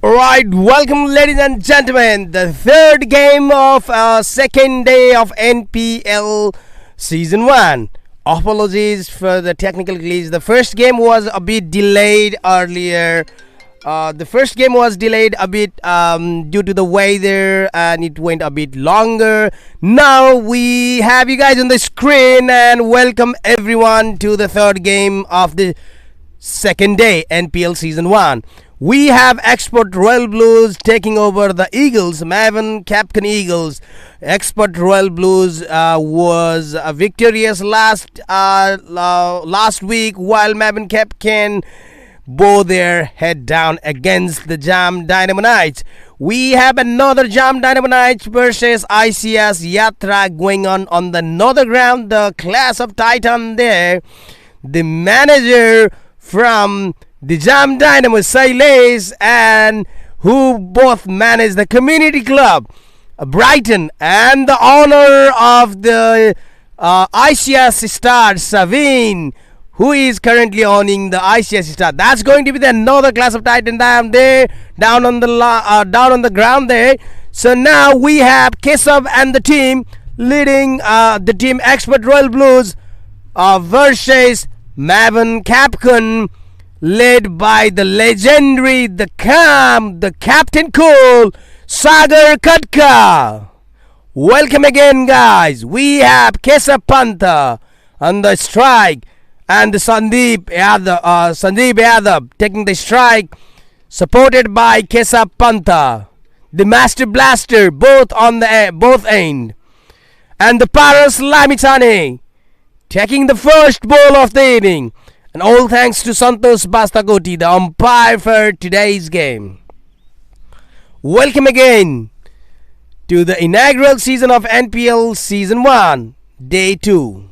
Alright, welcome ladies and gentlemen. The third game of second day of NPL Season 1. Apologies for the technical glitch. The first game was a bit delayed earlier. The first game was delayed a bit due to the weather, and it went a bit longer. Now we have you guys on the screen, and welcome everyone to the third game of the second day NPL Season 1. We have Expert Royal Blues taking over the Eagles, Maven Capkon Eagles. Expert Royal Blues was victorious last week, while Maven Capkon bow their head down against the Jam Dynamo Knights. We have another Jam Dynamo Knights versus ICS Yatra going on the northern ground. The class of Titan there. The manager from the Jam Dynamo Silas, and who both manage the community club Brighton, and the owner of the ICS Star Savine, who is currently owning the ICS Star. That's going to be the another class of Titan down there, down on the ground there. So now we have Keshav and the team leading the team Expert Royal Blues versus Maven Capkon, led by the legendary, the calm, the Captain Cool, Sagar Katka. Welcome again, guys. We have Keshav Pantha on the strike, and the Sandeep Yadav taking the strike, supported by Keshav Pantha, the Master Blaster, both end, and the Paras Lamichane taking the first ball of the inning. And all thanks to Santosh Bastagoti, the umpire for today's game. Welcome again to the inaugural season of NPL Season 1, Day 2.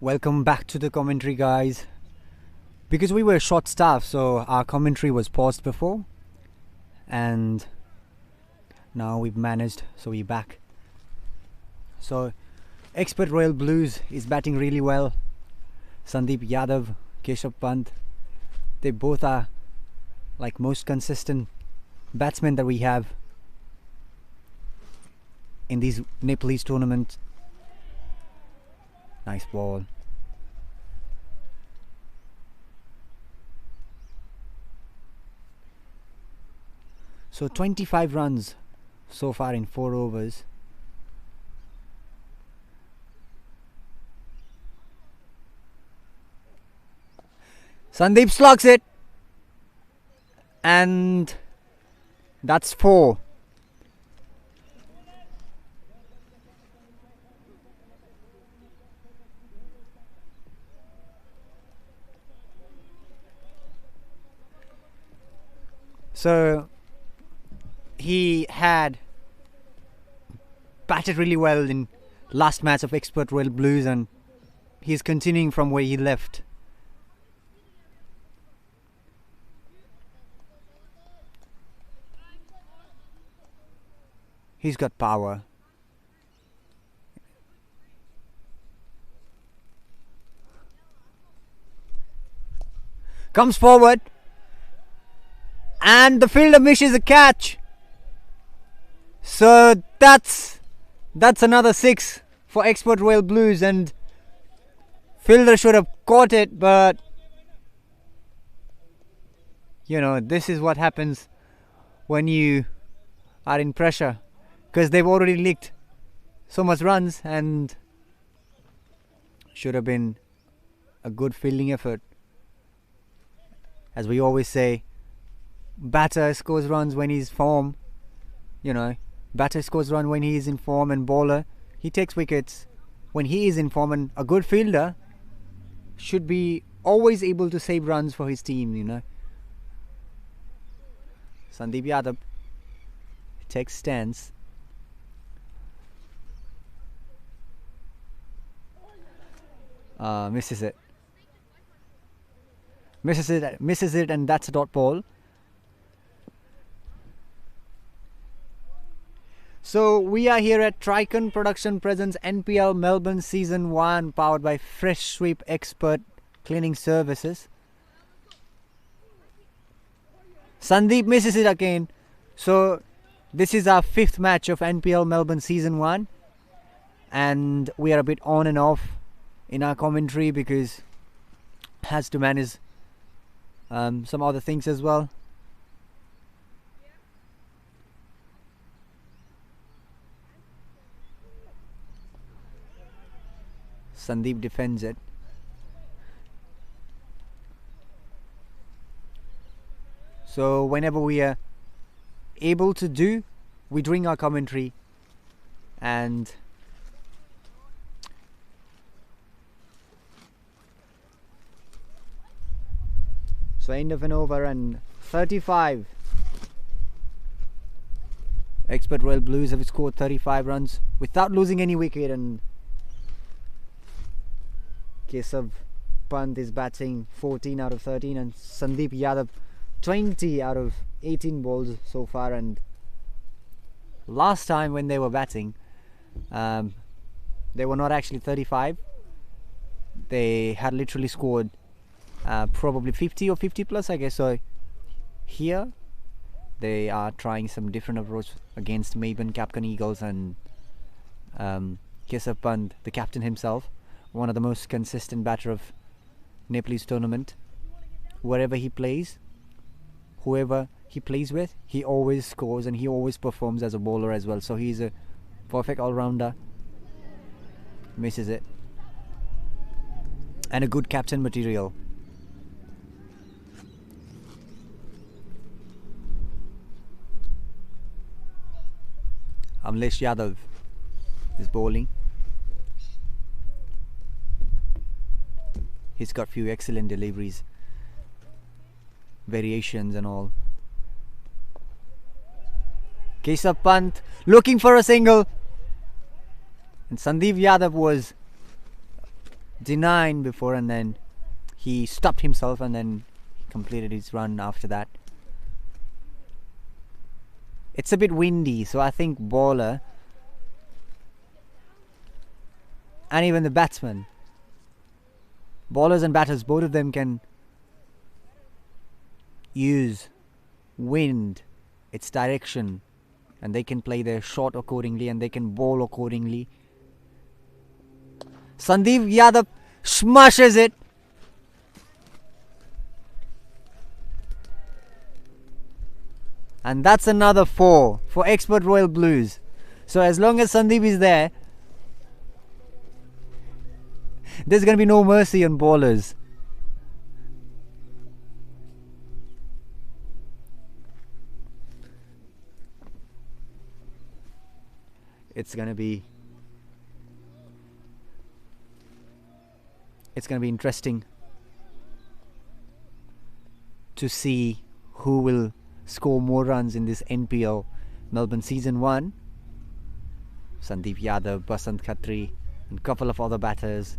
Welcome back to the commentary, guys. Because we were short staffed, so our commentary was paused before, and now we've managed, so we're back. So Expert Royal Blues is batting really well. Sandeep Yadav, Keshav Pant, they both are like most consistent batsmen that we have in these Nepalese tournaments. Nice ball. So 25 runs so far in 4 overs. Sandeep slugs it, and that's 4. So he had batted really well in last match of Expert Royal Blues, and he's continuing from where he left. He's got power. Comes forward, and the fielder misses a catch. So that's another 6 for Expert Royal Blues, and fielder should have caught it, but you know, this is what happens when you are in pressure, because they've already leaked so much runs, and should have been a good fielding effort. As we always say, batter scores runs when he's form. You know, batter scores run when he is in form, and bowler, he takes wickets when he is in form, and a good fielder should be always able to save runs for his team, you know. Sandeep Yadav takes stance. Misses it. Misses it, and that's a dot ball. So we are here at Tricon Production Presents NPL Melbourne Season 1, powered by Fresh Sweep Expert Cleaning Services. Sandeep misses it again. So this is our 5th match of NPL Melbourne Season 1, and we are a bit on and off in our commentary because has to manage some other things as well. Sandeep defends it. So whenever we are able to do, we're doing our commentary, and so end of an over and 35. Expert Royal Blues have scored 35 runs without losing any wicket, and Keshav Pant is batting 14 out of 13, and Sandeep Yadav 20 out of 18 balls so far. And last time when they were batting, they were not actually 35. They had literally scored probably 50 or 50 plus, I guess. So here they are trying some different approach against Maven Capkon Eagles, and Keshav Pant, the captain himself, one of the most consistent batter of Nepalese tournament. Wherever he plays, whoever he plays with, he always scores, and he always performs as a bowler as well. So he's a perfect all-rounder. Misses it, and a good captain material. Amlesh Yadav is bowling. He's got few excellent deliveries, variations and all. Keshav Pant looking for a single, and Sandeep Yadav was denying before, and then he stopped himself and then completed his run after that. It's a bit windy, so I think bowler and even the batsman, bowlers and batters, both of them can use wind, its direction, and they can play their shot accordingly and they can bowl accordingly. Sandeep Yadav smashes it. And that's another 4 for Expert Royal Blues. So as long as Sandeep is there, there's going to be no mercy on bowlers. It's going to be interesting to see who will score more runs in this NPL Melbourne Season 1. Sandeep Yadav, Basant Khatri and a couple of other batters.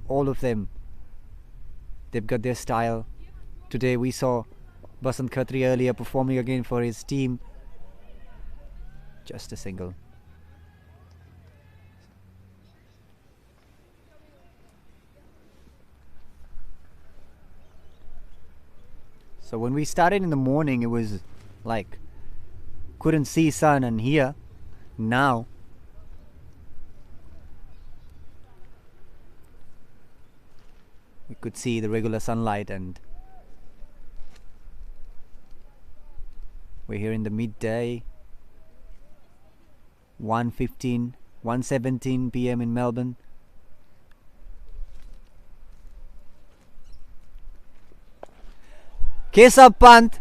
All of them, they've got their style. Today we saw Basant Khatri earlier performing again for his team. Just a single. So when we started in the morning, it was like couldn't see sun, and here now we could see the regular sunlight, and we're here in the midday, 1:17 p.m. in Melbourne. Keshav Pant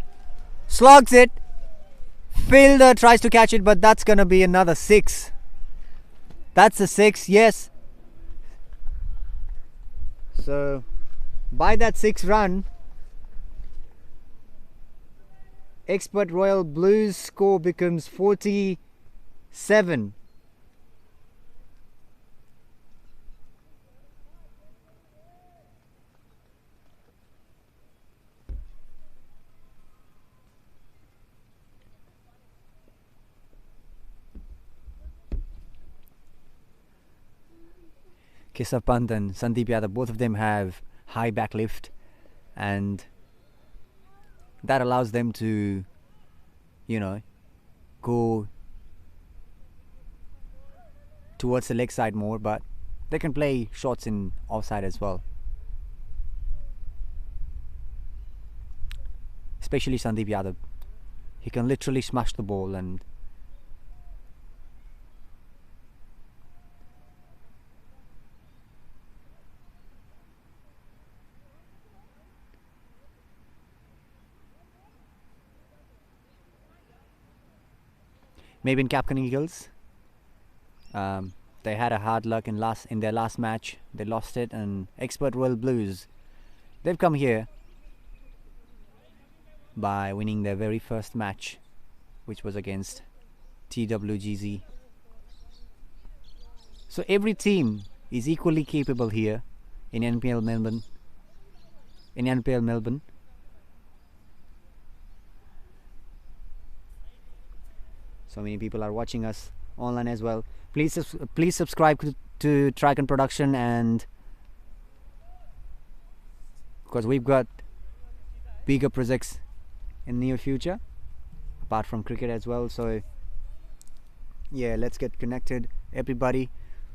slogs it. Fielder tries to catch it, but that's gonna be another 6. That's a 6, yes. So by that 6 run, Expert Royal Blues score becomes 47. Keshav Pant and Sandeep Yadav, both of them have high back lift, and that allows them to, go towards the leg side more, but they can play shots in offside as well. Especially Sandeep Yadav. He can literally smash the ball, and Maven Capkon Eagles, they had a hard luck in their last match. They lost it, and Expert Royal Blues, they've come here by winning their very first match, which was against TWGZ. So every team is equally capable here in NPL Melbourne. So many people are watching us online as well. Please subscribe to Tricon Production, and because we've got bigger projects in near future apart from cricket as well. So yeah, let's get connected, everybody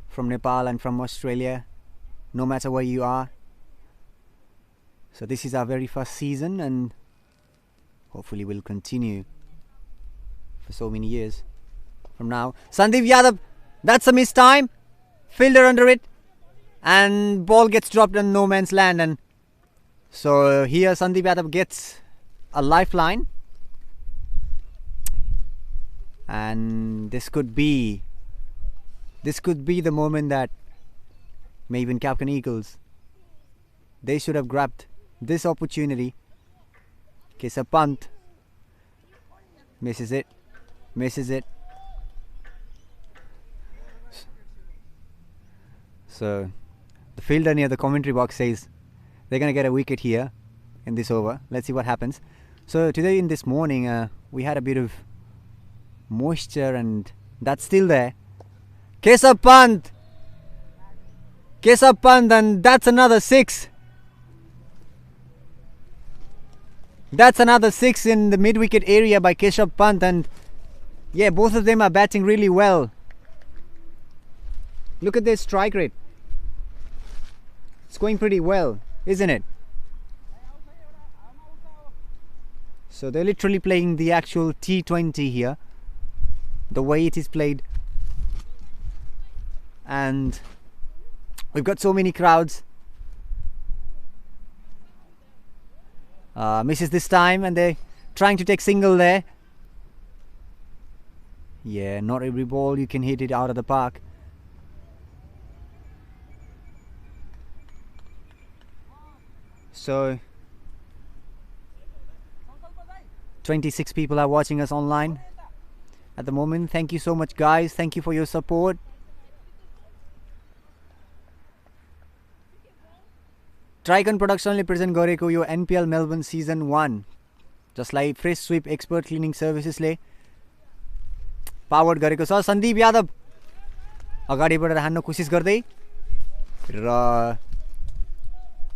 from Nepal and from Australia, no matter where you are. So this is our very first season, and hopefully we'll continue for so many years from now. Sandeep Yadav, that's a missed time. Fielder under it, and ball gets dropped in no man's land, and so here Sandeep Yadav gets a lifeline, and this could be the moment that Maven Capkon Eagles, they should have grabbed this opportunity. Keshav Pant misses it. So The fielder near the commentary box says they're going to get a wicket here in this over. Let's see what happens. So today in this morning, we had a bit of moisture and that's still there. Keshav Pant! Keshav Pant, and that's another 6. That's another 6 in the mid-wicket area by Keshav Pant, and yeah, both of them are batting really well. Look at their strike rate. It's going pretty well, isn't it? So they're literally playing the actual T20 here, the way it is played. And we've got so many crowds. Misses this time, and they're trying to take single there. Yeah, not every ball you can hit it out of the park. So 26 people are watching us online at the moment. Thank you so much, guys. Thank you for your support. Tricon Productionले present गरेको यो NPL Melbourne Season 1 जसलाई Fresh Sweep Expert Cleaning सर्भिसेसले powered गरेको छ। सन्दीप यादव अगाडि बढेर हान्न कोसिस गर्दै र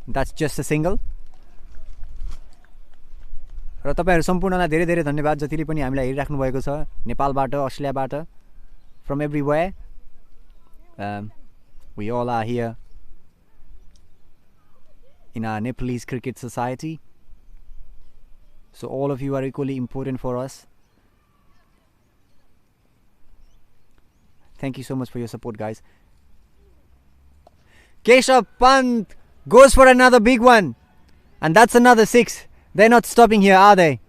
that's just a single. र तपाईहरु सम्पूर्णलाई धेरै धेरै धन्यवाद जतिले पनि हामीलाई हेरिराख्नु भएको छ नेपालबाट, अस्ट्रेलियाबाट, from everywhere. We all are here in our Nepalese Cricket Society. So all of you are equally important for us. Thank you so much for your support, guys. Keshav Pant goes for another big one. And that's another 6. They're not stopping here, are they?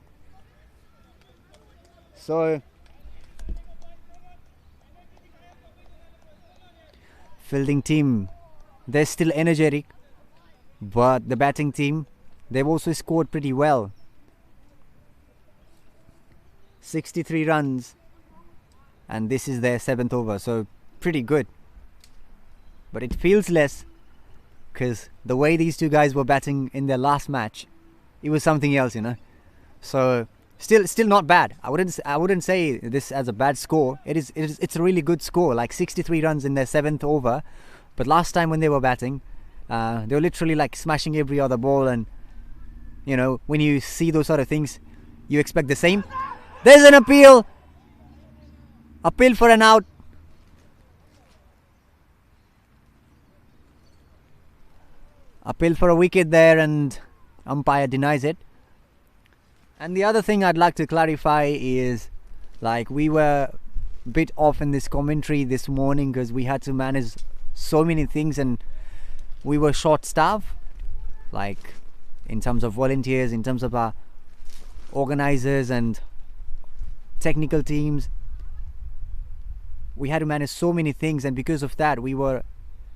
So fielding team, they're still energetic. But the batting team, they've also scored pretty well. 63 runs. And this is their 7th over, so pretty good. But it feels less because the way these two guys were batting in their last match, it was something else, you know. So still not bad. I wouldn't say this as a bad score. It's a really good score, like 63 runs in their 7th over. But last time when they were batting, they were literally like smashing every other ball, and you know, when you see those sort of things, you expect the same. There's an appeal for an out. Appeal for a wicket there, and umpire denies it. And the other thing I'd like to clarify is, like, we were a bit off in this commentary this morning because we had to manage so many things and we were short staffed, like in terms of volunteers, in terms of our organizers and technical teams. We had to manage so many things, and because of that we were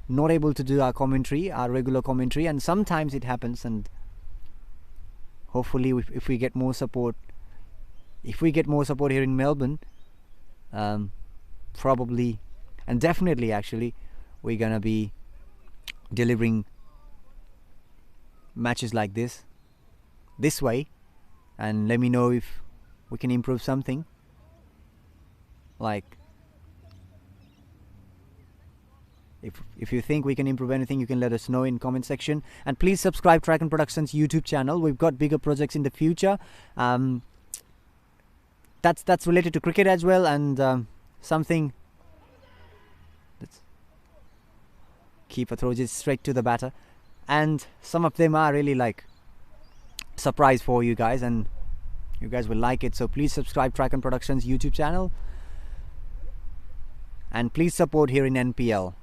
not able to do our commentary, our regular commentary, and sometimes it happens. And hopefully if we get more support, here in Melbourne, probably and definitely actually we're gonna be delivering matches like this way. And let me know if we can improve something. Like, if you think we can improve anything, you can let us know in comment section. And please subscribe to Tricon Productions YouTube channel. We've got bigger projects in the future, that's related to cricket as well, and something that's keeper throws it straight to the batter, and some of them are really like surprise for you guys, and you guys will like it. So please subscribe to Tricon Productions YouTube channel, and please support here in NPL.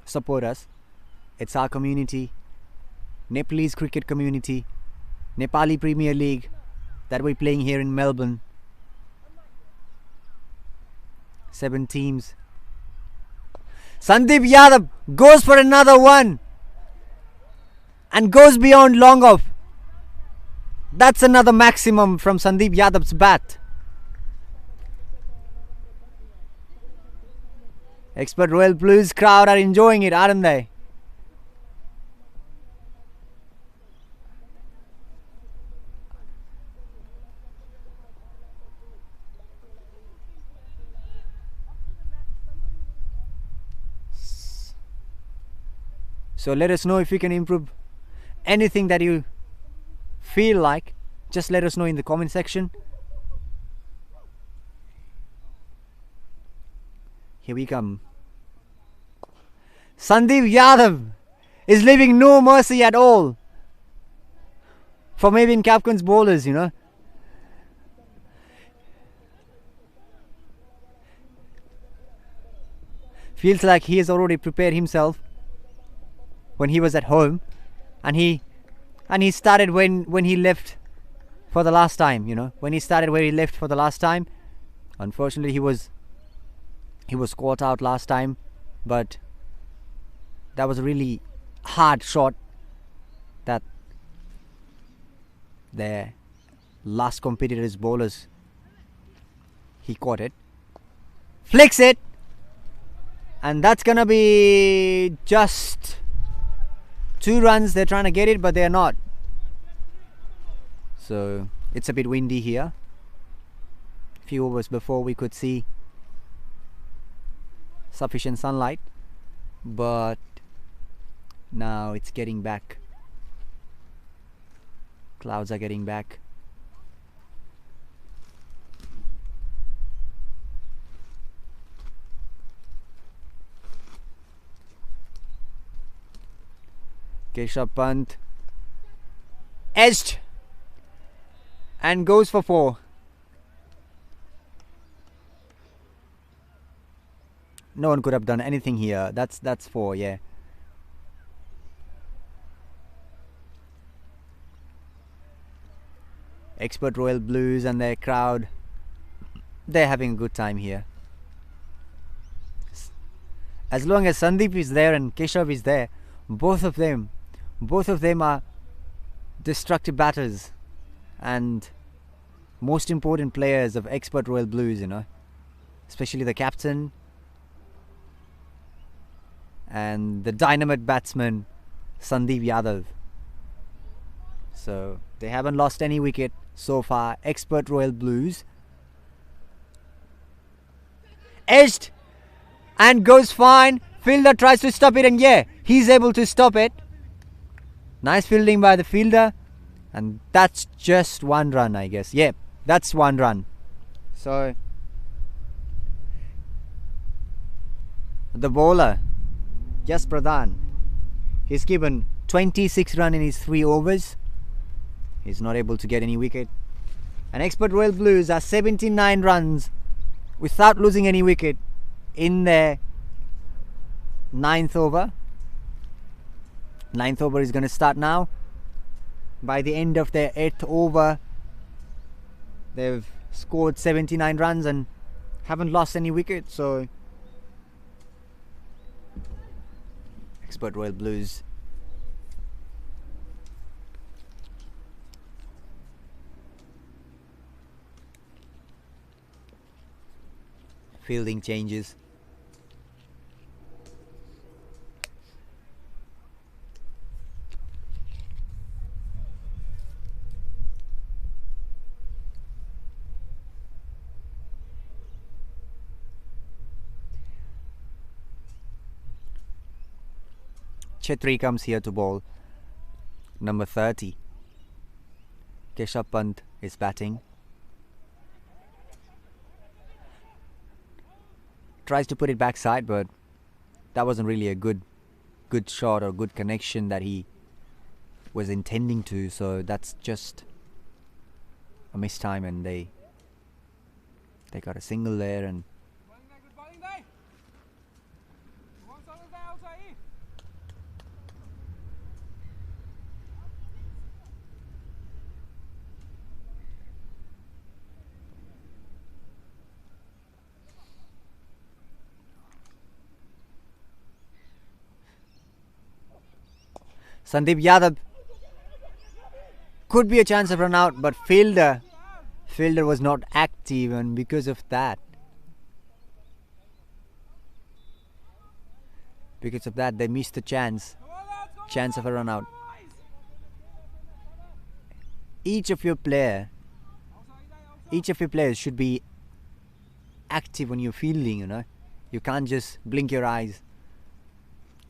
Support us. It's our community, Nepalese cricket community, Nepali Premier League that we're playing here in Melbourne. 7 teams. Sandeep Yadav goes for another one and goes beyond long off. That's another maximum from Sandeep Yadav's bat. Expert Royal Blues crowd are enjoying it, aren't they? So let us know if you can improve anything that you feel like. Just let us know in the comment section. Here we come. Sandeep Yadav is leaving no mercy at all for Maven Capkon's bowlers, you know. Feels like he has already prepared himself when he was at home, and he started when he left for the last time, you know. When he started where he left for the last time. Unfortunately, he was caught out last time, but that was a really hard shot that their last competitor's bowlers, he caught it, flicks it, and that's gonna be just 2 runs. They're trying to get it, but they're not. So it's a bit windy here. A few overs before we could see sufficient sunlight, but now it's getting back. Clouds are getting back. Keshav Pant edged and goes for 4. No one could have done anything here. That's 4, yeah. Expert Royal Blues and their crowd, they're having a good time here. As long as Sandeep is there and Keshav is there, both of them are destructive batters and most important players of Expert Royal Blues, you know, especially the captain and the dynamite batsman Sandeep Yadav. So they haven't lost any wicket so far. Expert Royal Blues. Edged and goes fine. Fielder tries to stop it, and yeah, he's able to stop it. Nice fielding by the fielder, and that's just 1 run, I guess. Yeah, that's 1 run. So the bowler Jas Pradhan, he's given 26 runs in his 3 overs. He's not able to get any wicket. And Expert Royal Blues are 79 runs without losing any wicket in their 9th over. 9th over is going to start now. By the end of their 8th over, they've scored 79 runs and haven't lost any wicket. So Expert Royal Blues fielding changes. Chetri comes here to bowl. Number 30. Keshav Pant is batting. Tries to put it backside, but that wasn't really a good shot or good connection that he was intending to. So that's just a missed time, and they got a single there. And Sandeep Yadav could be a chance of run out, but fielder was not active, and because of that they missed the chance of a run out. Each of your players should be active when you're fielding, you know. You can't just blink your eyes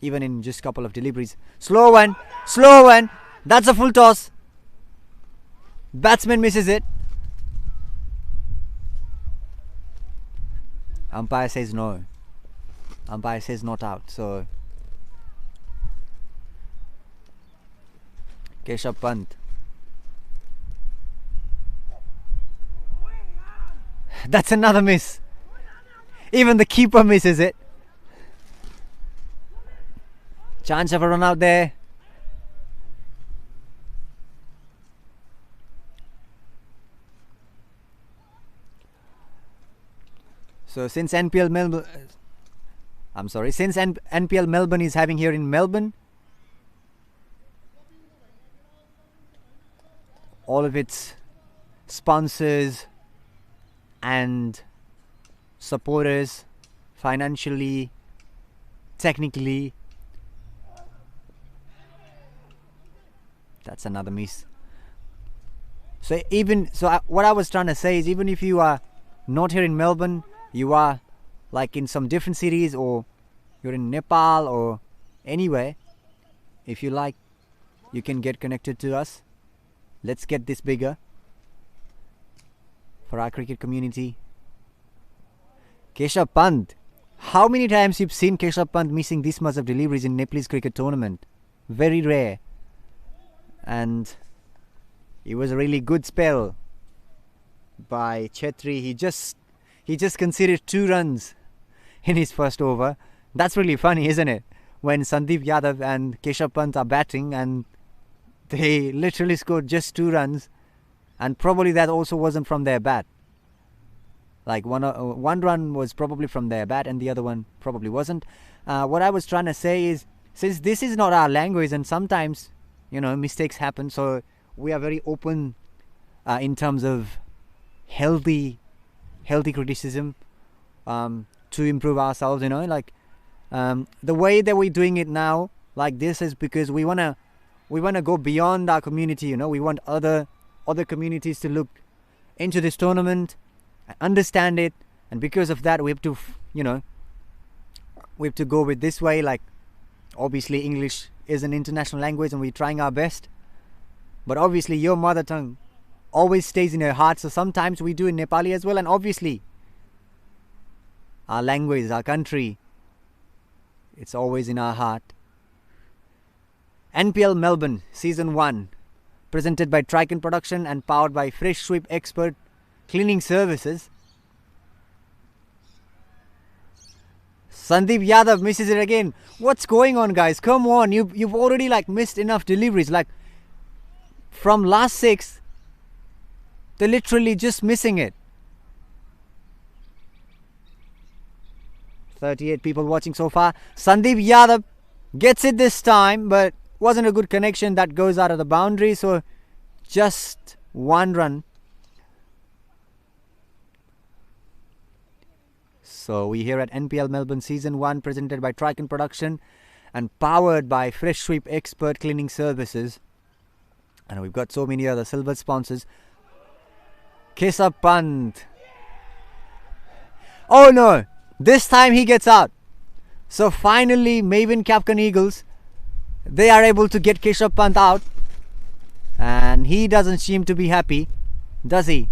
even in just couple of deliveries. Slow one. Slow one. That's a full toss. Batsman misses it. Umpire says no. Umpire says not out. So Keshav Pant. That's another miss. Even the keeper misses it. Chance of a run out there. So since NPL Melbourne, since NPL Melbourne is having here in Melbourne, all of its sponsors and supporters, financially, technically. That's another miss. So what I was trying to say is, even if you are not here in Melbourne, you are like in some different cities, or you're in Nepal or anywhere, if you like, you can get connected to us. Let's get this bigger for our cricket community. Keshav Pant. How many times you've seen Keshav Pant missing this much of deliveries in Nepalese cricket tournament? Very rare. And it was a really good spell by Chetri. He just conceded 2 runs in his first over. That's really funny, isn't it? When Sandeep Yadav and Keshav Pant are batting and they literally scored just 2 runs, and probably that also wasn't from their bat. Like one run was probably from their bat and the other one probably wasn't. What I was trying to say is, since this is not our language and sometimes, mistakes happen, so we are very open in terms of healthy criticism to improve ourselves. The way that we're doing it now like this is because we wanna go beyond our community. We want other communities to look into this tournament, understand it, and because of that we have to go with this way. Like, obviously English is an international language and we're trying our best, but obviously your mother tongue always stays in your heart, so sometimes we do in Nepali as well. And obviously our language, our country, it's always in our heart. NPL Melbourne Season 1, presented by Tricon Production and powered by Fresh Sweep Expert Cleaning Services. Sandeep Yadav misses it again. What's going on, guys? Come on, you've already missed enough deliveries. From last 6, they're literally just missing it. 38 people watching so far. Sandeep Yadav gets it this time, but wasn't a good connection. That goes out of the boundary, so just 1 run. So we here at NPL Melbourne Season 1, presented by Tricon Production and powered by Fresh Sweep Expert Cleaning Services. And we've got so many other silver sponsors. Keshav Pant. Oh no! This time he gets out. So finally, Maven Capkon Eagles, they are able to get Keshav Pant out. And he doesn't seem to be happy, does he?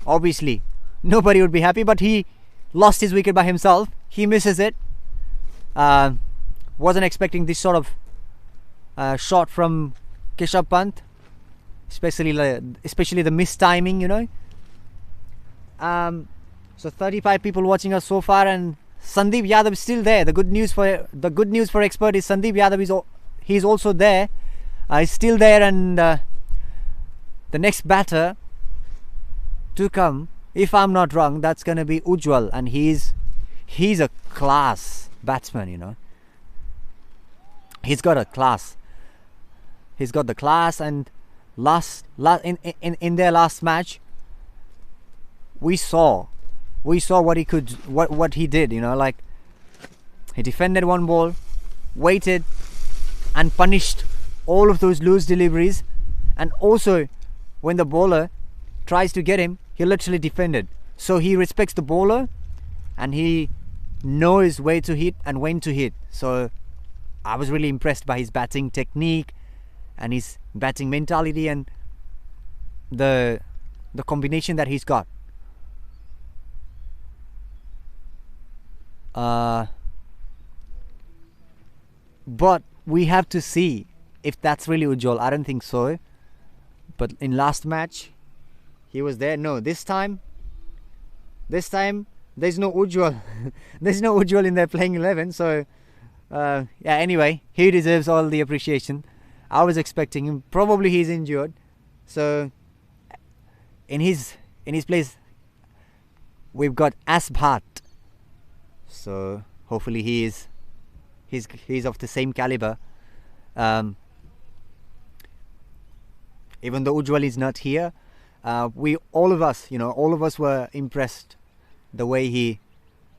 Obviously, nobody would be happy, but he lost his wicket by himself. He misses it. Wasn't expecting this sort of shot from Keshav Pant, especially the mistiming, So 35 people watching us so far, and Sandeep Yadav is still there. The good news for Expert is Sandeep Yadav he's also there. He's still there, and the next batter to come, if I'm not wrong, that's gonna be Ujjwal, and he's a class batsman. He's got a class. He's got the class, and in their last match, we saw what he could, what he did. He defended 1 ball, waited, and punished all of those loose deliveries. And also, when the bowler tries to get him, he literally defended. So he respects the bowler, and he knows where to hit and when to hit. So I was really impressed by his batting technique and his batting mentality and the combination that he's got. But we have to see if that's really Ujjwal. I don't think so. But in last match, he was there. No, this time, there's no Ujjwal. There's no Ujjwal in their playing 11. So, yeah. Anyway, he deserves all the appreciation. I was expecting him. Probably he's injured. So, in his place, we've got Asbhat. So hopefully he's of the same caliber. Even though Ujjwal is not here, all of us were impressed the way he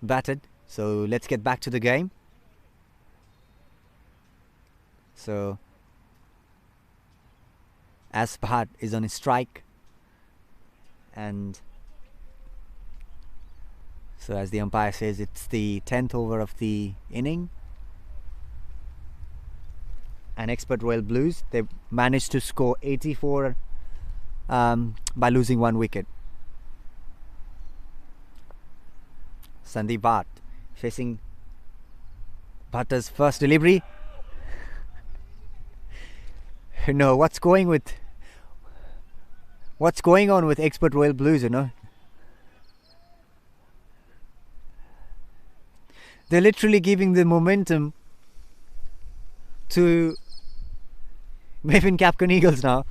batted. So let's get back to the game. So Asbhat is on his strike, and so as the umpire says, it's the 10th over of the inning. And Expert Royal Blues, they managed to score 84 by losing 1 wicket. Sandeep Bhatt facing Bhatta's first delivery. No, what's going on with Expert Royal Blues, you know? They're literally giving the momentum to Maven Capkon Eagles now.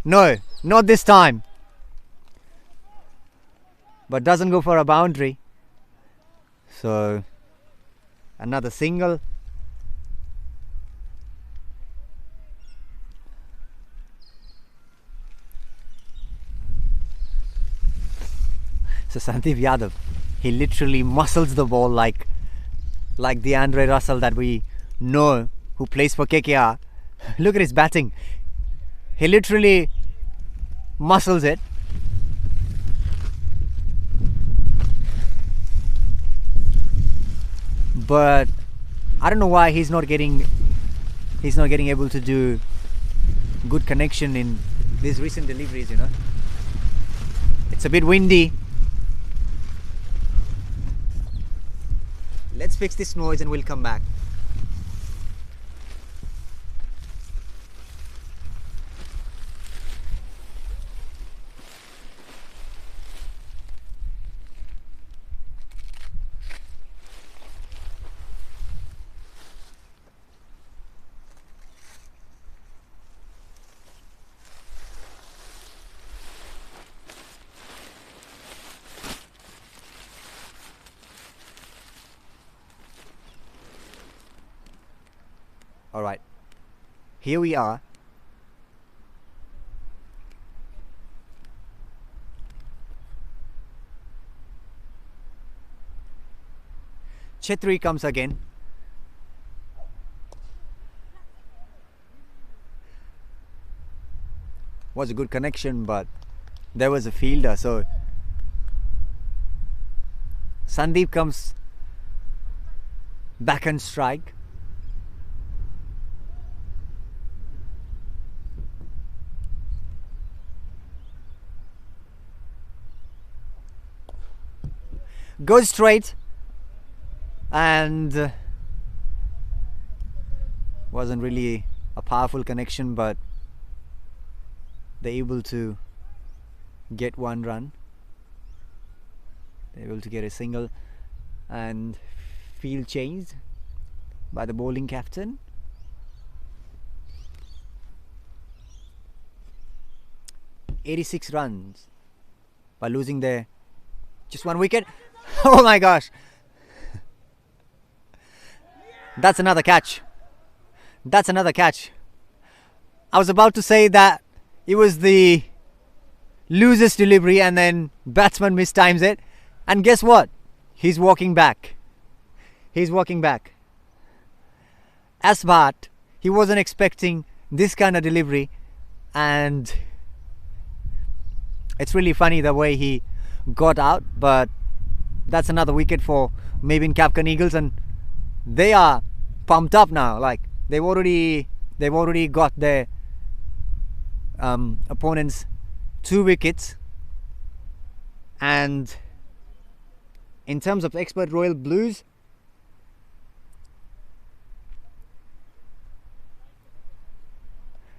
No, not this time. But doesn't go for a boundary. So, another single. So Sandeep Yadav, he literally muscles the ball like the Andre Russell that we know, who plays for KKR. Look at his batting. He literally muscles it. But I don't know why he's not getting able to do good connection in these recent deliveries, you know. It's a bit windy. Let's fix this noise and we'll come back. Alright, here we are. Chetri comes again. Was a good connection, but there was a fielder, so Sandeep comes back and strike. Goes straight, and wasn't really a powerful connection, but they're able to get 1 run. They're able to get a single, and field changed by the bowling captain. "86 runs by losing their just 1 wicket." Oh my gosh, that's another catch. That's another catch. I was about to say that it was the loser's delivery and then batsman mistimes it, and guess what? He's walking back. He's walking back. Asbhat, he wasn't expecting this kind of delivery, and it's really funny the way he got out. But that's another wicket for Maven Capkon Eagles, and they are pumped up now. Like they've already got their opponents 2 wickets. And in terms of expert Royal Blues,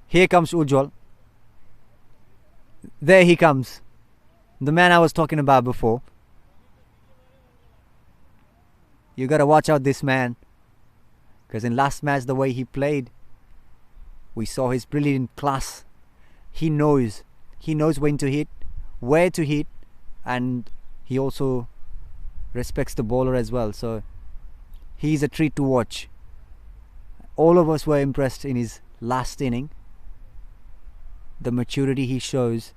here comes Ujjwal. There he comes, the man I was talking about before. You gotta watch out this man, because in last match the way he played, we saw his brilliant class. He knows when to hit, where to hit, and he also respects the bowler as well. So he's a treat to watch. All of us were impressed in his last inning. The maturity he shows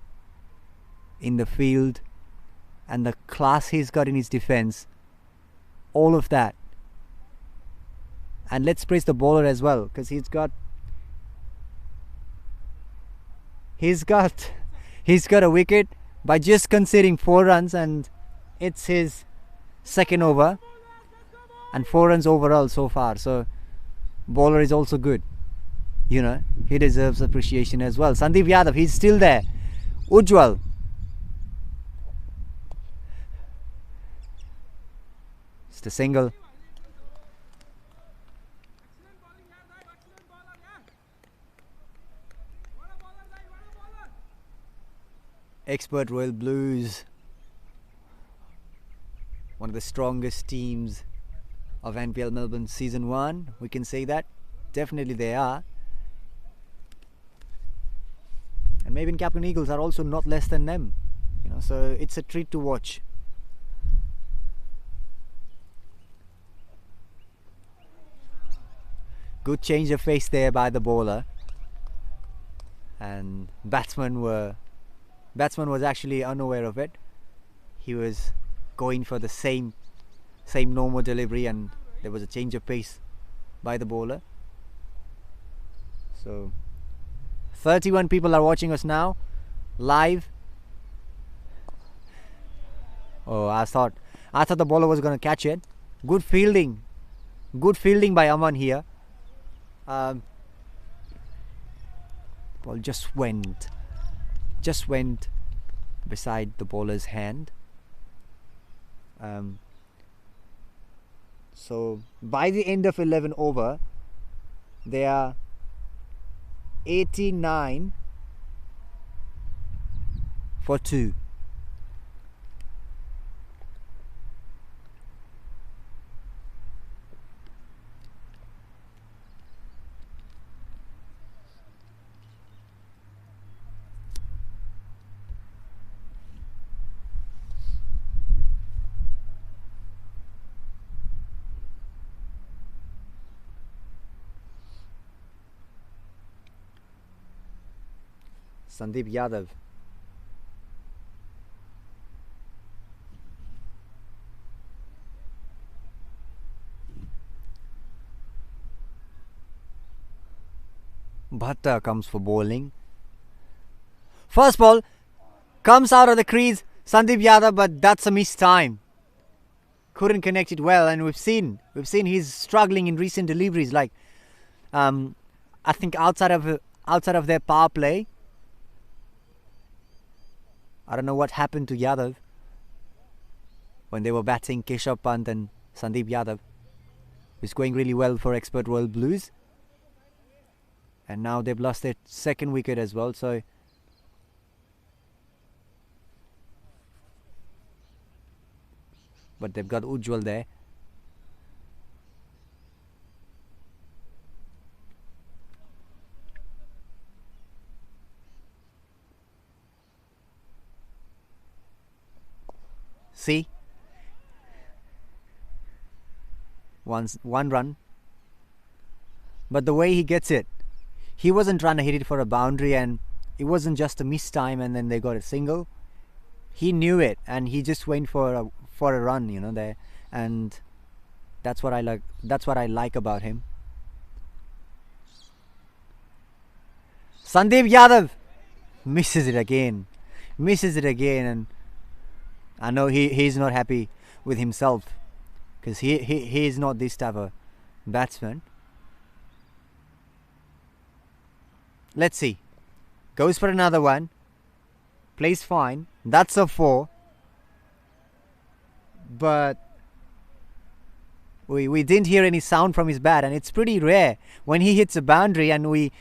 in the field and the class he's got in his defense, all of that. And let's praise the bowler as well, because he's got a wicket by just conceding 4 runs, and it's his second over and 4 runs overall so far. So bowler is also good, you know, he deserves appreciation as well. Sandeep Yadav, he's still there. Ujjwal, it's a single. Expert Royal Blues, one of the strongest teams of NPL Melbourne Season 1, we can say that. Definitely they are. And Maven Capkon Eagles are also not less than them, you know, so it's a treat to watch. Good change of pace there by the bowler, and batsman was actually unaware of it. He was going for the same normal delivery, and there was a change of pace by the bowler. So 31 people are watching us now live. Oh, I thought the bowler was going to catch it. Good fielding by Aman here. Ball just went beside the bowler's hand. So by the end of 11 over, they are 89 for 2. Sandeep Yadav. Bhatta comes for bowling. First ball comes out of the crease, Sandeep Yadav, but that's a missed time. Couldn't connect it well, and we've seen he's struggling in recent deliveries. Like, I think outside of their power play, I don't know what happened to Yadav when they were batting Keshav Pant and Sandeep Yadav. It's going really well for Expert Royal Blues. And now they've lost their second wicket as well. So but they've got Ujjwal there. See, one run, but the way he gets it, he wasn't trying to hit it for a boundary, and it wasn't just a missed time and then they got a single. He knew it and he just went for a run, you know, there, and that's what I like. That's what I like about him. Sandeep Yadav misses it again, and I know he's not happy with himself, because he is not this type of batsman. Let's see. Goes for another one. Plays fine. That's a 4. But we didn't hear any sound from his bat, and it's pretty rare when he hits a boundary and we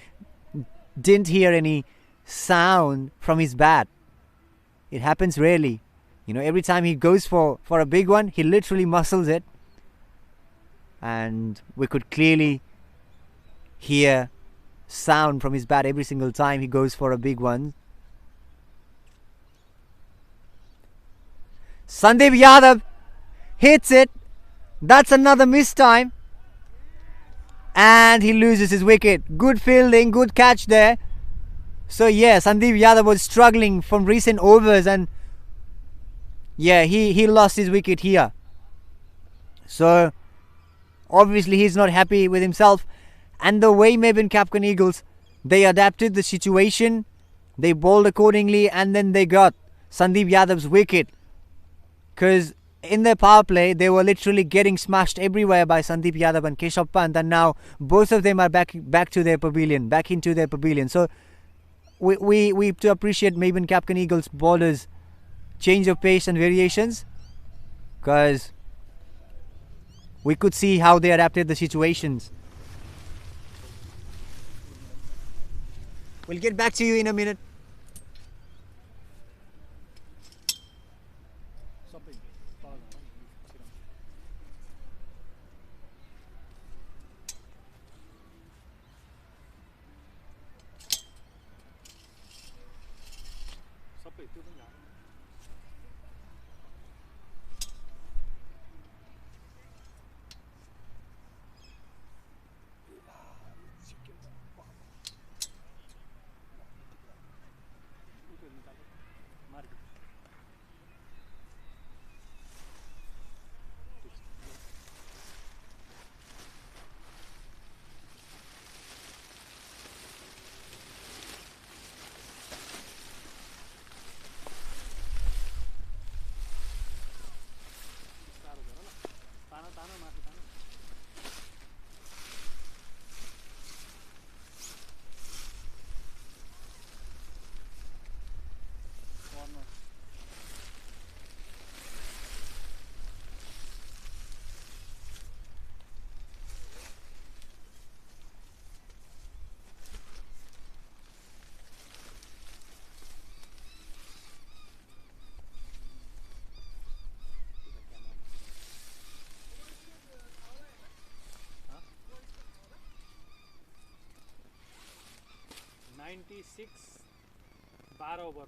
didn't hear any sound from his bat. It happens rarely. You know, every time he goes for a big one, he literally muscles it. And we could clearly hear sound from his bat every single time he goes for a big one. Sandeep Yadav hits it. That's another miss time. And he loses his wicket. Good fielding, good catch there. So yeah, Sandeep Yadav was struggling from recent overs, and yeah, he lost his wicket here. So obviously he's not happy with himself. And the way Maven Capkon Eagles, they adapted the situation, they bowled accordingly, and then they got Sandeep Yadav's wicket. Because in their power play, they were literally getting smashed everywhere by Sandeep Yadav and Keshav Pant, and now both of them are back to their pavilion, back into their pavilion. So we have to appreciate Maven Capkon Eagles bowlers' change of pace and variations, because we could see how they adapted the situations. We'll get back to you in a minute. $96 12 over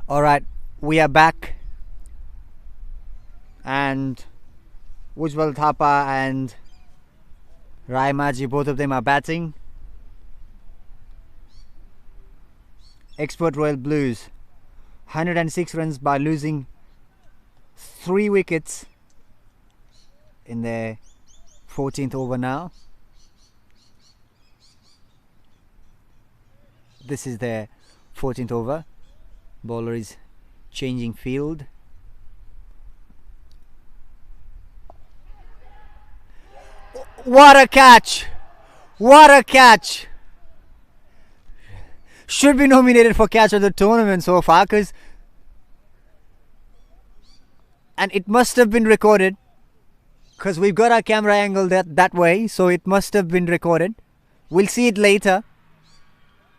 Alright, we are back. And Ujjwal Thapa and Raimaji, both of them are batting. Expert Royal Blues, 106 runs by losing 3 wickets in their 14th over now. This is their 14th over. Bowler is changing field. What a catch! What a catch! Should be nominated for catch of the tournament so far, and it must have been recorded, because we've got our camera angle that way, so it must have been recorded. We'll see it later.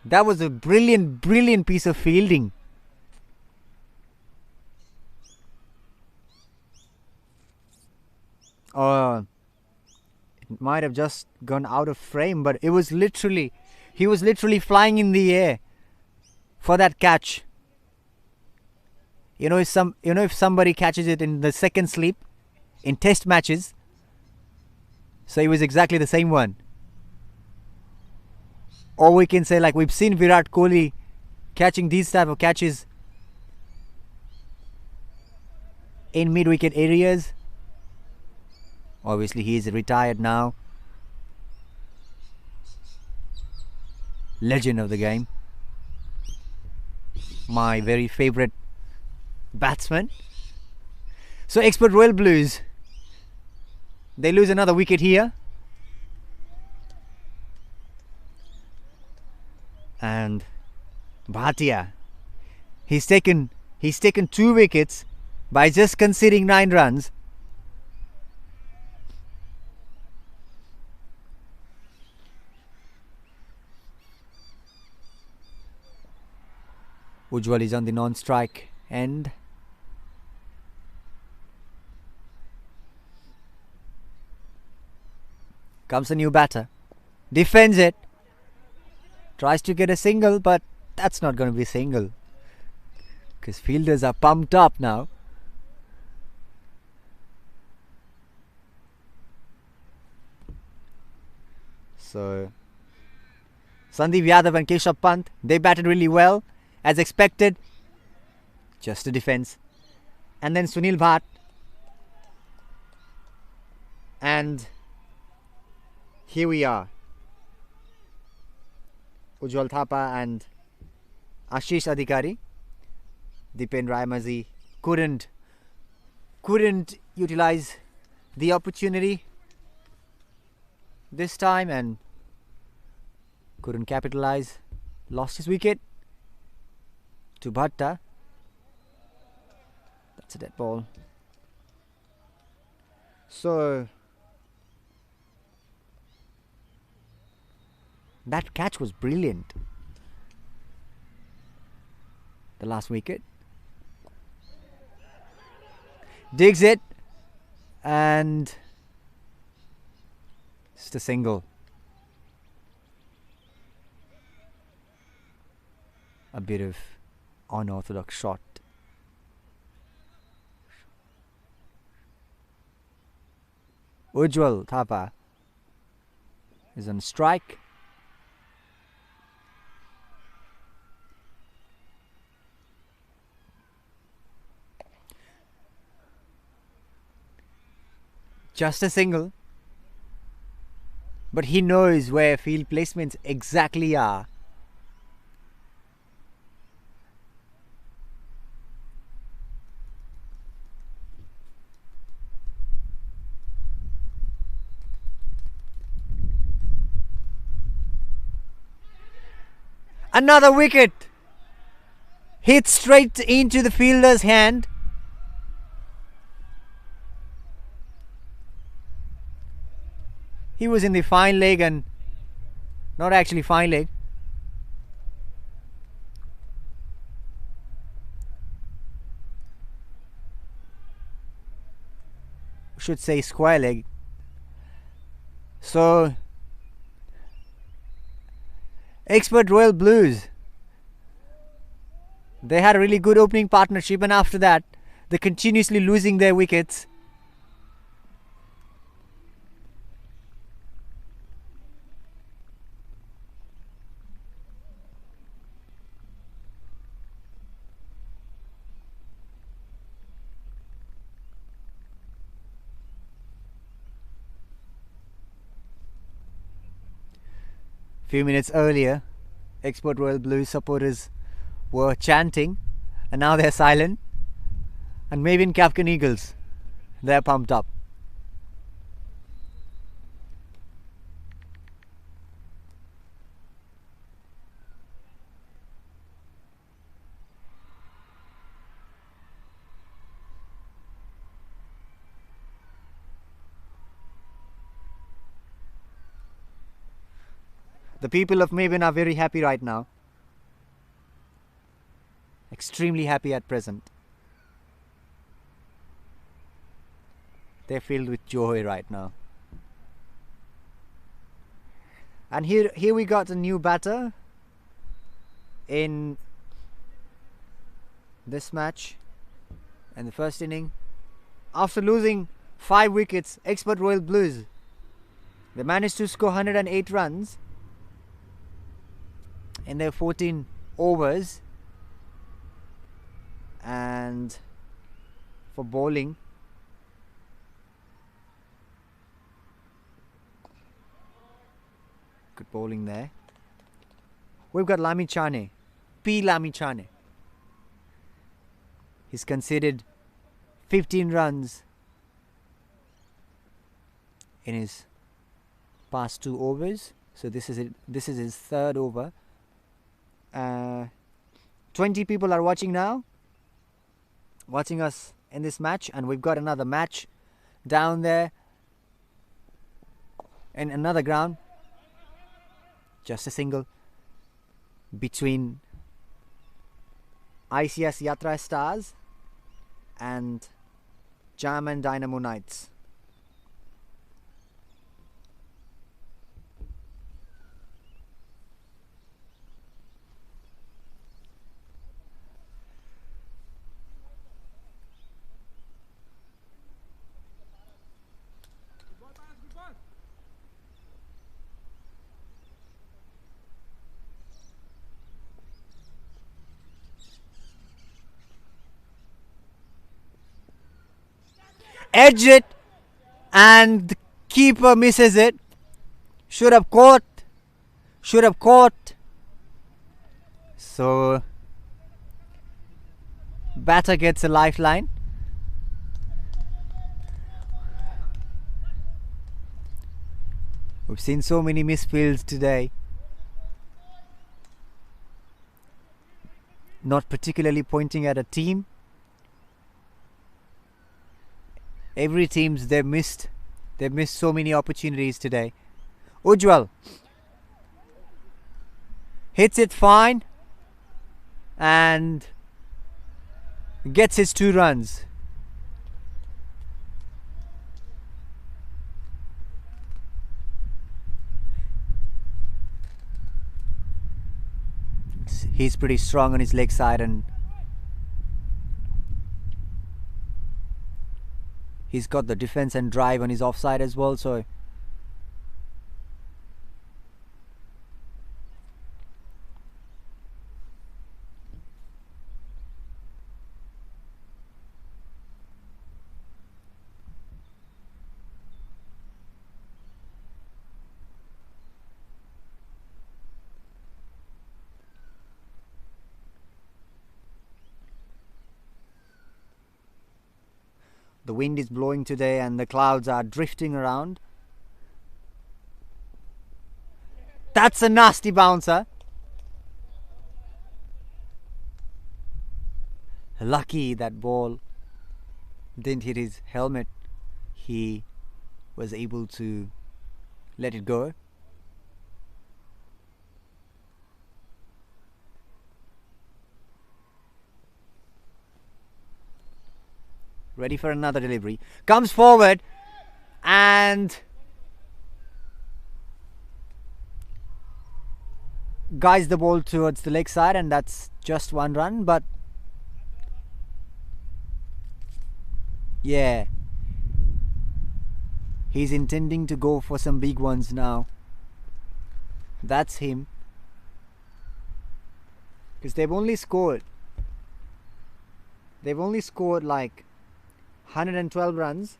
That was a brilliant piece of fielding. It might have just gone out of frame, but it was literally, he was literally flying in the air for that catch. If somebody catches it in the second sleep in test matches, so it was exactly the same one. Or we can say, like we've seen Virat Kohli catching these type of catches in mid-wicket areas. Obviously he is retired now. Legend of the game. My very favorite batsman. So Expert Royal Blues, they lose another wicket here. And Bhatia, he's taken 2 wickets by just conceding 9 runs. Ujjwal is on the non-strike end. Comes a new batter. Defends it. Tries to get a single, but that's not going to be a single, because fielders are pumped up now. So Sandeep Yadav and Keshav Pant, they batted really well. As expected, just a defense. And then Sunil Bhatt and here we are. Ujjwal Thapa and Ashish Adhikari. Dipen Raimazi couldn't utilize the opportunity this time and couldn't capitalize. Lost his wicket to Bhatta. That's a dead ball. So that catch was brilliant. The last wicket. Digs it and just a single. A bit of unorthodox shot. Ujjwal Thapa is on strike. Just a single, but he knows where field placements exactly are. Another wicket hit straight into the fielder's hand. He was in the fine leg and not actually fine leg. Should say square leg. So Expert Royal Blues, They had a really good opening partnership, and after that, they're continuously losing their wickets. Few minutes earlier, Export Royal Blues supporters were chanting, and now they're silent. And Maven Capkon Eagles, they're pumped up. The people of Maven are very happy right now. Extremely happy at present. They're filled with joy right now. And here we got a new batter in this match. And the first inning, after losing 5 wickets, Expert Royal Blues, they managed to score 108 runs in their 14 overs. And for bowling, good bowling there. We've got Lamichane, P. Lamichane. He's conceded 15 runs in his past 2 overs. So this is it. This is his 3rd over. 20 people are watching now, watching us in this match, and we've got another match down there in another ground. Just a single between ICS Yatra Stars and Jam and Dynamo Knights. Edge it, and the keeper misses it. Should have caught. So batter gets a lifeline. We've seen so many misfields today. Not particularly pointing at a team. Every team's they've missed so many opportunities today. Ujjwal hits it fine and gets his 2 runs. He's pretty strong on his leg side, and he's got the defense and drive on his offside as well, so the wind is blowing today and the clouds are drifting around. That's a nasty bouncer. Lucky that ball didn't hit his helmet. He was able to let it go. Ready for another delivery. Comes forward and guides the ball towards the leg side, and that's just 1 run. But yeah, he's intending to go for some big ones now. That's him, because they've only scored like 112 runs,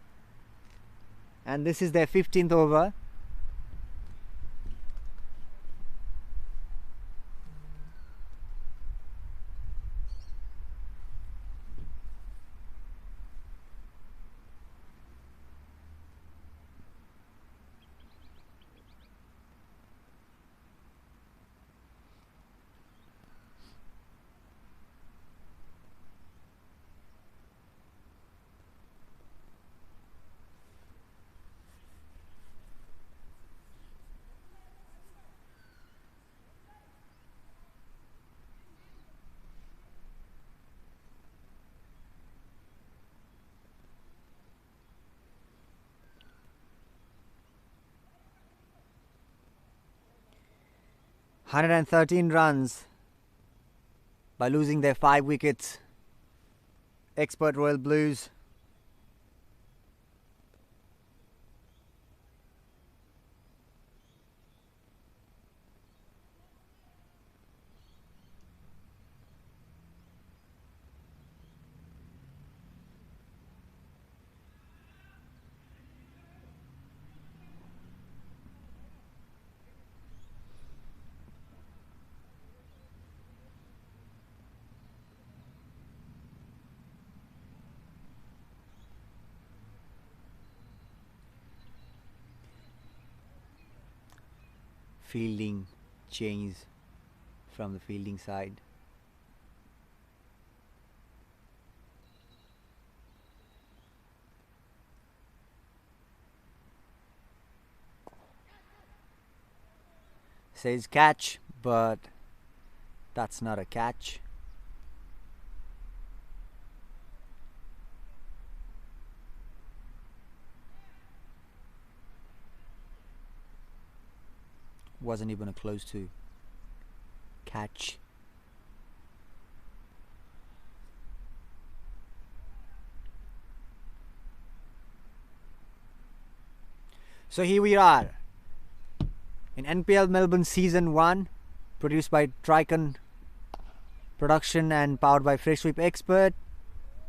and this is their 15th over. ...113 runs by losing their 5 wickets. Expert Royal Blues. Fielding change from the fielding side. Says catch, but that's not a catch. Wasn't even a close to catch. So here we are in NPL Melbourne Season 1, produced by Tricon Production and powered by Fresh Sweep Expert.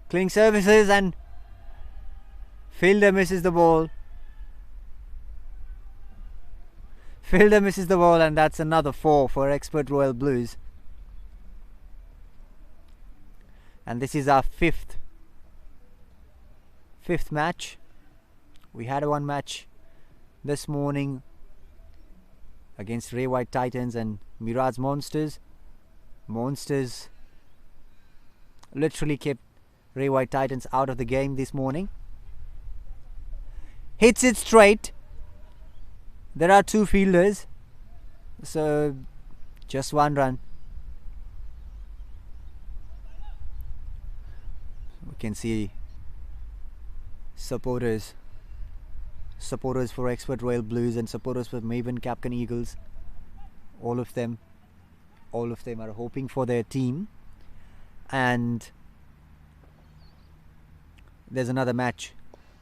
Cleaning services, and fielder misses the ball. Fielder misses the ball, and that's another 4 for Expert Royal Blues. And this is our fifth match. We had one match this morning against Ray White Titans and Mirage Monsters. Monsters literally kept Ray White Titans out of the game this morning. Hits it straight. There are 2 fielders, so just 1 run. We can see supporters for Expert Royal Blues and supporters for Maven Capkon Eagles. All of them are hoping for their team. And there's another match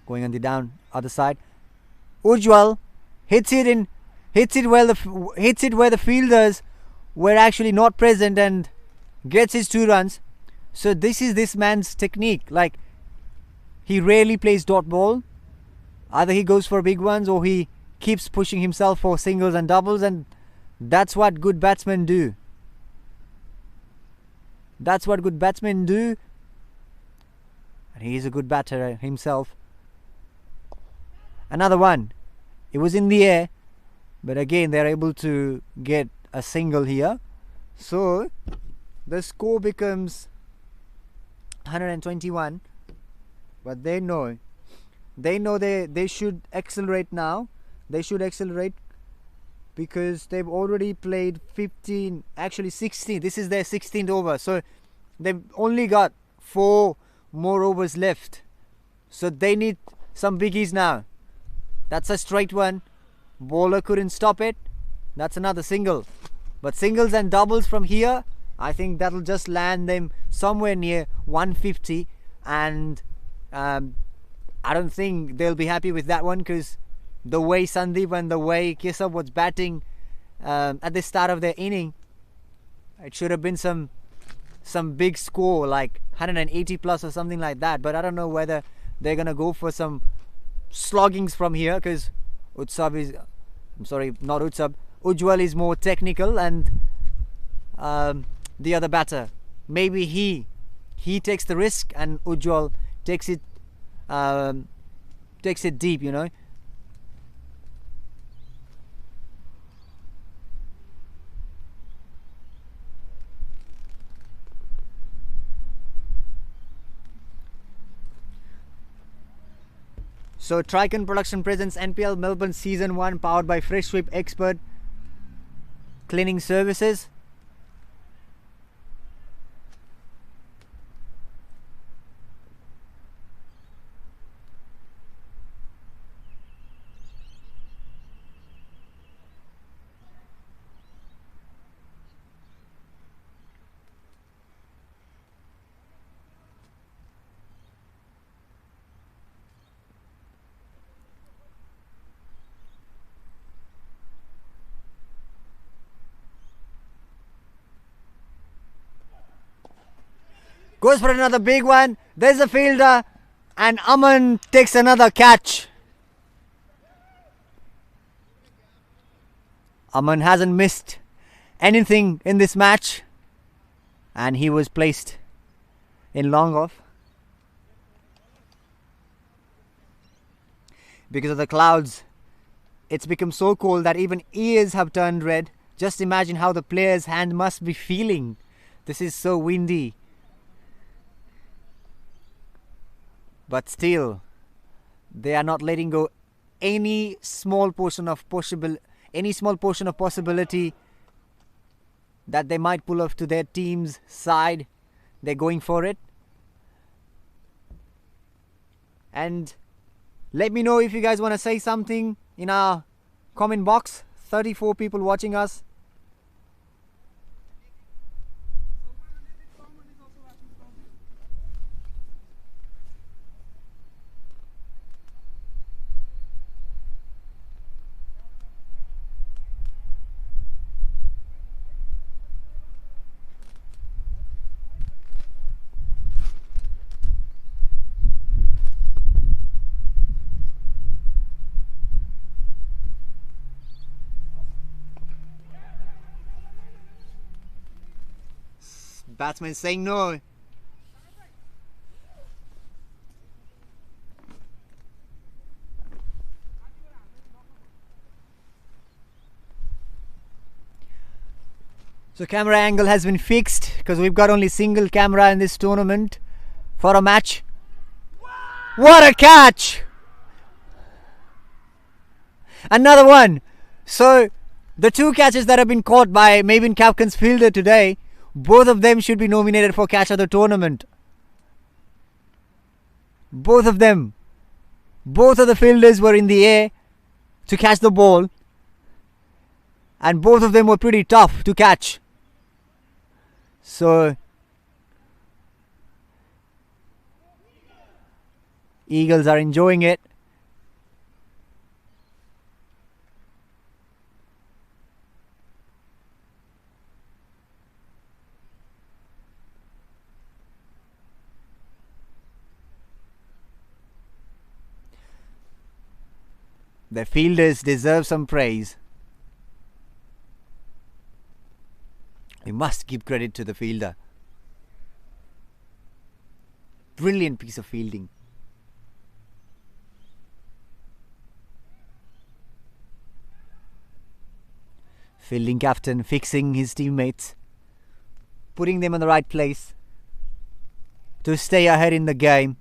going on the other side. Ujjwal hits it where the fielders were actually not present and gets his 2 runs. So this is this man's technique. Like, he rarely plays dot ball. Either he goes for big ones or he keeps pushing himself for singles and doubles, and that's what good batsmen do. And he's a good batter himself. Another one. It was in the air, but again they're able to get a single here. So the score becomes 121. But they know they should accelerate now. They should accelerate because they've already played 15, actually 16. This is their 16th over. So they've only got 4 more overs left. So they need some biggies now. That's a straight one. Bowler couldn't stop it. That's another single. But singles and doubles from here, I think that'll just land them somewhere near 150, and I don't think they'll be happy with that one, because the way Sandeep and the way Keshav was batting at the start of their inning, it should have been some big score like 180 plus or something like that. But I don't know whether they're gonna go for some sloggings from here, because Ujjwal is more technical, and the other batter, maybe he takes the risk and Ujjwal takes it deep, you know. So Tricon Production presents NPL Melbourne Season 1, powered by Fresh Sweep Expert Cleaning Services. Goes for another big one. There's a fielder, and Aman takes another catch. Aman hasn't missed anything in this match, and he was placed in long off. Because of the clouds, it's become so cold that even ears have turned red. Just imagine how the player's hand must be feeling. This is so windy. But still, they are not letting go any small portion of possibility that they might pull off to their team's side. They're going for it. And let me know if you guys want to say something in our comment box. 34 people watching us. Batsman saying no. So camera angle has been fixed, because we've got only single camera in this tournament for a match. What a catch! Another one. So the two catches that have been caught by Maven Capkon's fielder today, both of them should be nominated for catch of the tournament. Both of them. Both of the fielders were in the air to catch the ball, and both of them were pretty tough to catch. So Eagles are enjoying it. The fielders deserve some praise. We must give credit to the fielder. Brilliant piece of fielding. Fielding captain fixing his teammates, putting them in the right place to stay ahead in the game.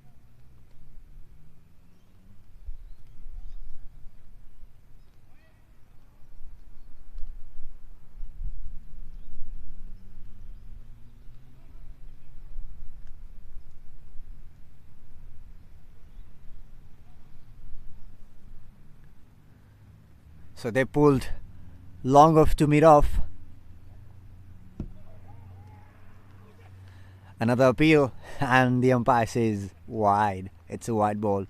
So they pulled long off to mid off, Another appeal, and the umpire says wide. It's a wide ball.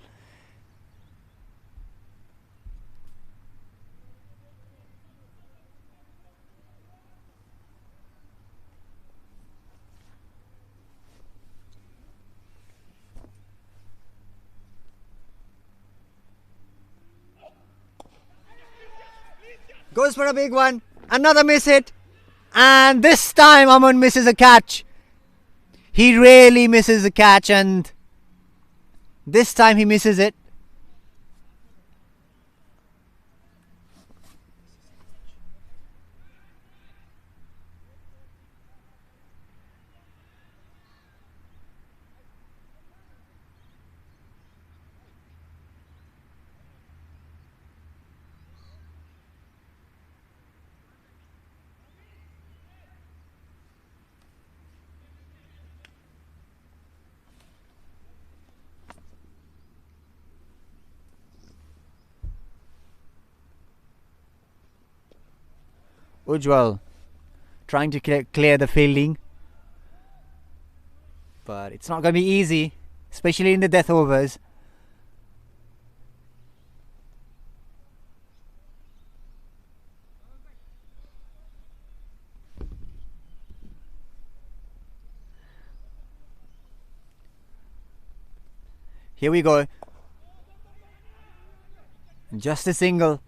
Goes for a big one. Another miss hit. And this time Aman misses a catch. He rarely misses a catch, and this time he misses it. Ujjwal trying to clear the fielding, but it's not going to be easy, especially in the death overs. Here we go. Just a single.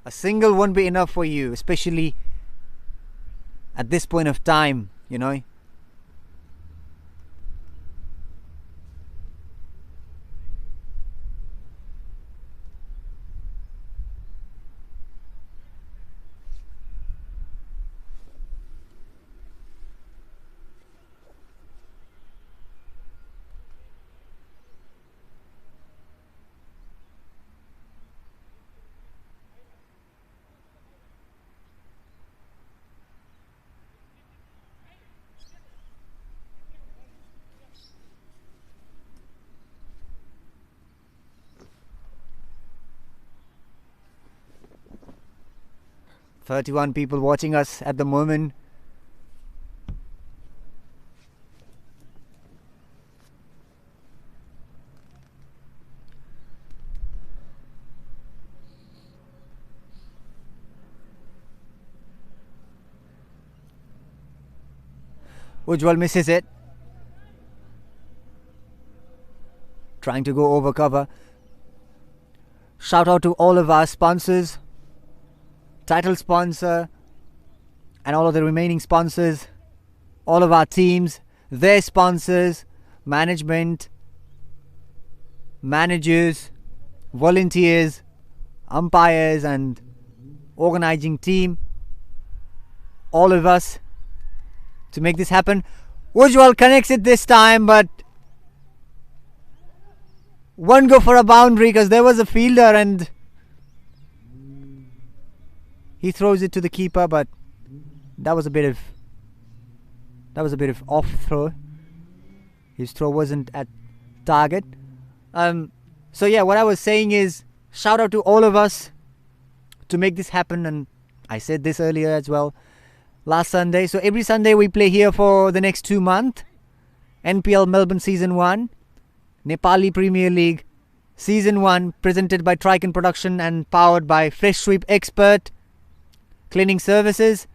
A single won't be enough for you, especially at this point of time, you know. "31 people watching us at the moment. Ujjwal misses it. Trying to go over cover. Shout out to all of our sponsors, title sponsor, and all of the remaining sponsors, all of our teams, their sponsors, management, managers, volunteers, umpires, and organizing team, all of us to make this happen. Ujjwal connects it this time, but won't go for a boundary because there was a fielder and he throws it to the keeper, but that was a bit of off throw. His throw wasn't at target. So yeah, what I was saying is shout out to all of us to make this happen, and I said this earlier as well last Sunday. So every Sunday we play here for the next 2 months. NPL Melbourne Season 1, Nepali Premier League Season 1, presented by Triton Production and powered by Fresh Sweep Expert Cleaning Services.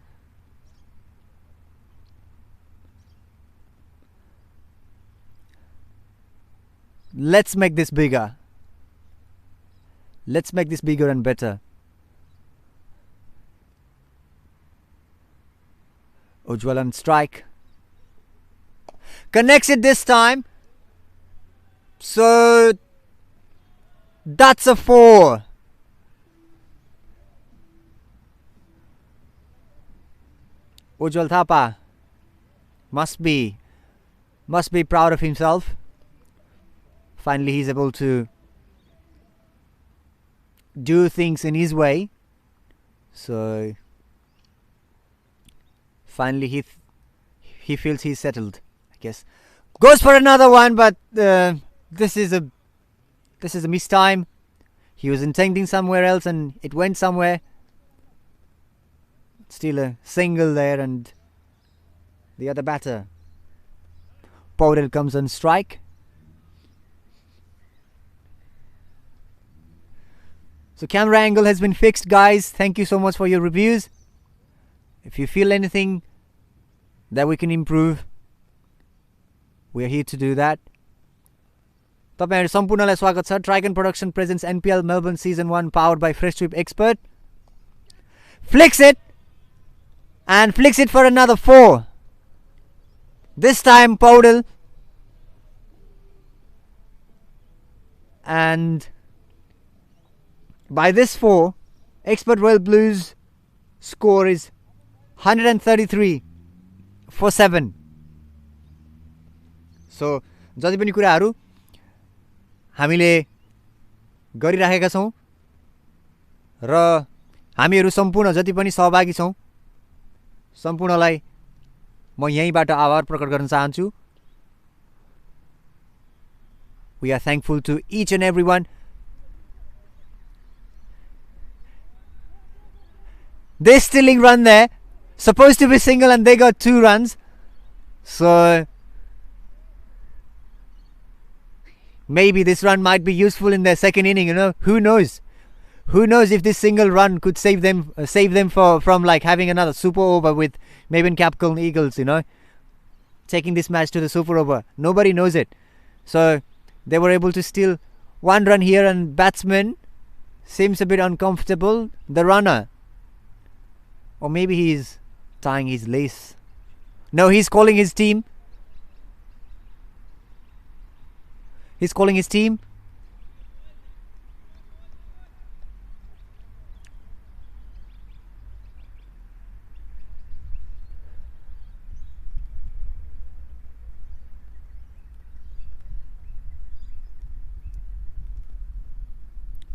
Let's make this bigger. Let's make this bigger and better. Ujjwal on strike. Connects it this time. So that's a 4. Ujjwal Thapa must be proud of himself. Finally he's able to do things in his way. So finally he feels he's settled, I guess. Goes for another one, but This is a missed time. He was intending somewhere else and it went somewhere. Still a single there, and the other batter, Powell, comes on strike. So camera angle has been fixed, guys. Thank you so much for your reviews. If you feel anything that we can improve, we are here to do that. तपाईहरु सम्पूर्णलाई स्वागत छ. Dragon Production presents NPL Melbourne Season 1 powered by Fresh Sweep Expert. Flicks it and flicks it for another 4. This time Powell, and by this 4, Expert Royal Blues score is 133 for 7. So जति पनि कुराहरु हामीले गरिराखेका छौं र हामीहरु सम्पूर्ण जति पनि सहभागी छौं सम्पूर्णलाई म यहीबाट आभार प्रकट गर्न चाहन्छु. We are thankful to each and everyone. They're stealing run there. Supposed to be single and they got 2 runs. So maybe this run might be useful in their second inning, you know. Who knows? Who knows if this single run could save them from like having another super over with Maven Capkon Eagles, you know, taking this match to the super over. Nobody knows it. So they were able to steal 1 run here, and batsman seems a bit uncomfortable. The runner, or maybe he's tying his lace. No, he's calling his team. He's calling his team.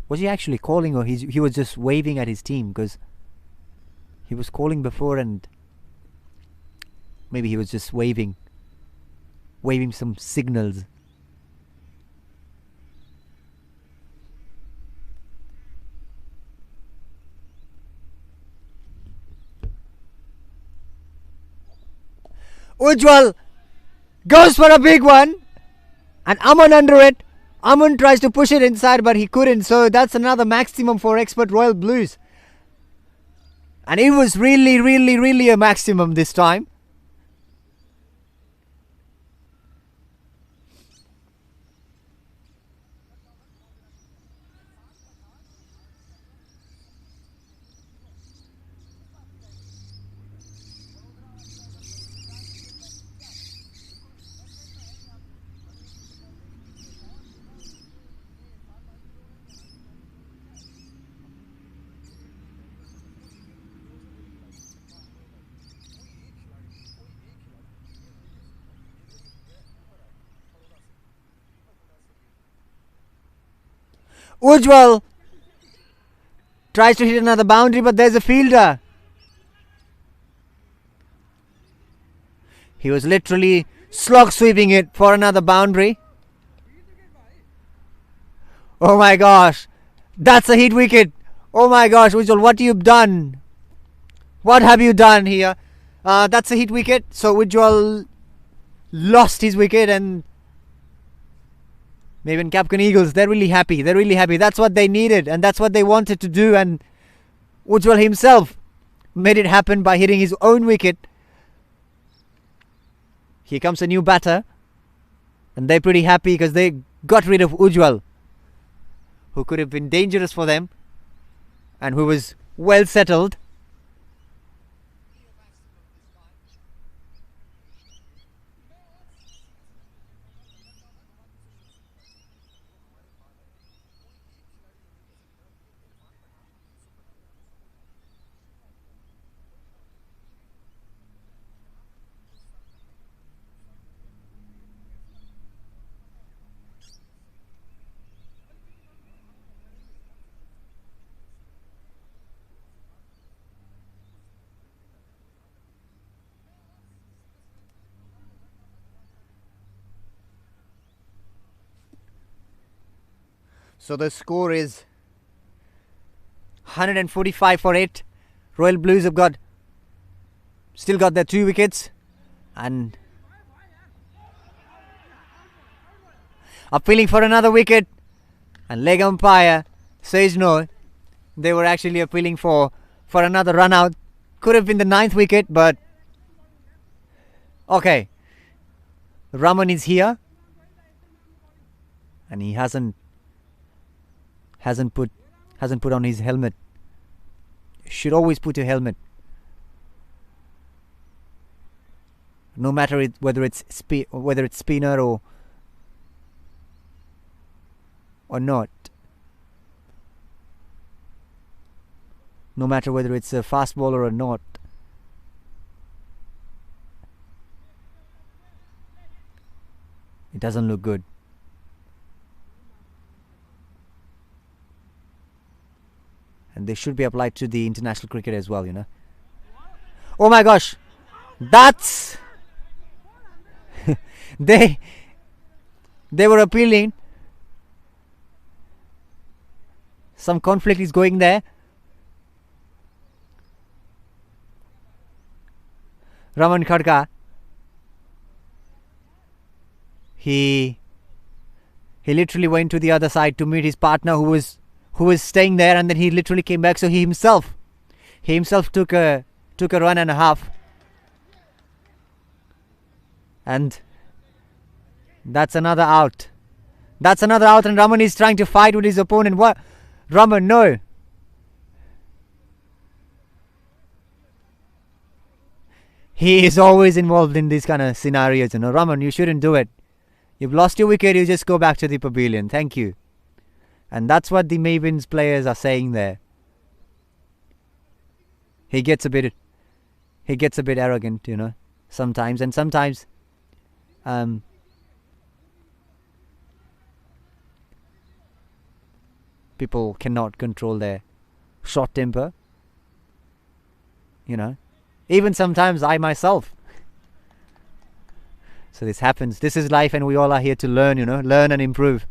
Was he actually calling, or he was just waving at his team? Because he was calling before, and maybe he was just waving some signals. Ujjwal goes for a big one, and Aman under it. Aman tries to push it inside, but he couldn't. So that's another maximum for Expert Royal Blues. And it was really a maximum this time. Ujjwal tries to hit another boundary, but there's a fielder. He was literally slog sweeping it for another boundary. Oh my gosh, that's a hit wicket. Oh my gosh, Ujjwal, what you've done? What have you done here? That's a hit wicket. So Ujjwal lost his wicket, and Maven Capkon Eagles, they're really happy. They're really happy. That's what they needed, and that's what they wanted to do. And Ujjwal himself made it happen by hitting his own wicket. Here comes a new batter, and they're pretty happy because they got rid of Ujjwal, who could have been dangerous for them and who was well settled. So the score is 145 for 8. Royal Blues have still got their 2 wickets and appealing for another wicket, and leg umpire says no. They were actually appealing for another run out. Could have been the 9th wicket, but okay. Raman is here and he hasn't put on his helmet. You should always put your helmet, no matter whether it's spinner or not. No matter whether it's a fast bowler or not. It doesn't look good. And they should be applied to the international cricket as well, you know. Oh my gosh. That's they were appealing. Some conflict is going there. Raman Khadka, he literally went to the other side to meet his partner who was staying there, and then he literally came back. So he himself took a run and a half, and that's another out. And Raman is trying to fight with his opponent. What? Raman, no. He is always involved in these kind of scenarios, you know. Raman, you shouldn't do it. You've lost your wicket, you just go back to the pavilion. Thank you. And that's what the Maven's players are saying there. He gets a bit arrogant, you know, sometimes. And sometimes people cannot control their short temper, you know. Even sometimes I myself. So this happens. This is life, and we all are here to learn, you know. Learn and improve.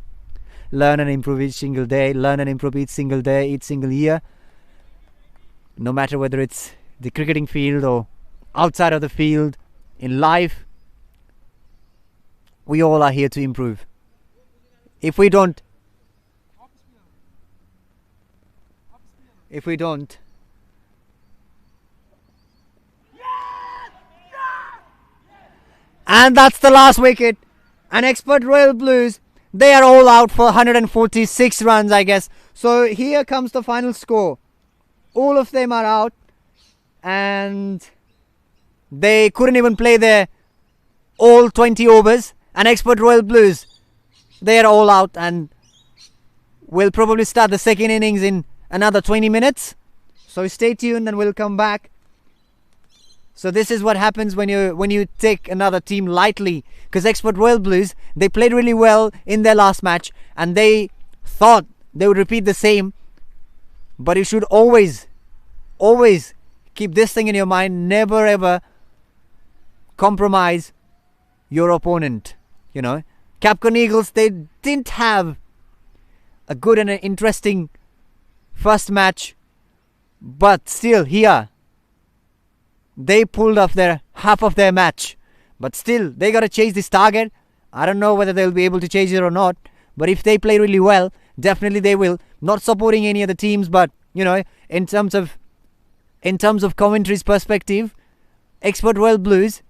Learn and improve each single day. Learn and improve each single day, each single year. No matter whether it's the cricketing field or outside of the field, in life, we all are here to improve. If we don't, and that's the last wicket. An expert Royal Blues, they are all out for 146 runs, I guess. So here comes the final score. All of them are out, and they couldn't even play their all 20 overs. An expert Royal Blues, they are all out, and we'll probably start the second innings in another 20 minutes. So stay tuned and we'll come back. So this is what happens when you take another team lightly, because expert Royal Blues, they played really well in their last match and they thought they would repeat the same. But you should always keep this thing in your mind. Never ever compromise your opponent, you know. Capkon Eagles, they didn't have a good and an interesting first match, but still here they pulled off their half of their match. But still, they got to chase this target. I don't know whether they'll be able to chase it or not, but if they play really well, definitely they will. Not supporting any other teams, but you know, in terms of commentary's perspective, expert Royal Blues,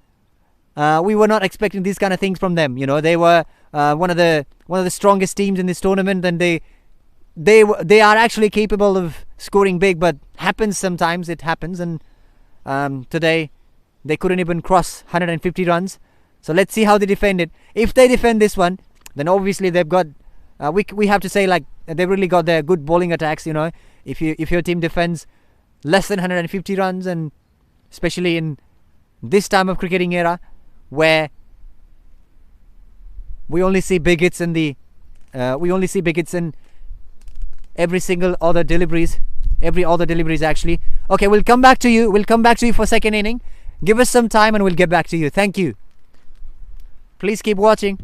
we were not expecting these kind of things from them. You know, they were one of the strongest teams in this tournament, and they are actually capable of scoring big. But happens sometimes, it happens, and today they couldn't even cross 150 runs. So let's see how they defend it. If they defend this one, then obviously they've got we have to say, like, they've really got their good bowling attacks. You know, if your team defends less than 150 runs, and especially in this time of cricketing era where we only see big hits in every single other deliveries. Every other deliveries actually. Okay, we'll come back to you. We'll come back to you for second inning. Give us some time and we'll get back to you. Thank you. Please keep watching.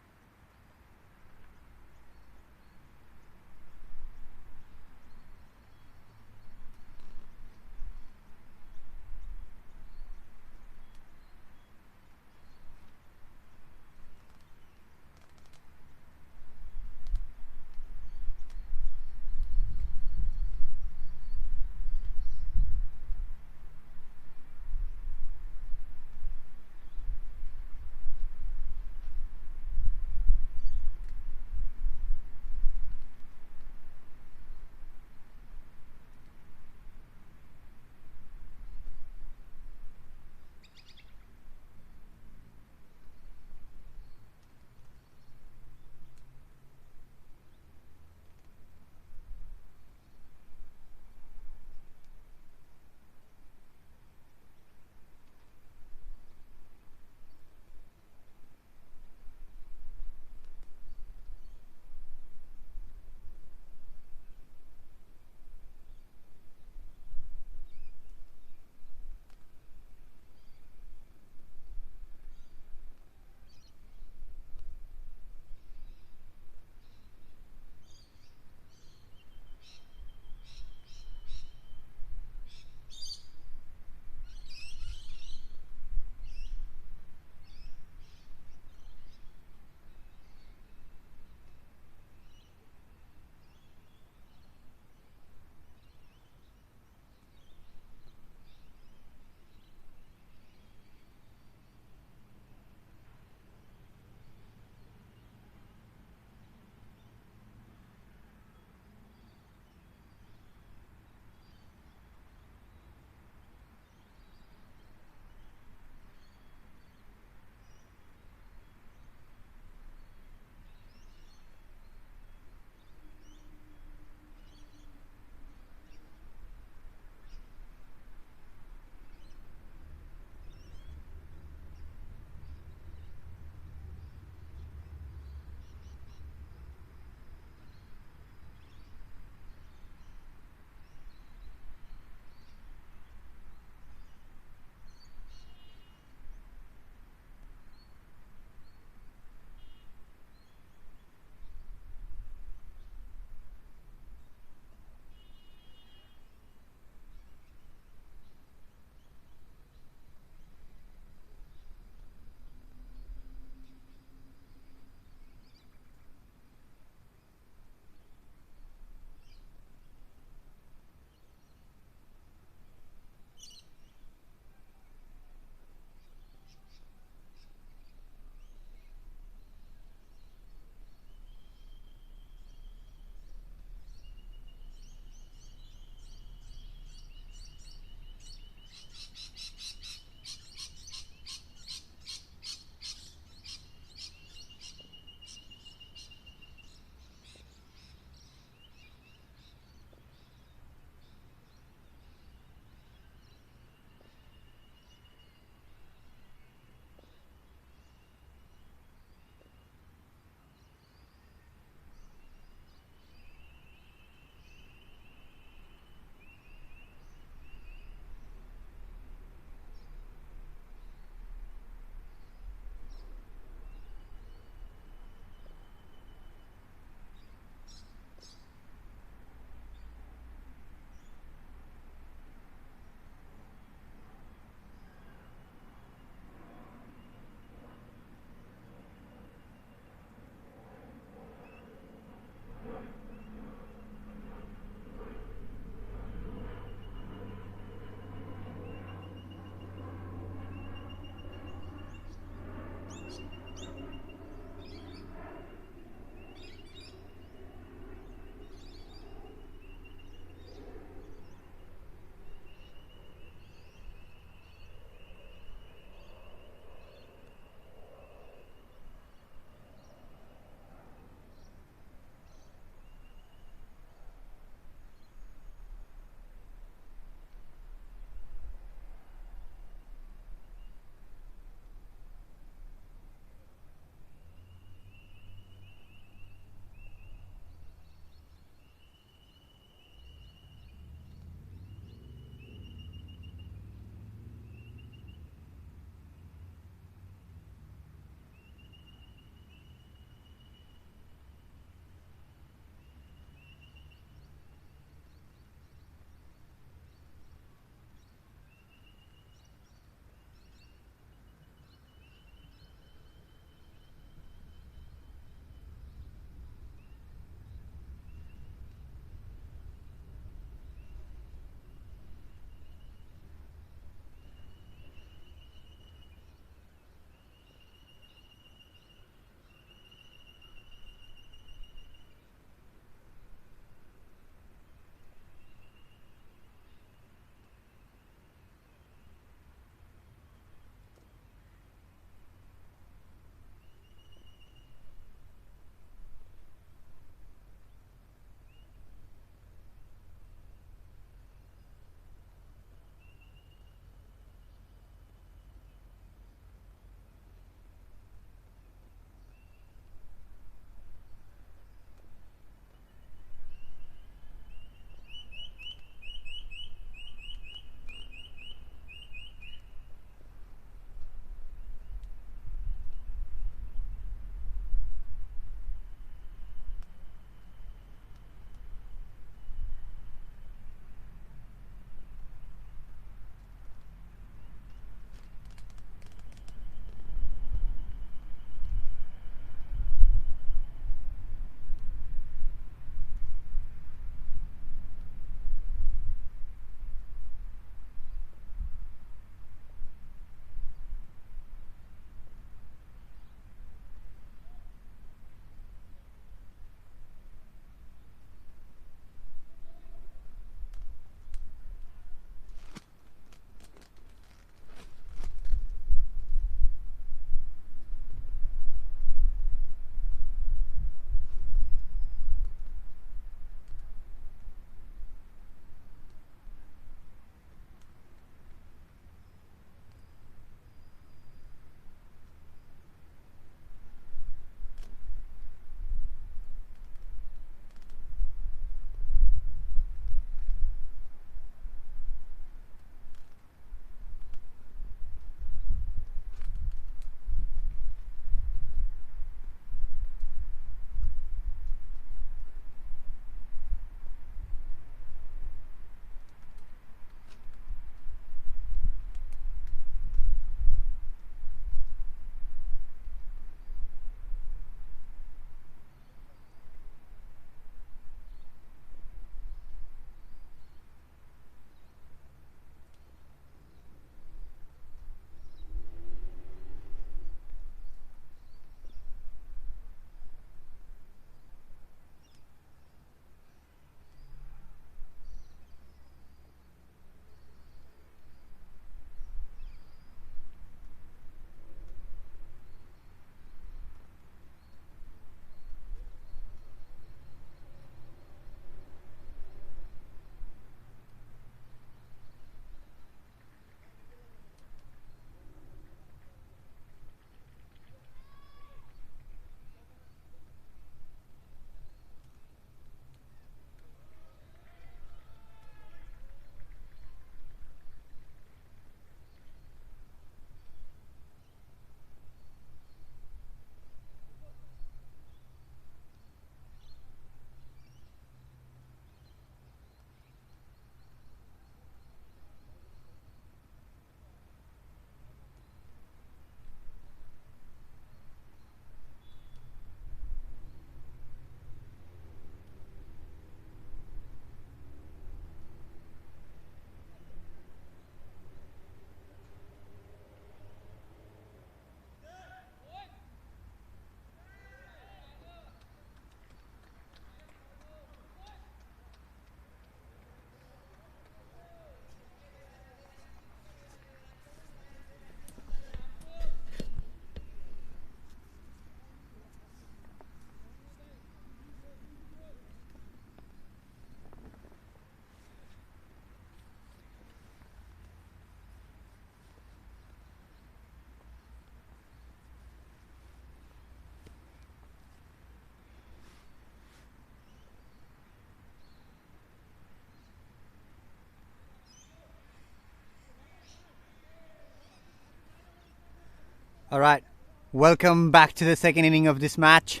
Alright, welcome back to the second inning of this match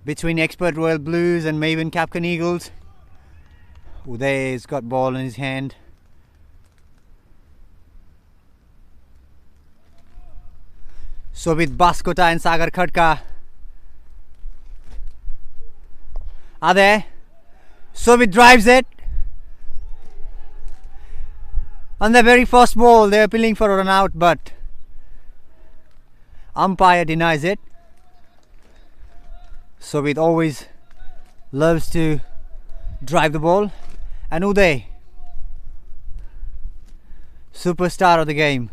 between Expert Royal Blues and Maven Capkon Eagles. Uday's got ball in his hand. So with Baskota and Sagar Khadka are there. Sobit drives it. On the very first ball, they're appealing for a run out, but umpire denies it. Sobit always loves to drive the ball. And Uday, superstar of the game.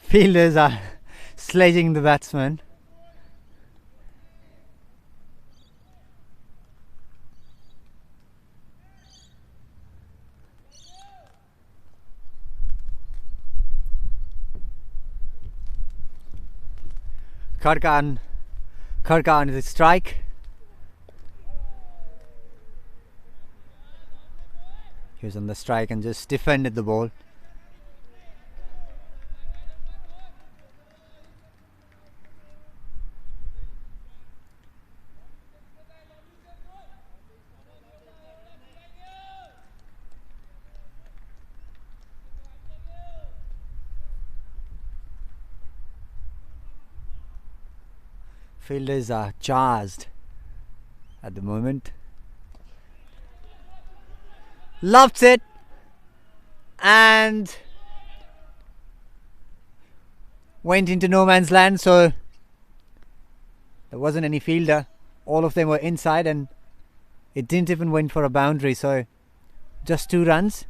Fielders are sledging the batsman. Capkon is a strike. He was on the strike and just defended the ball. Fielders are charged at the moment. Loves it, and went into no man's land, so there wasn't any fielder. All of them were inside, and it didn't even went for a boundary, so just 2 runs.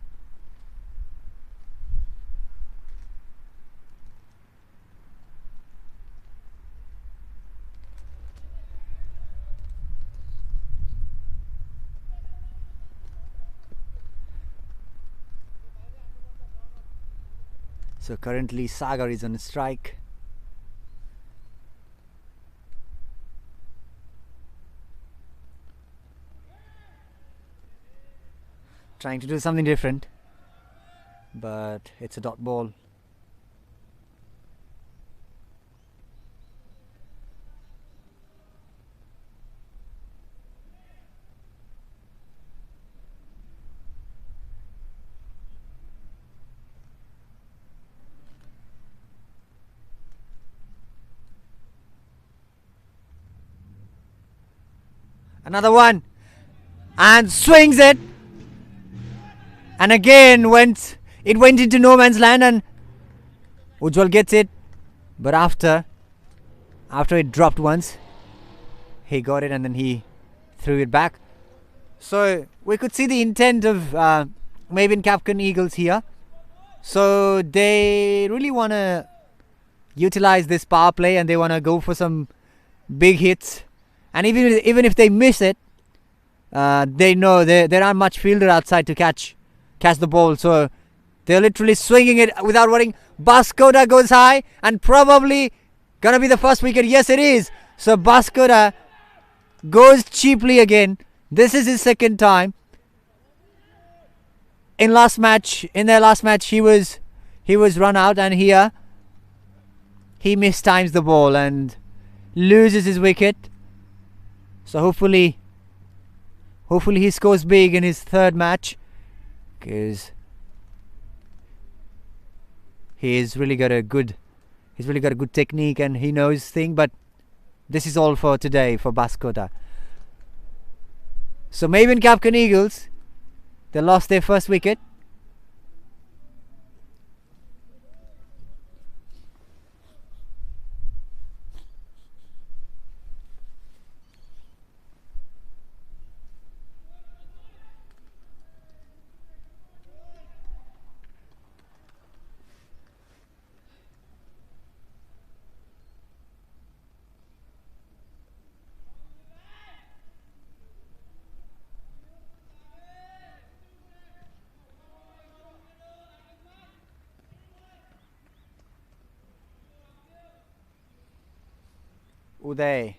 So currently Sagar is on strike. Trying to do something different, but it's a dot ball. Another one, and swings it, and again went into no man's land, and Ujjwal gets it, but after it dropped once, he got it and then he threw it back. So we could see the intent of Maven Capkon Eagles here. So they really want to utilize this power play, and they want to go for some big hits. And even if they miss it, they know there aren't much fielder outside to catch the ball. So they're literally swinging it without worrying. Baskota goes high and probably gonna be the first wicket. Yes, it is. So Baskota goes cheaply again. This is his second time. In their last match, he was run out, and here he mistimes the ball and loses his wicket. So hopefully he scores big in his third match, because he's really got a good technique and he knows thing. But this is all for today for Baskota. So Maven Capkon Eagles, they lost their first wicket. Uday.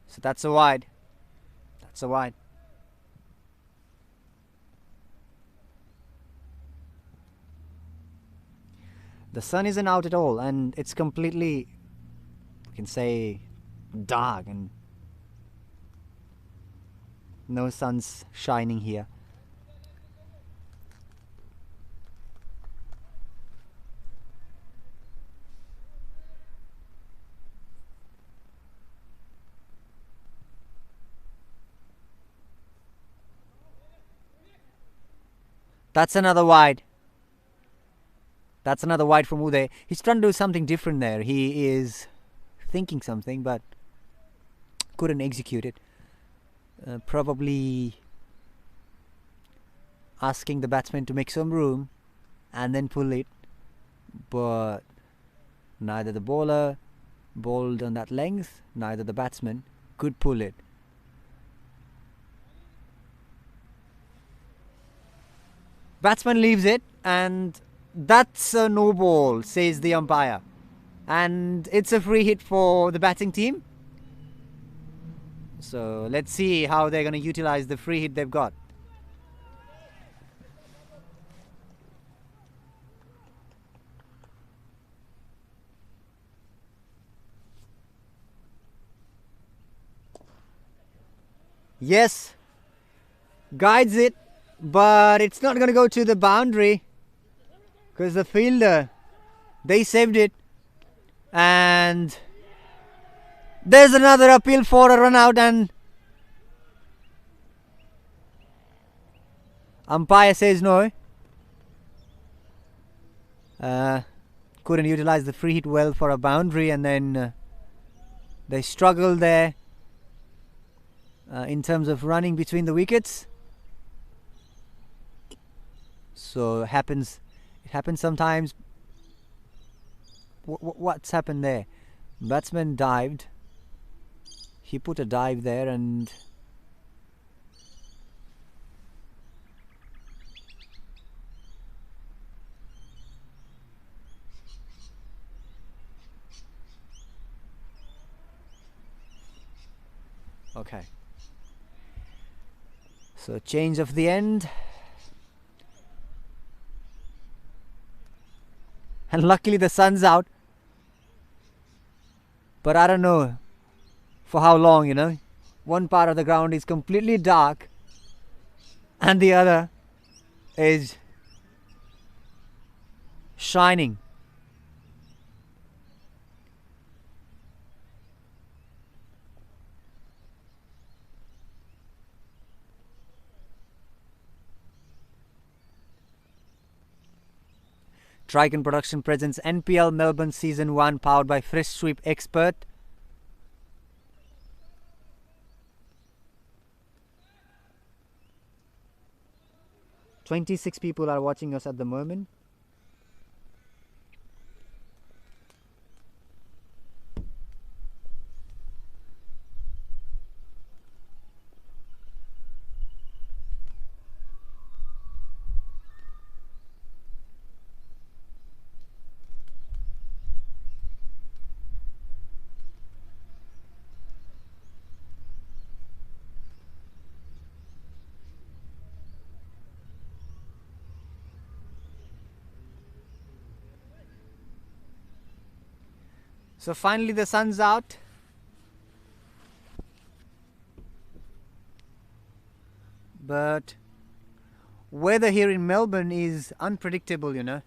So that's a wide. That's a wide. The sun isn't out at all, and it's completely, you can say, dark, and no sun's shining here. That's another wide. That's another wide from Uday. He's trying to do something different there. He is thinking something, but couldn't execute it. Probably asking the batsman to make some room and then pull it. But neither the bowler bowled on that length, neither the batsman could pull it. Batsman leaves it, and that's a no ball, says the umpire. And it's a free hit for the batting team. So let's see how they're going to utilize the free hit they've got. Yes, guides it, but it's not going to go to the boundary because the fielder, they saved it. And there's another appeal for a run out, and umpire says no. Couldn't utilize the free hit well for a boundary, and then they struggled there in terms of running between the wickets. So it happens sometimes. What's happened there? Batsman dived. He put a dive there, and okay. So change of the end. And luckily the sun's out. But I don't know for how long, you know. One part of the ground is completely dark and the other is shining. Trigon Production presents NPL Melbourne Season 1 powered by Fresh Sweep Expert. "26 people are watching us at the moment. So finally the sun's out. But weather here in Melbourne is unpredictable, you know.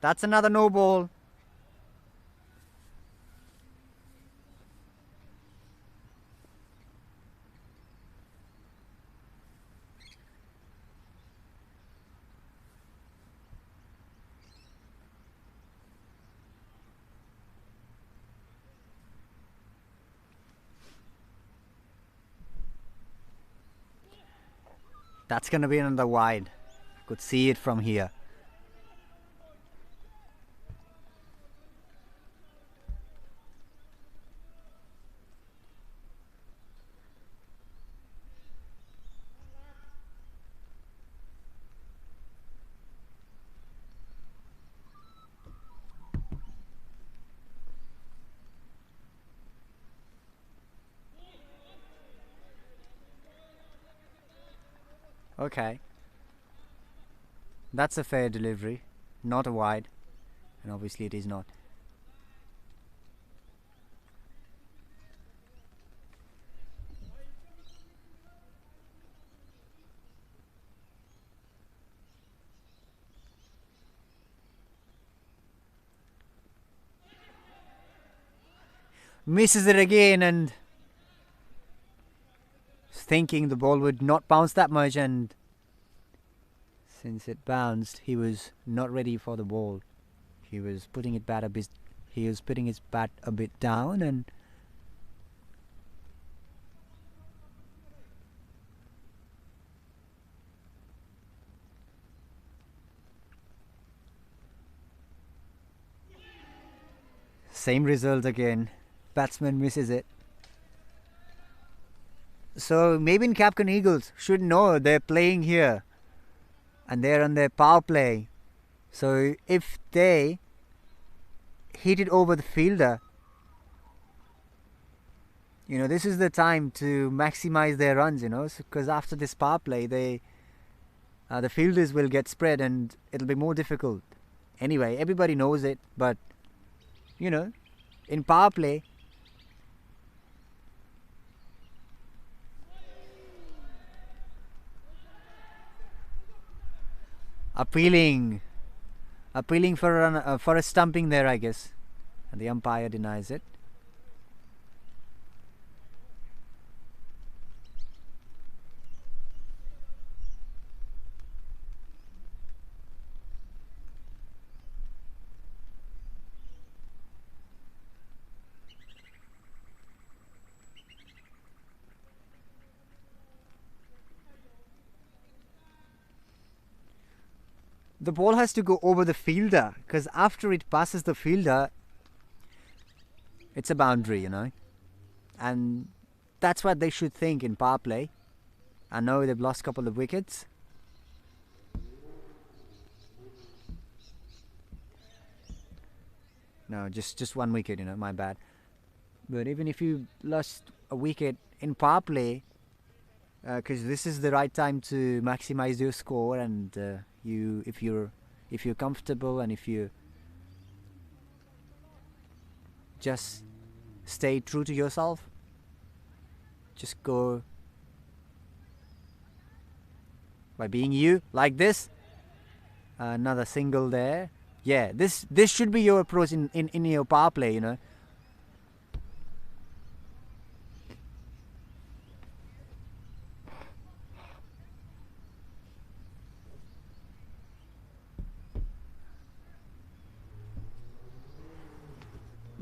That's another no ball. That's going to be another wide. Could see it from here. Okay. That's a fair delivery. Not a wide. And obviously it is not. Misses it again, and thinking the ball would not bounce that much, and since it bounced, he was not ready for the ball. He was putting it bat a bit. He was putting his bat a bit down, and same result again. Batsman misses it. So Maven Capkon Eagles should know they're playing here, and they're on their power play. So if they hit it over the fielder, you know, this is the time to maximize their runs, you know, because after this power play, the fielders will get spread and it'll be more difficult. Anyway, everybody knows it, but, you know, in power play, appealing for a stumping there, I guess, and the umpire denies it. The ball has to go over the fielder, because after it passes the fielder, it's a boundary, you know. And that's what they should think in power play. I know they've lost a couple of wickets. No, just one wicket, you know, my bad. But even if you lost a wicket in power play, because this is the right time to maximize your score, and if you're comfortable, and if you just stay true to yourself, just go by being you like this. Another single there. Yeah, this should be your approach in your power play, you know.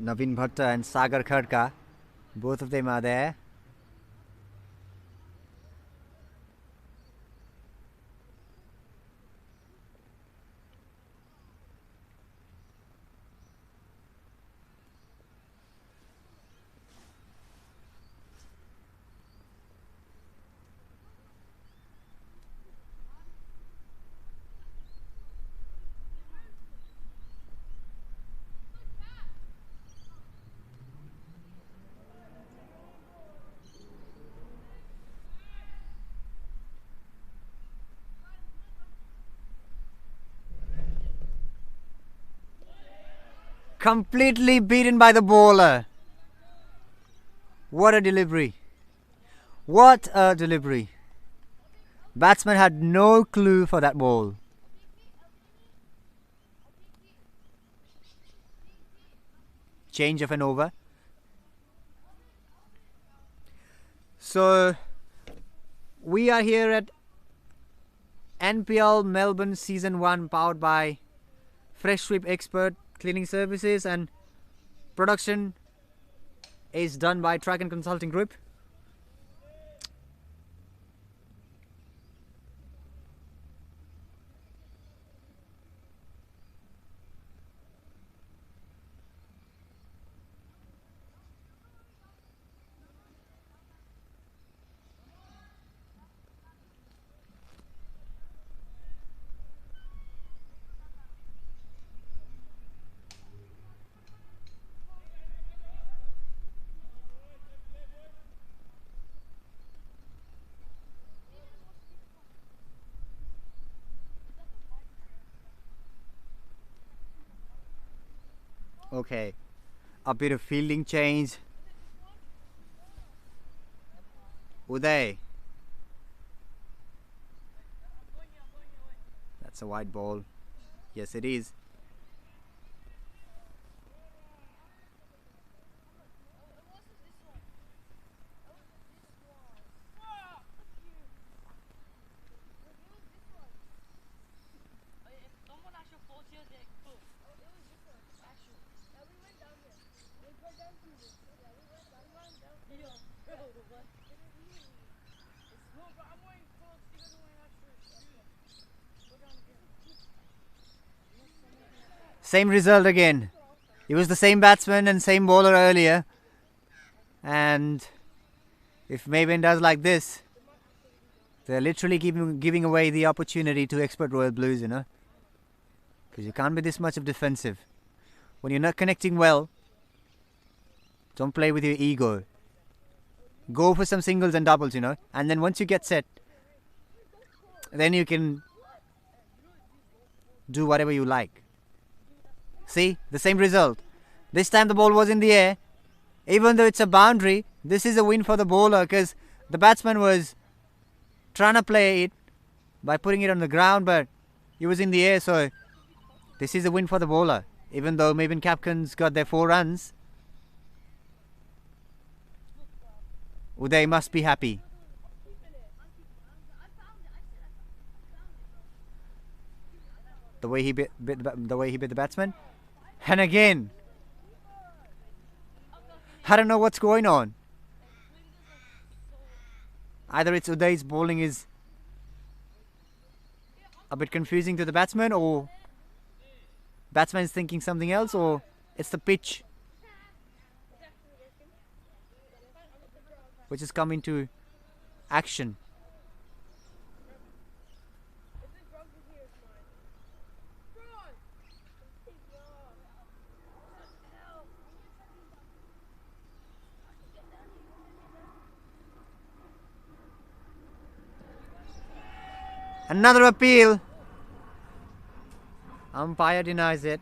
Naveen Bhatta and Sagar Khadka, both of them are there. Completely beaten by the bowler. What a delivery. What a delivery. Batsman had no clue for that ball. Change of an over. So we are here at NPL Melbourne Season 1, powered by Fresh Sweep Expert Cleaning Services, and production is done by Track and Consulting Group. Okay, a bit of fielding change. Uday. That's a wide ball. Yes, it is. Same result again. It was the same batsman and same bowler earlier. And if Maven does like this, they're literally giving away the opportunity to expert Royal Blues, you know. Because you can't be this much of defensive. When you're not connecting well, don't play with your ego. Go for some singles and doubles, you know. And then once you get set, then you can do whatever you like. See, the same result. This time the ball was in the air. Even though it's a boundary, this is a win for the bowler because the batsman was trying to play it by putting it on the ground, but it was in the air, so this is a win for the bowler. Even though Maven Capkon's got their 4 runs, Uday must be happy. The way he bit the batsman. And again, I don't know what's going on. Either it's Uday's bowling is a bit confusing to the batsman, or batsman is thinking something else, or it's the pitch which has come into action. Another appeal. Umpire denies it.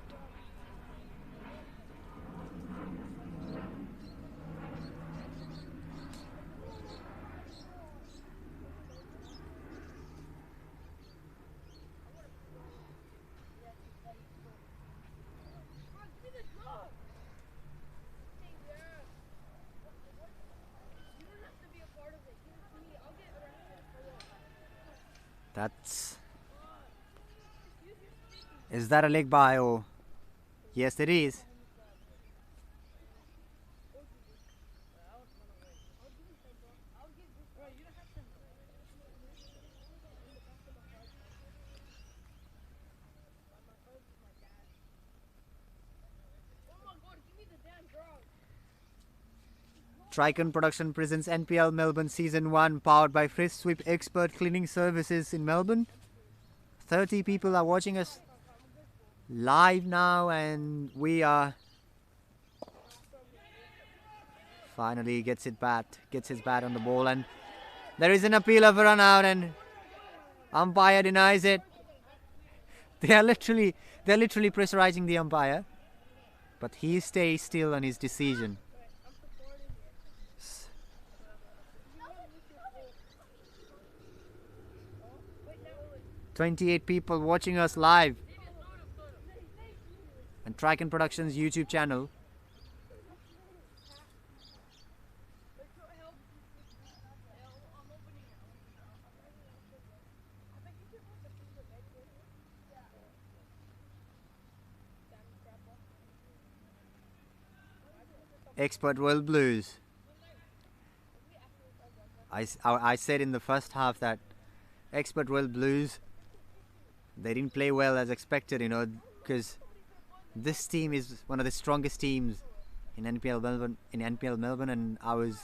Is that a leg by, or? Yes, it is. Tricon Production presents NPL Melbourne Season 1, powered by Fresh Sweep Expert Cleaning Services in Melbourne. 30 people are watching us live now, and we are finally gets his bat on the ball, and there is an appeal of a run out, and umpire denies it. They're literally pressurizing the umpire, but he stays still on his decision. 28 people watching us live and Tricon Productions YouTube channel. Expert Royal Blues. I said in the first half that Expert Royal Blues, they didn't play well as expected, you know, because this team is one of the strongest teams in NPL Melbourne, and I was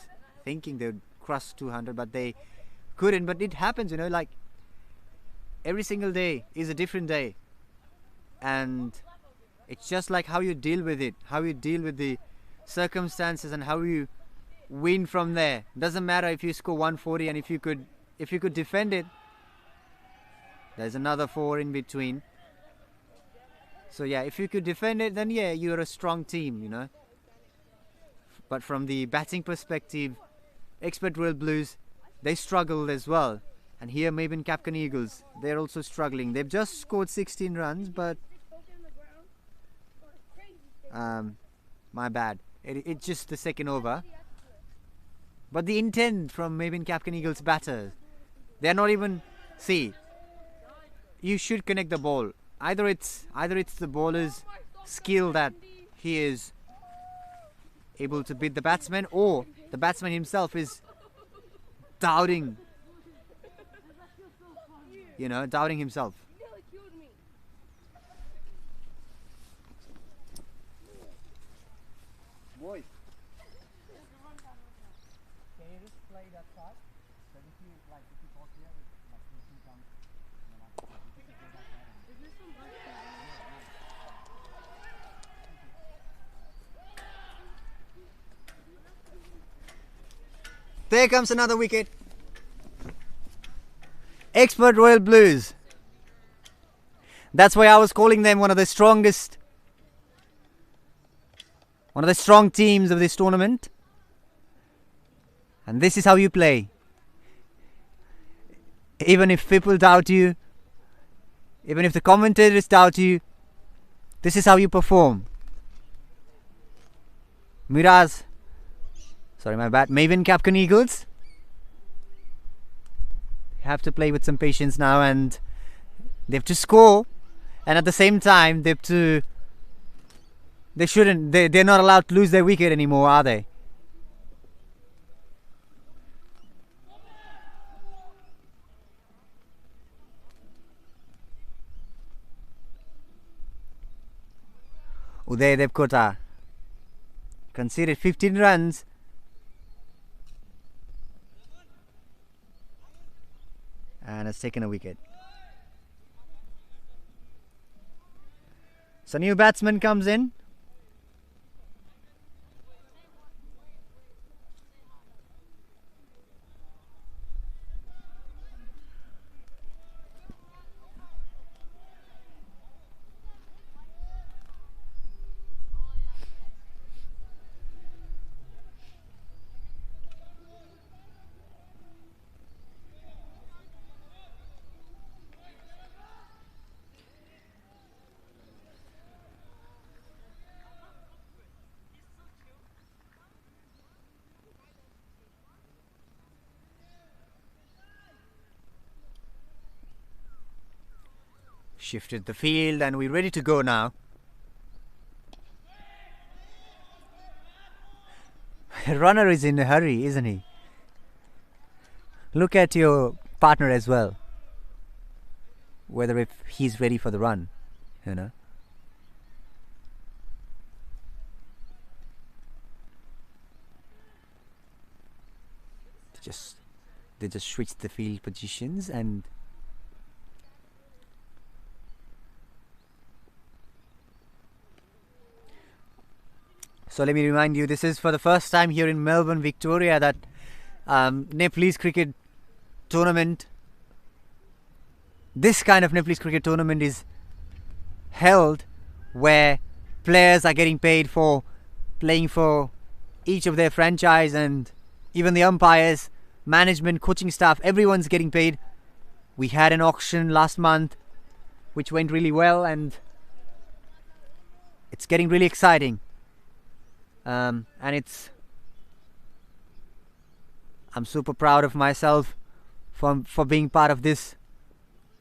thinking they would cross 200, but they couldn't. But it happens, you know, like every single day is a different day, and it's just like how you deal with it, how you deal with the circumstances, and how you win from there. Doesn't matter if you score 140, and if you could defend it, there's another 4 in between. So yeah, if you could defend it, then yeah, you're a strong team, you know. But from the batting perspective, Expert Royal Blues, they struggled as well. And here maybe in Capkon Eagles, they're also struggling. They've just scored 16 runs, but my bad. It's just the second over. But the intent from Maven Capkon Eagles batters, they're not even. See, you should connect the ball. Either it's the bowler's skill that he is able to beat the batsman, or the batsman himself is doubting. You know, doubting himself. Boys. Can you just play that part? So if you like, if you talk here, like if you come, there comes another wicket. Expert Royal Blues. That's why I was calling them one of the strongest, one of the strong teams of this tournament. And this is how you play. Even if people doubt you, even if the commentators doubt you, this is how you perform. Miraz, sorry, my bad. Maven Capkon Eagles have to play with some patience now, and they have to score, and at the same time they have to. They shouldn't. They're not allowed to lose their wicket anymore, are they? Uday Devkota conceded 15 runs. And has taken a wicket. So new batsman comes in. Shifted the field, and we're ready to go now. Runner is in a hurry, isn't he? Look at your partner as well. Whether if he's ready for the run, you know. They just switched the field positions, and so let me remind you, this is for the first time here in Melbourne, Victoria, that Nepalese cricket tournament, this kind of Nepalese cricket tournament is held where players are getting paid for playing for each of their franchise, and even the umpires, management, coaching staff, everyone's getting paid. We had an auction last month which went really well, and it's getting really exciting. And I'm super proud of myself for being part of this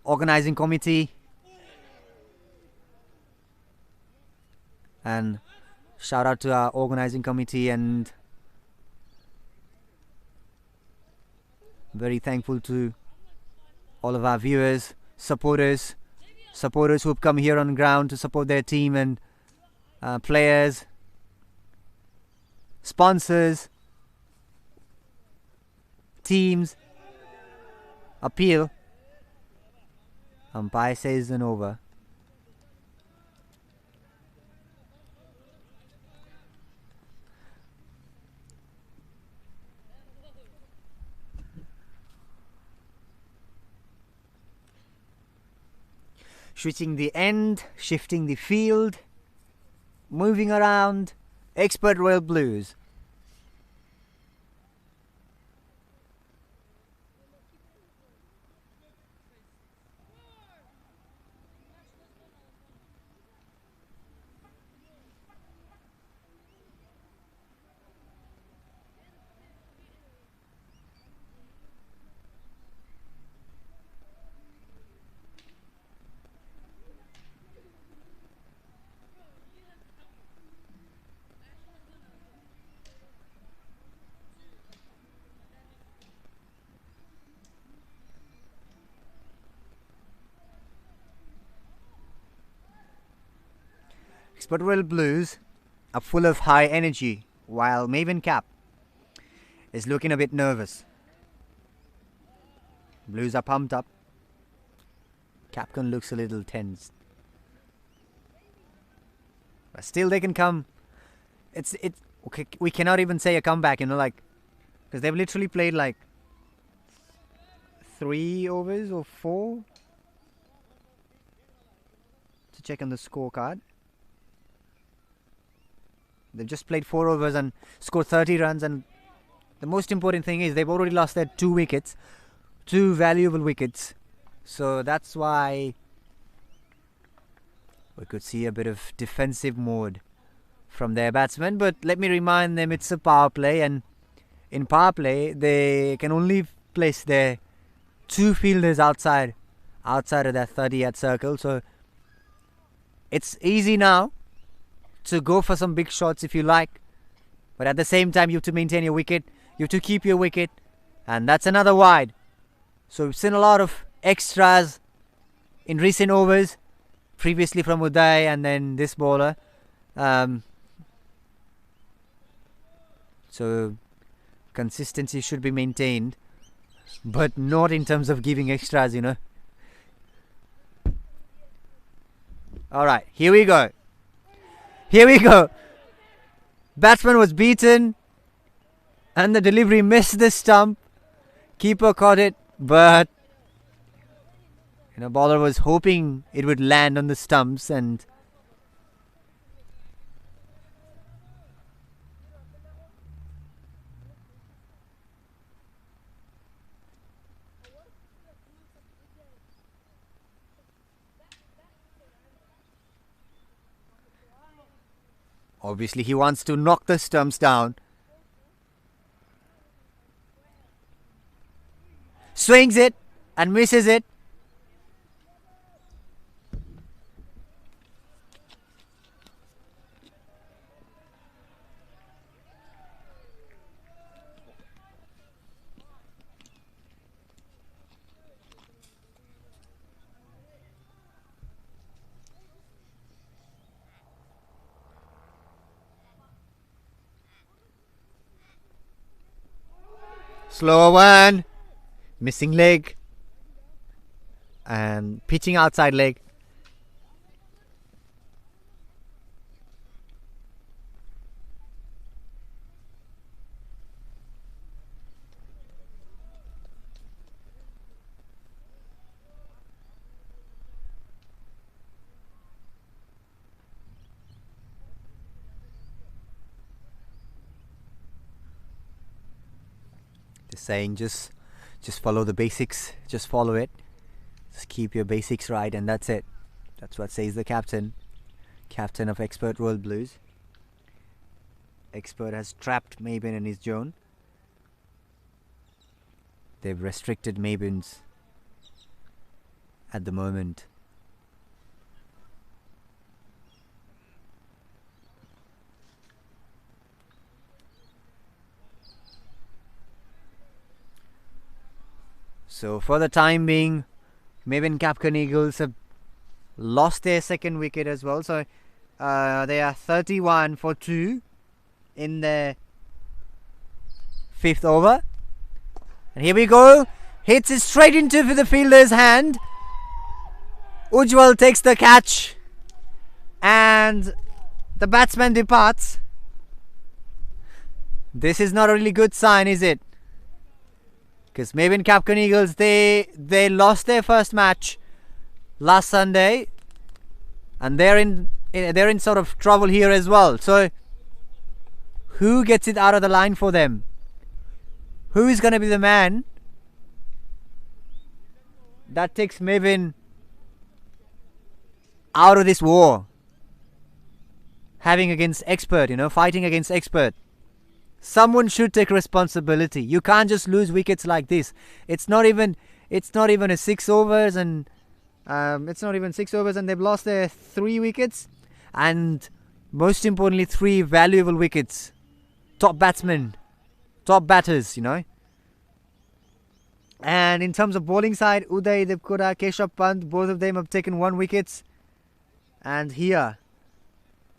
organizing committee, and shout out to our organizing committee, and very thankful to all of our viewers, supporters who've come here on ground to support their team, and players, sponsors, teams. Appeal. Umpire says an over. switching the end, shifting the field, moving around. Expert Royal Blues. Expert Royal Blues are full of high energy, while Maven Cap is looking a bit nervous. Blues are pumped up. Capkon looks a little tense. But still they can come. It's okay, we cannot even say a comeback, like, because they've literally played like 3 overs or 4. To check on the scorecard. They've just played 4 overs and scored 30 runs, and the most important thing is they've already lost their 2 wickets, 2 valuable wickets. So that's why we could see a bit of defensive mode from their batsmen. But let me remind them it's a power play, and in power play they can only place their 2 fielders outside of that 30-yard circle. So it's easy now to go for some big shots if you like, but at the same time you have to maintain your wicket, you have to keep your wicket, and that's another wide. So we've seen a lot of extras in recent overs, previously from Uday and then this bowler. So consistency should be maintained, but not in terms of giving extras, Alright, here we go. Batsman was beaten and the delivery missed the stump. Keeper caught it, but bowler was hoping it would land on the stumps, and obviously he wants to knock the stumps down. Swings it and misses it. Slow one. Missing leg. And pitching outside leg. Saying just follow the basics, just follow it, just keep your basics right, and that's it. That's what says the captain of Expert Royal Blues. Expert has trapped Maven in his zone. They've restricted Mavens at the moment. So for the time being, Maven Capkon Eagles have lost their second wicket as well. So they are 31 for 2 in their 5th over. And here we go. Hits it straight into the fielder's hand. Ujjwal takes the catch. And the batsman departs. This is not a really good sign, is it? Because Maven Capkon Eagles, they lost their first match last Sunday and they're in sort of trouble here as well. So who gets it out of the line for them? Who is going to be the man that takes Maven out of this war? Having against expert, fighting against expert. Someone should take responsibility. You can't just lose wickets like this. It's not even a 6 overs, and they've lost their 3 wickets, and most importantly 3 valuable wickets. Top batsmen, top batters, And in terms of bowling side, Uday Devkura, Keshav Pant, both of them have taken 1 wickets. And here,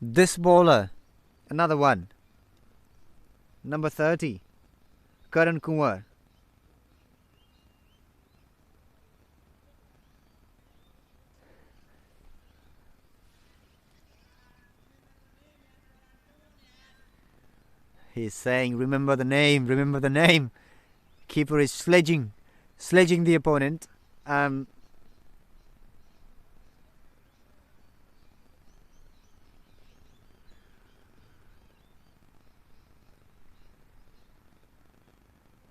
this bowler, another one. Number 30, Karan Kumar. He's saying, remember the name, remember the name. Keeper is sledging the opponent.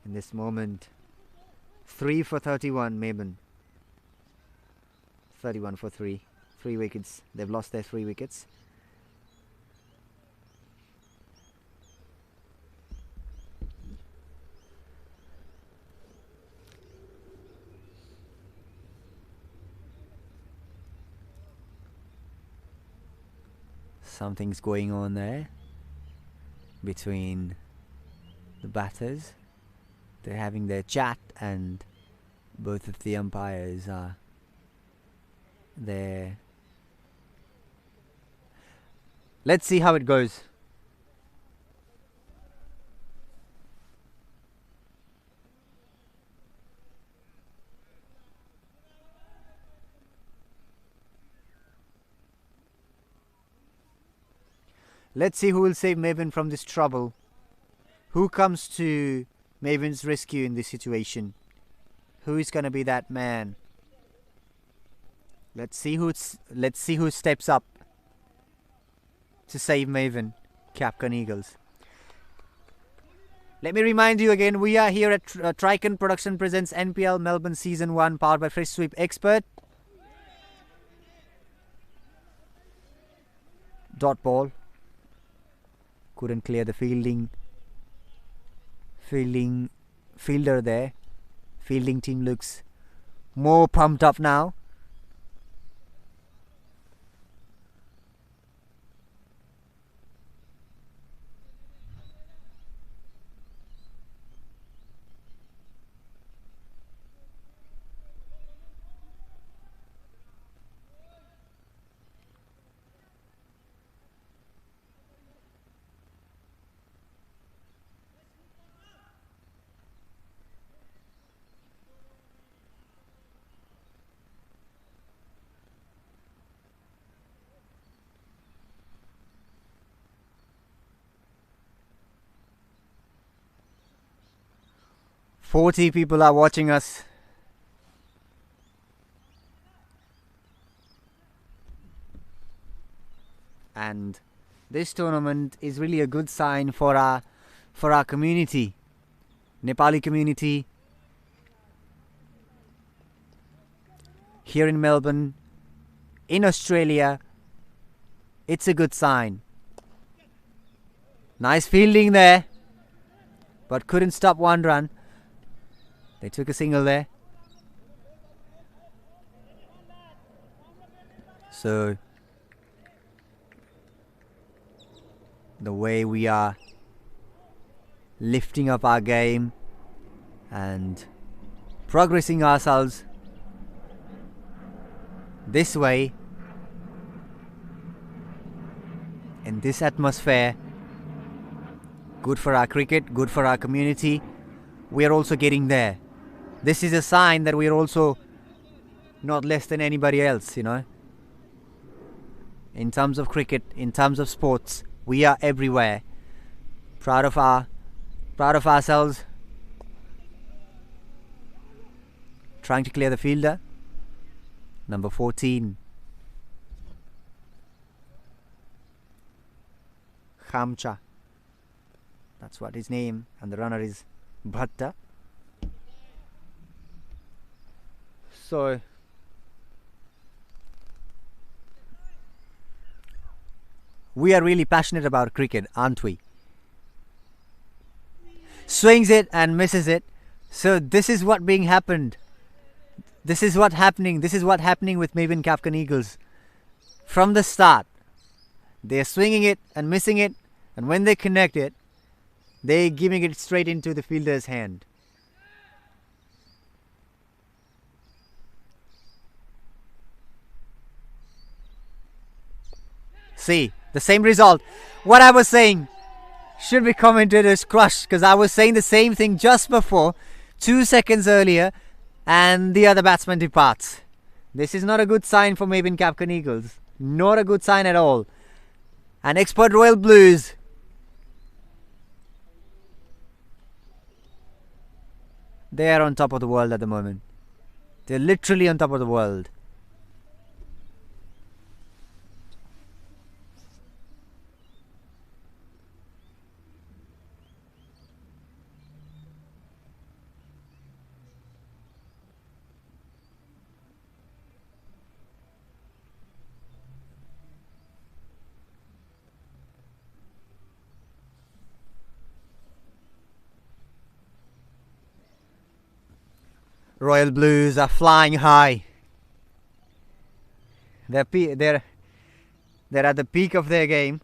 In this moment, 3 for 31, Maven. 31 for 3. 3 wickets. They've lost their 3 wickets. Something's going on there between the batters. They're having their chat, and both of the umpires are there. Let's see how it goes. Let's see who will save Maven from this trouble. Who comes to Maven's rescue in this situation? Who is going to be that man? Let's see who steps up to save Maven. Capkon Eagles. Let me remind you again, we are here at Tricon Production presents NPL Melbourne Season 1, powered by Fresh Sweep Expert. Dot ball. Couldn't clear the fielder there. Fielding team looks more pumped up now. Forty people are watching us. And this tournament is really a good sign for our community, Nepali community here in Melbourne, in Australia. It's a good sign. Nice fielding there, but couldn't stop 1 run. They took a single there. So the way we are lifting up our game and progressing ourselves this way, in this atmosphere, good for our cricket, good for our community. We are also getting there. This is a sign that we are also not less than anybody else, In terms of cricket, in terms of sports, we are everywhere. Proud of ourselves. Trying to clear the fielder. Number 14. Kamcha. That's what his name, and the runner is Bhatta. So we are really passionate about cricket, aren't we? Swings it and misses it. So this is what being happened. This is what happening. This is what happening with Maven Capkon Eagles. From the start, they're swinging it and missing it, and when they connect it, they're giving it straight into the fielder's hand. See, the same result. What I was saying should be commentator's crush, because I was saying the same thing just before, 2 seconds earlier, and the other batsman departs. This is not a good sign for Maven Capkon Eagles. Not a good sign at all. And expert Royal Blues. They are on top of the world at the moment. They're literally on top of the world. Royal Blues are flying high. They're at the peak of their game.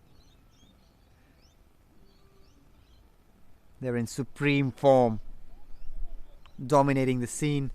They're in supreme form, dominating the scene.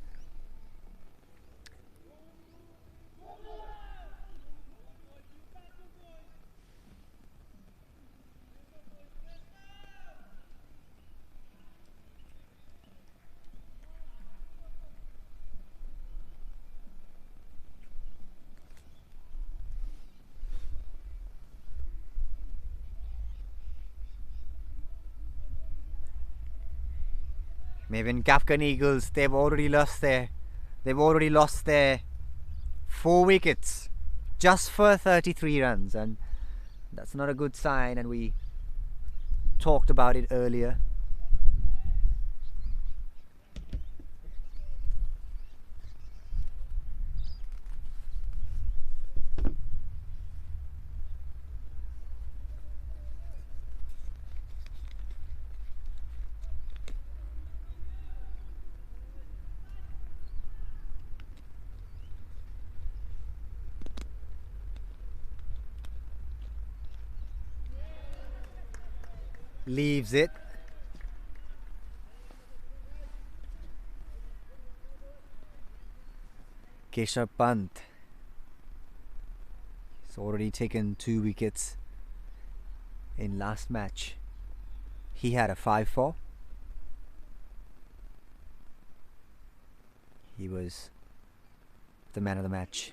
Maven Capkon Eagles, they've already lost their 4 wickets just for 33 runs, and that's not a good sign, and we talked about it earlier. Leaves it. Keshav Pant. He's already taken 2 wickets in last match. He had a 5-4. He was the man of the match.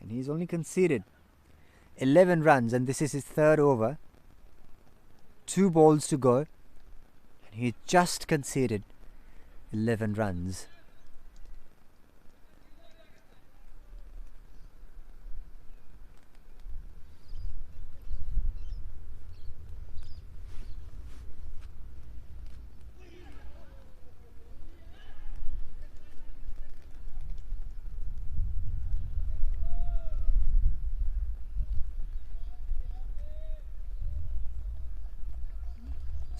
And he's only conceded 11 runs, and this is his 3rd over. 2 balls to go, and he just conceded 11 runs.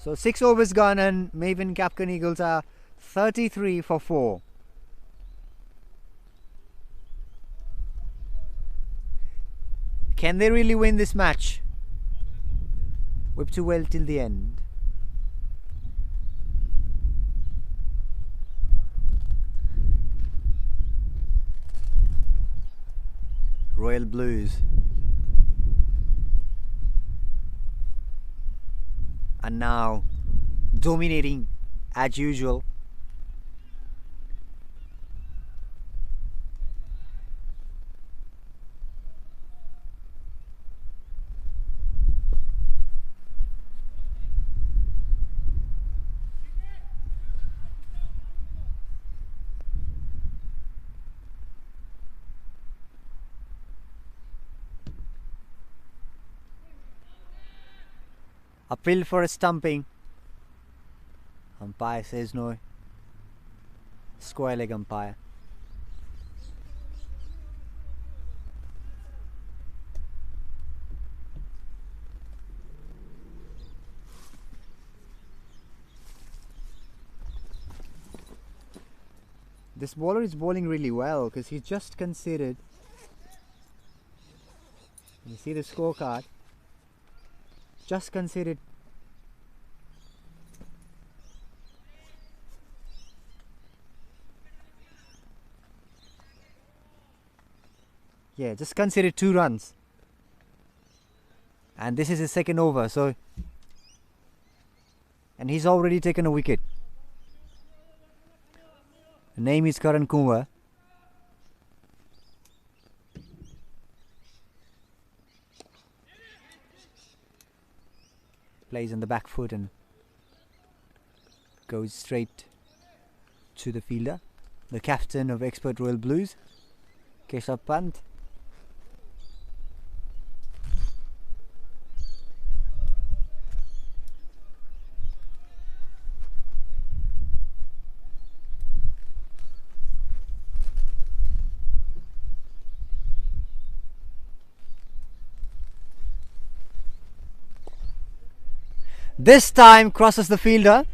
So 6 overs gone, and Maven Capkon Eagles are 33 for 4. Can they really win this match? Whip too well till the end. Royal Blues are now dominating as usual. Appeal for a stumping. Umpire says no. Square leg umpire. This bowler is bowling really well because he's just conceded. You see the scorecard. Just conceded. Yeah, just conceded 2 runs. And this is his second over, so. And he's already taken a wicket. The name is Karan Kumar. Plays on the back foot and goes straight to the fielder. The captain of Expert Royal Blues, Keshav Pant. This time crosses the fielder,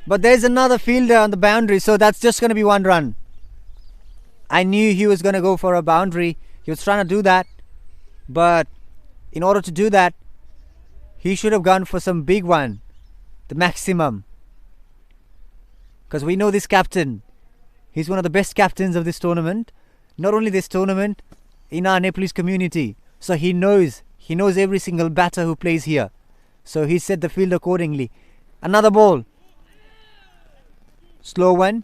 but there's another fielder on the boundary, so that's just going to be 1 run. I knew he was going to go for a boundary. He was trying to do that, but in order to do that, he should have gone for some big one, the maximum. Because we know this captain. He's one of the best captains of this tournament. Not only this tournament, in our Nepalese community. So he knows every single batter who plays here. So he set the field accordingly. Another ball. Slow one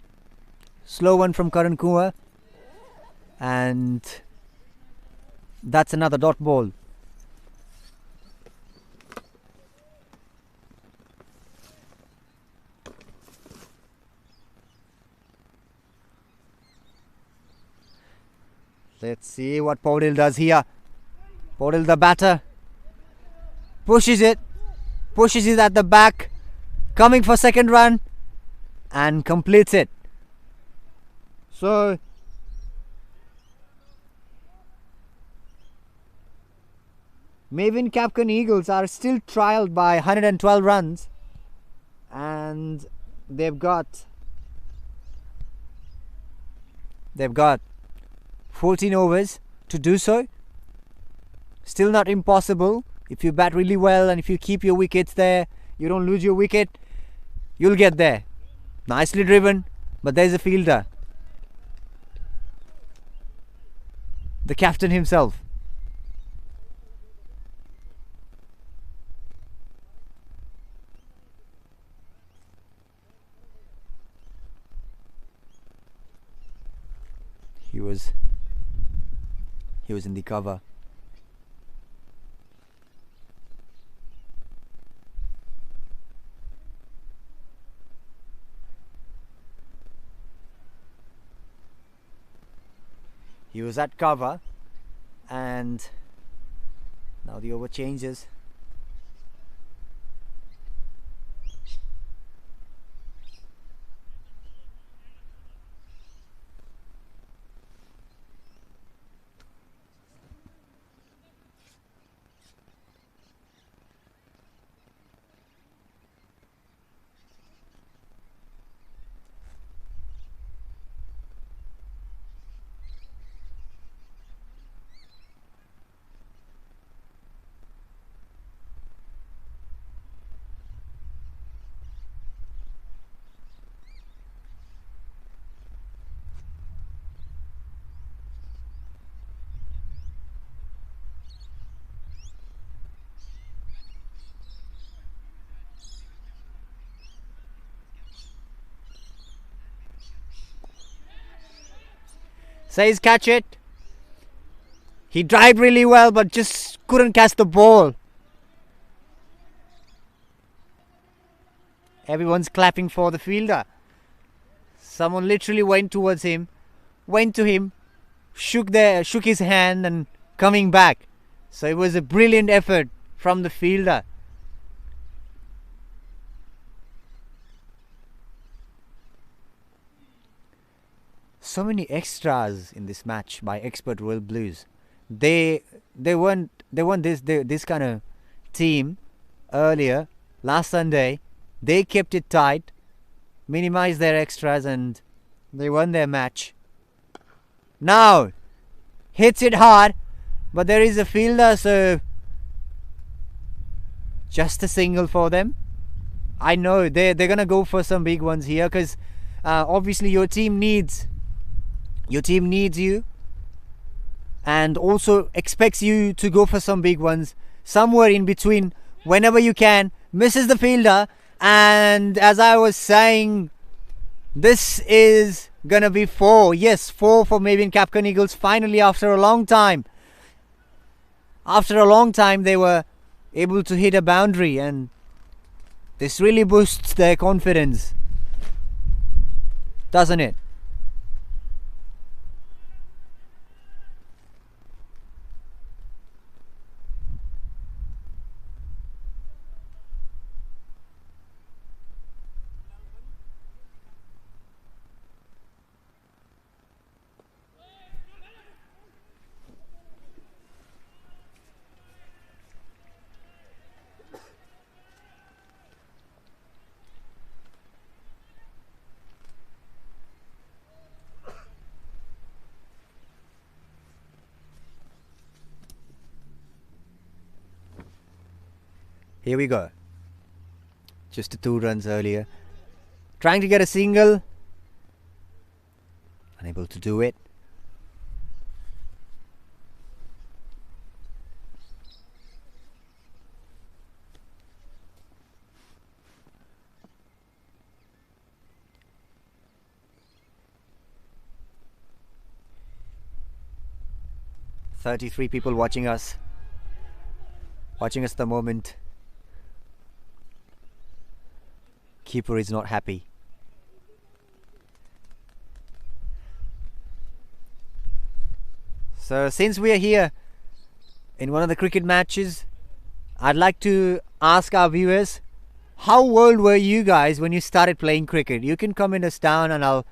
from Karan Kumar. And that's another dot ball. Let's see what Paudil does here. Paudil, the batter, pushes it at the back, coming for second run, and completes it. So Maven Capkon Eagles are still trailed by 112 runs, and they've got 14 overs to do so. Still not impossible. If you bat really well and if you keep your wickets there, you don't lose your wicket, you'll get there. Nicely driven, but there's a fielder. The captain himself. He was in the cover. He was at cover, and now the over changes. Says catch it. He tried really well but just couldn't catch the ball. Everyone's clapping for the fielder. Someone literally went towards him, went to him, shook his hand and coming back. So it was a brilliant effort from the fielder. so many extras in this match by Expert Royal Blues. They weren't this kind of team earlier. Last Sunday, they kept it tight, minimized their extras, and they won their match. Now, hits it hard, but there is a fielder, so just a single for them. I know they're gonna go for some big ones here, because obviously your team needs you, and also expects you to go for some big ones somewhere in between whenever you can. Misses the fielder, and as I was saying, this is gonna be 4. Yes, 4 for Maven Capkon Eagles. Finally, after a long time they were able to hit a boundary, and this really boosts their confidence, doesn't it? Here we go. Just 2 runs earlier. Trying to get a single. Unable to do it. "33 people watching us the moment. Keeper is not happy. So since we are here in one of the cricket matches, I'd like to ask our viewers, how old were you guys when you started playing cricket? You can comment us down and I'll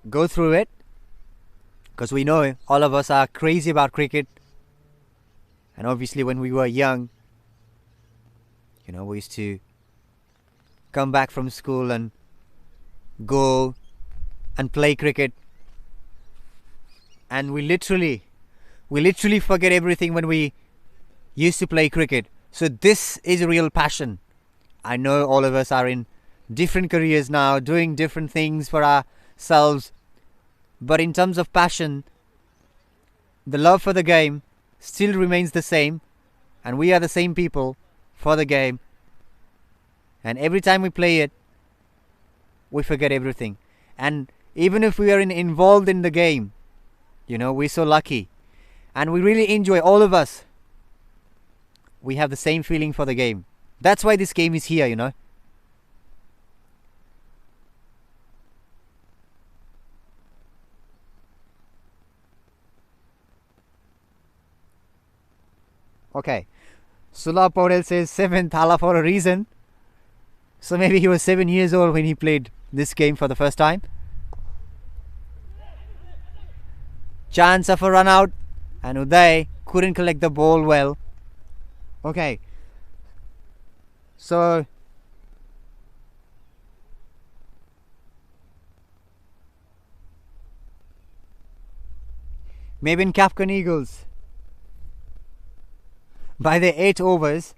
go through it, because we know all of us are crazy about cricket. And obviously when we were young, you know, we used to come back from school and go and play cricket, and we literally forget everything when we used to play cricket. So this is a real passion. I know all of us are in different careers now, doing different things for ourselves, but in terms of passion, the love for the game still remains the same, and we are the same people for the game. And every time we play it, we forget everything. And even if we are involved in the game, you know, we're so lucky. And we really enjoy, all of us. We have the same feeling for the game. That's why this game is here, you know. Okay. Sula Paurel says 7th Hala for a reason. So maybe he was 7 years old when he played this game for the first time. Chance of a run out, and Uday couldn't collect the ball well. Okay. So Maven Capkon Eagles, by their 8 overs,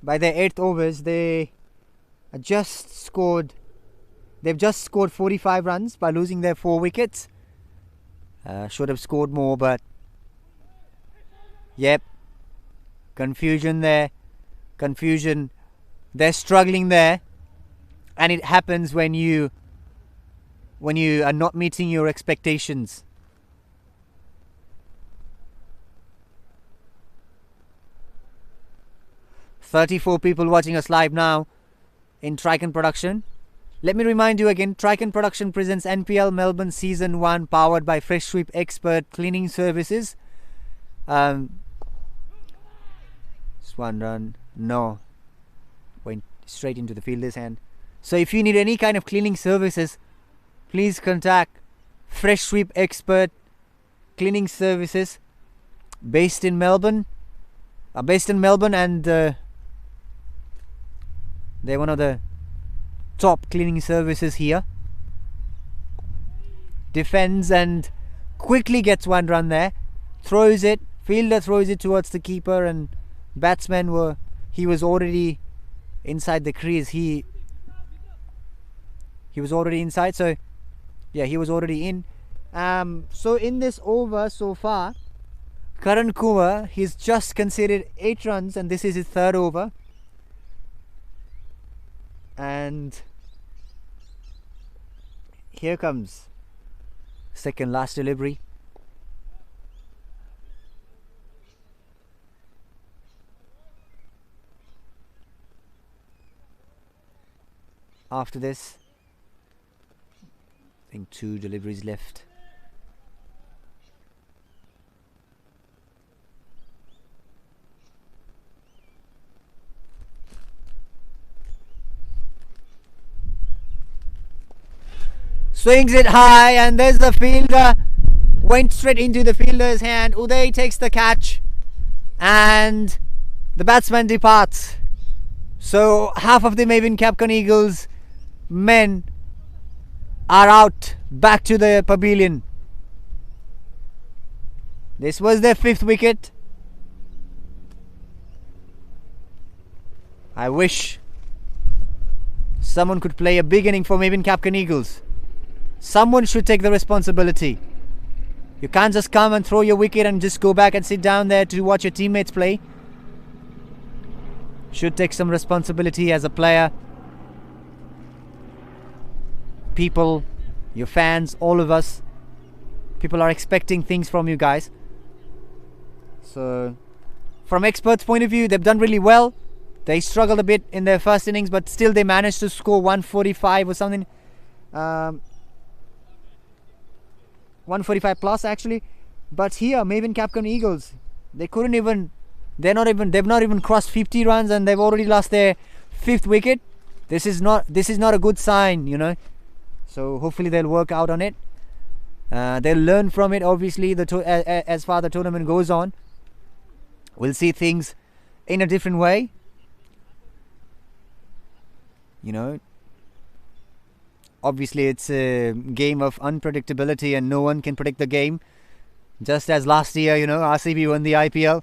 they've just scored 45 runs by losing their 4 wickets. Should have scored more, but yep, confusion there. They're struggling there, and it happens when you are not meeting your expectations. "34 people watching us live now in Trican Production. Let me remind you again, Trican Production presents NPL Melbourne Season 1, powered by Fresh Sweep Expert Cleaning Services. It's 1 run. No. Went straight into the fielder's hand. So if you need any kind of cleaning services, please contact Fresh Sweep Expert Cleaning Services based in Melbourne. And they're one of the top cleaning services here. Defends and quickly gets one run there. Throws it. Fielder throws it towards the keeper, and batsman was already inside the crease. He was already inside, so yeah, he was already in. So in this over so far, Karan Kumar, he's just conceded 8 runs, and this is his 3rd over. And here comes second last delivery. After this, I think 2 deliveries left. Swings it high, and there's the fielder. Went straight into the fielder's hand. Uday takes the catch, and the batsman departs. So half of the Maven Capkon Eagles men are out back to the pavilion. This was their 5th wicket. I wish someone could play a big inning for Maven Capkon Eagles. Someone should take the responsibility. You can't just come and throw your wicket and just go back and sit down there to watch your teammates play. Should take some responsibility as a player. People, your fans, all of us, people are expecting things from you guys. So from experts' point of view, they've done really well. They struggled a bit in their first innings, but still they managed to score 145 or something. 145 plus actually. But here, Maven Capkon Eagles, they've not even crossed 50 runs, and they've already lost their 5th wicket. This is not a good sign, you know. So hopefully they'll work out on it. They'll learn from it. Obviously, as far the tournament goes on, we'll see things in a different way. You know, obviously it's a game of unpredictability, and no one can predict the game. Just as last year, you know, RCB won the IPL.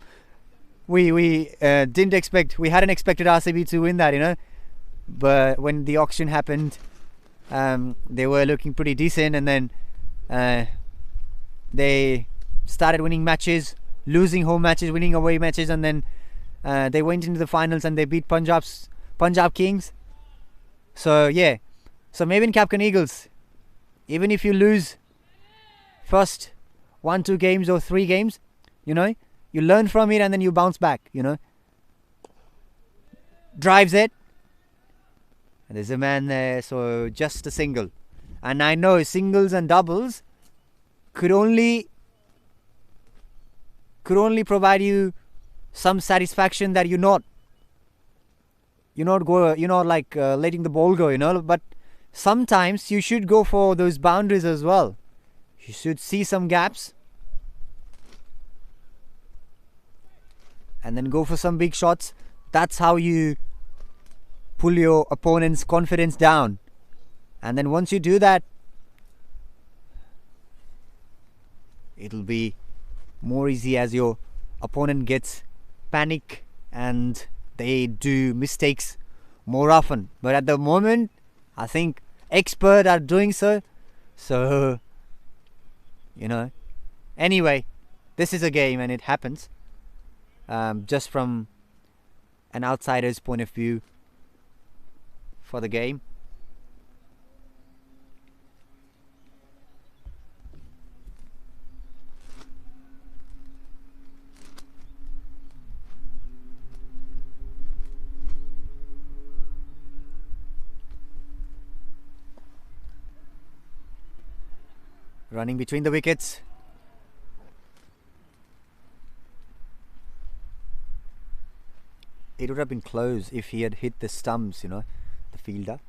We hadn't expected RCB to win that, you know. But when the auction happened, they were looking pretty decent, and then they started winning matches, losing home matches, winning away matches, and then they went into the finals and they beat Punjab Kings. So yeah, so Maven Capkon Eagles, even if you lose first 1-2 games or 3 games, you know, you learn from it and then you bounce back, you know. Drives it. And there's a man there, so just a single. And I know singles and doubles could only provide you some satisfaction that you're not letting the ball go, you know. But sometimes you should go for those boundaries as well. You should see some gaps and then go for some big shots. That's how you pull your opponent's confidence down. And then once you do that, it'll be more easy as your opponent gets panic and they do mistakes more often. But at the moment, I think experts are doing so. So, you know, anyway, this is a game and it happens. Just from an outsider's point of view for the game. Running between the wickets. It would have been close if he had hit the stumps, you know, the fielder.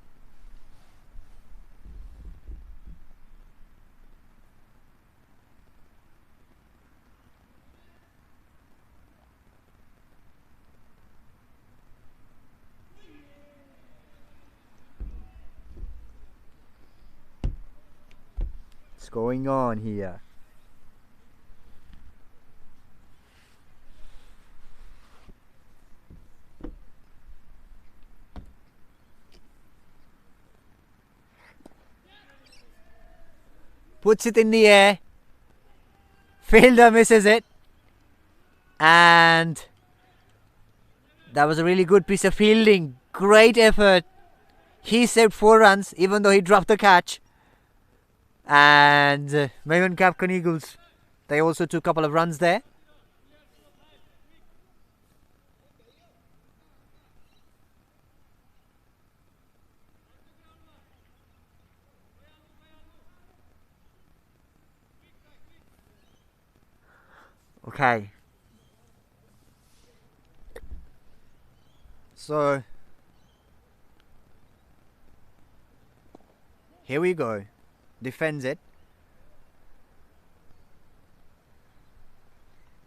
What's going on here? Puts it in the air. Fielder misses it. And that was a really good piece of fielding. Great effort. He saved 4 runs even though he dropped the catch. And Maven Capkon Eagles, they also took a couple of runs there. Okay. So here we go. Defends it.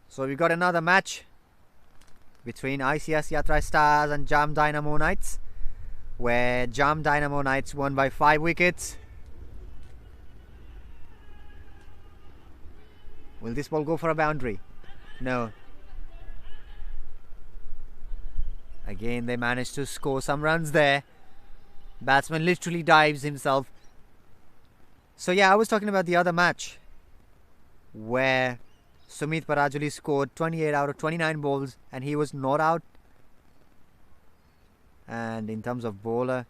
So we got another match between ICS Yatra Stars and Jam Dynamo Knights, where Jam Dynamo Knights won by 5 wickets. Will this ball go for a boundary? No. Again, they managed to score some runs there. Batsman literally dives himself. So yeah, I was talking about the other match where Sumit Parajuli scored 28 out of 29 balls and he was not out. And in terms of bowler,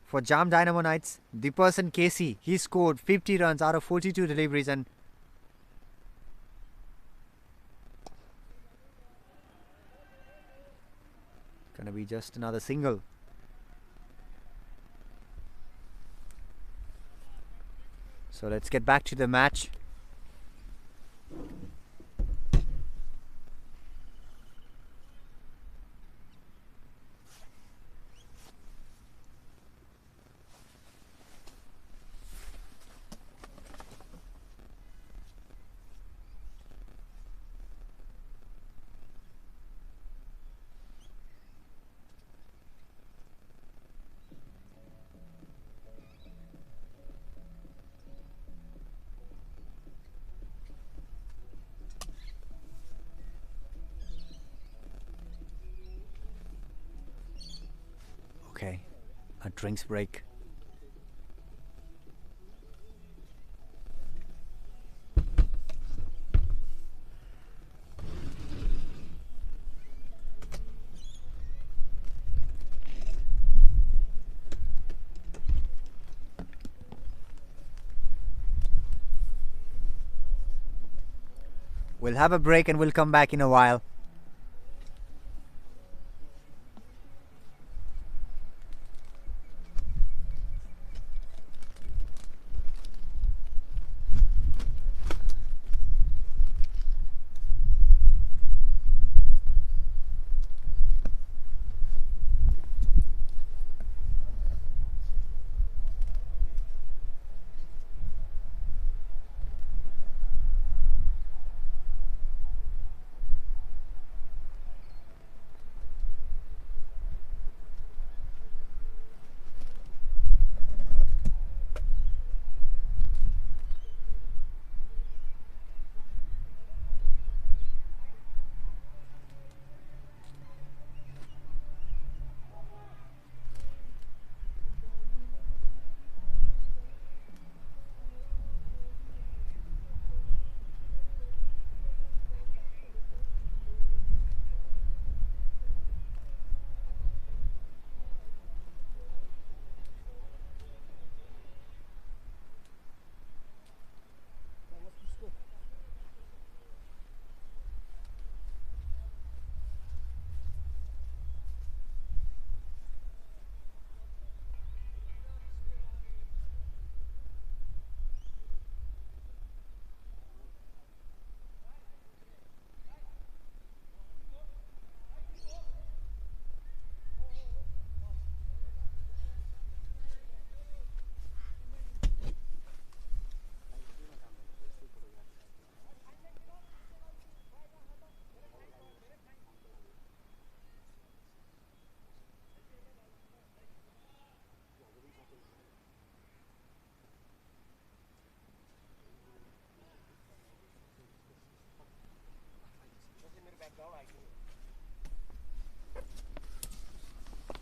for Jam Dynamo Knights, the person Casey, he scored 50 runs out of 42 deliveries and gonna be just another single. So let's get back to the match. Okay, a drinks break. We'll have a break and we'll come back in a while.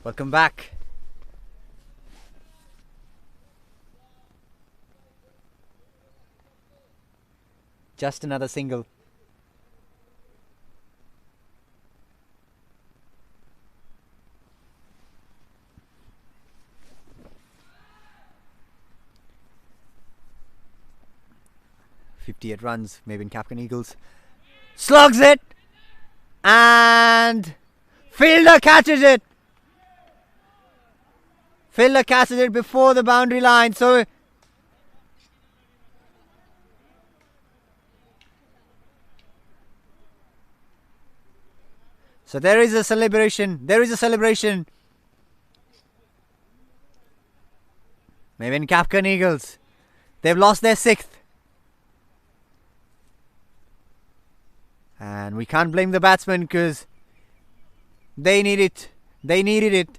Welcome back. Just another single. .58 runs, Maven Capkon Eagles. Slugs it! And fielder catches it! Fielder catches it before the boundary line, so there is a celebration. There is a celebration. Maven Capkon Eagles. They've lost their 6th. And we can't blame the batsmen because they need it. They needed it.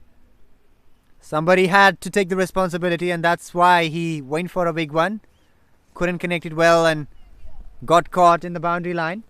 Somebody had to take the responsibility, and that's why he went for a big one. Couldn't connect it well and got caught in the boundary line.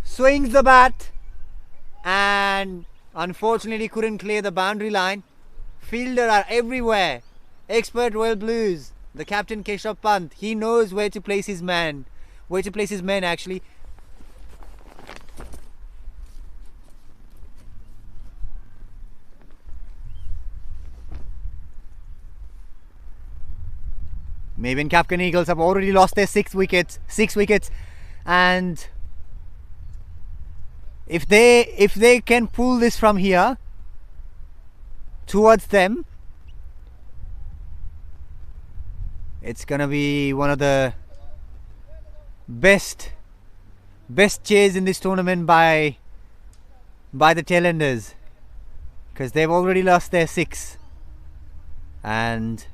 Swings the bat and unfortunately couldn't clear the boundary line. Fielder are everywhere. Expert Royal Blues. The captain Keshav Pant. He knows where to place his man. Where to place his men actually. Maven Capkon Eagles have already lost their 6 wickets. 6 wickets. And if they can pull this from here towards them, it's gonna be one of the best chase in this tournament by the tailenders, because they've already lost their 6. And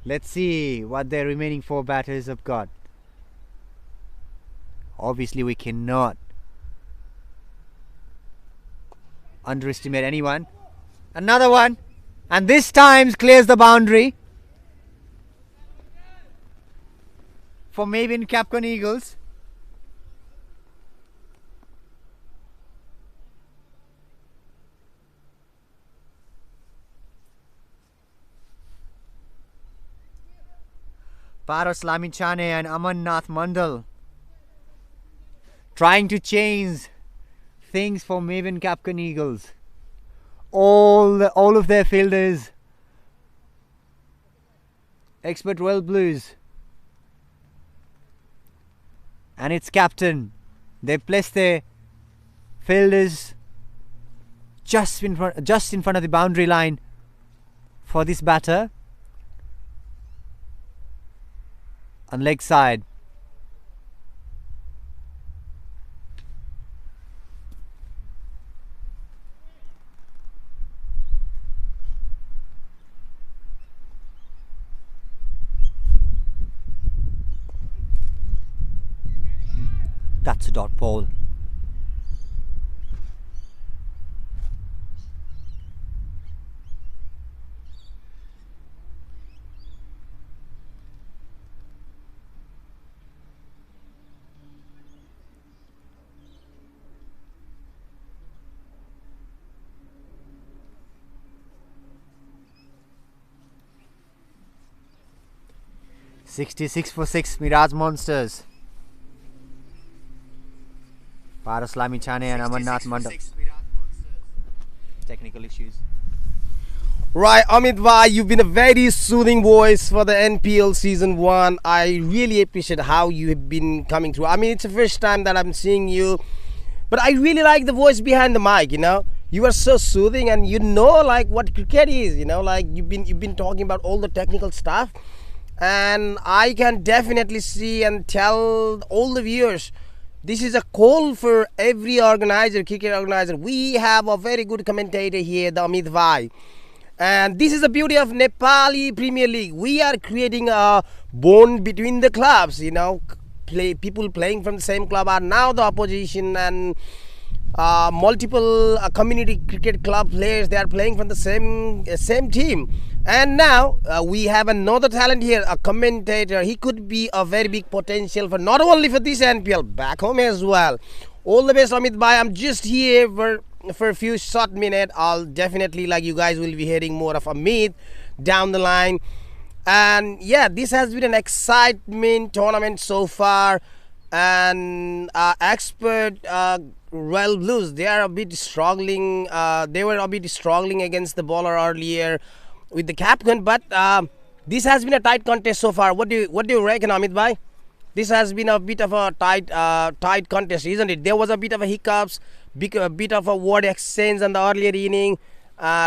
let's see what their remaining 4 batters have got. Obviously we cannot underestimate anyone. Another one, and this time clears the boundary for Maven Capkon Eagles. Paras Lamichane and Amannath Mandal trying to change things for Maven Capkon Eagles. All of their fielders, Expert Royal Blues, and its captain, they've placed their fielders just in front of the boundary line for this batter on leg side. That's a dot ball. 66 for 6, Mirage Monsters. Paras Lamichane and Amarnath Mandal. Technical issues. Right, Amit Bhai, you've been a very soothing voice for the NPL Season 1. I really appreciate how you have been coming through. I mean, it's the first time that I'm seeing you, but I really like the voice behind the mic, you know. You are so soothing, and you know like what cricket is, you know, like you've been talking about all the technical stuff, and I can definitely see and tell all the viewers this is a call for every organizer, cricket organizer. We have a very good commentator here, the Amit Bhai. And this is the beauty of Nepali Premier League. We are creating a bond between the clubs, you know. People playing from the same club are now the opposition, and multiple community cricket club players, they are playing from the same team. And now we have another talent here, a commentator. He could be a very big potential for not only for this NPL, back home as well. All the best, Amit Bhai. I'm just here for a few short minutes. I'll definitely, like, you guys will be hearing more of Amit down the line. And yeah, this has been an excitement tournament so far. And expert Royal Blues, they are a bit struggling. They were a bit struggling against the bowler earlier with the Capkon, but this has been a tight contest so far. What do you reckon, Amit Bhai? This has been a bit of a tight contest, isn't it? There was a bit of a hiccups, a bit of a word exchange in the earlier inning.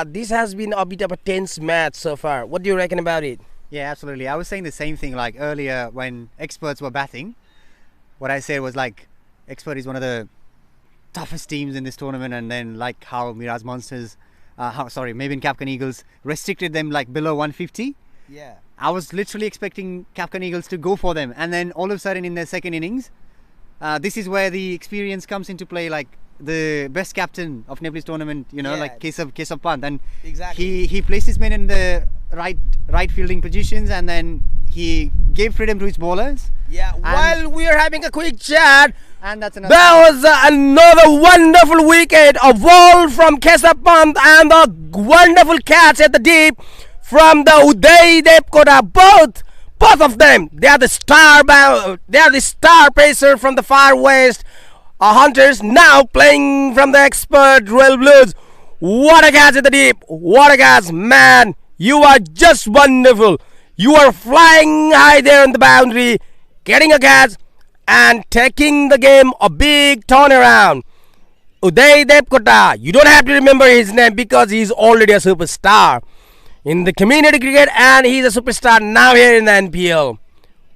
This has been a bit of a tense match so far. What do you reckon about it? Yeah, absolutely. I was saying the same thing like earlier when experts were batting. What I said was like, expert is one of the toughest teams in this tournament, and then like how Mirage Monsters, Maven Capkon Eagles restricted them like below 150. Yeah. I was literally expecting Capkon Eagles to go for them, and then all of a sudden in their second innings, this is where the experience comes into play. Like the best captain of Nepalese tournament, you know, like Keshav Pant, and exactly he placed his men in the right fielding positions, and then he gave freedom to his bowlers. Yeah. While we are having a quick chat, and that's another. That was another wonderful wicket, a ball from Keshav Pant, and a wonderful catch at the deep from the Uday Devkota. Both of them, they are the star pacer from the far west. Hunters now playing from the expert Royal Blues. What a catch at the deep! What a catch, man! You are just wonderful. You are flying high there on the boundary, getting a catch and taking the game a big turnaround. Uday Devkota, you don't have to remember his name because he's already a superstar in the community cricket, and he's a superstar now here in the NPL.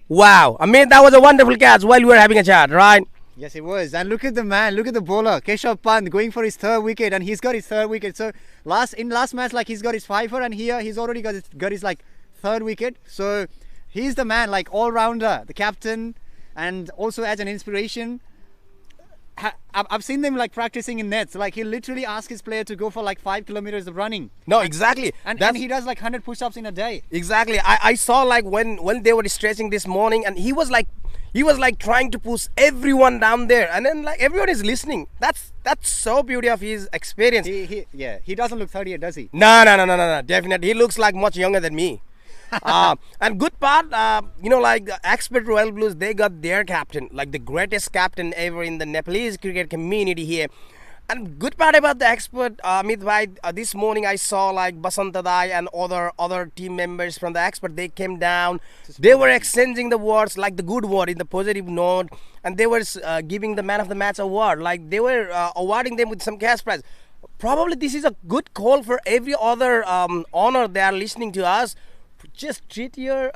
Wow, I mean, that was a wonderful catch while we were having a chat, right? Yes, it was. And look at the man, look at the bowler, Keshav Pant, going for his third wicket, and he's got his third wicket. So last match, like, he's got his fiver, and here he's already got his like third wicket. So he's the man, like all-rounder, the captain, and also as an inspiration. I've seen them like practicing in nets. Like, he literally asks his player to go for like 5 kilometers of running. No, exactly. And he does like 100 push-ups in a day. Exactly. I saw like when they were stretching this morning, and he was like trying to push everyone down there, and then like everyone is listening. That's so beauty of his experience. He doesn't look 30 yet, does he? No. Definitely, he looks like much younger than me. And good part, you know, like the expert Royal Blues, they got their captain, like the greatest captain ever in the Nepalese cricket community here. And good part about the expert, Amit Bhai, this morning I saw like Basanta Dai and other team members from the expert. They came down, they were exchanging the words, like the good word in the positive note, and they were giving the man of the match award, like they were awarding them with some cash prize. Probably this is a good call for every other honor they are listening to us. Just treat your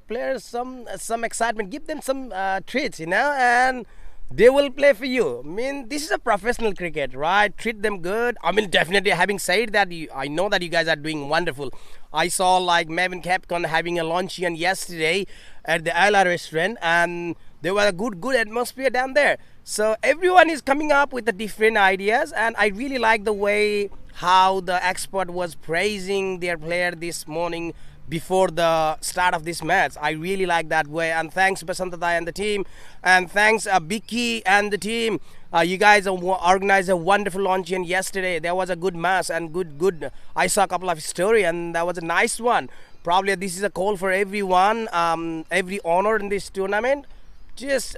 players some excitement, give them some treats, you know, and they will play for you. I mean, this is a professional cricket, right? Treat them good. I mean, definitely, having said that, I know that you guys are doing wonderful. I saw like Maven Capkon having a luncheon yesterday at the Isla restaurant, and there was a good atmosphere down there. So everyone is coming up with the different ideas, and I really like the way how the expert was praising their player this morning before the start of this match. I really like that way, and thanks Basanta and the team, and thanks Vicky and the team. You guys organized a wonderful luncheon yesterday. There was a good mass and good. I saw a couple of stories, and that was a nice one. probably this is a call for everyone, every owner in this tournament. Just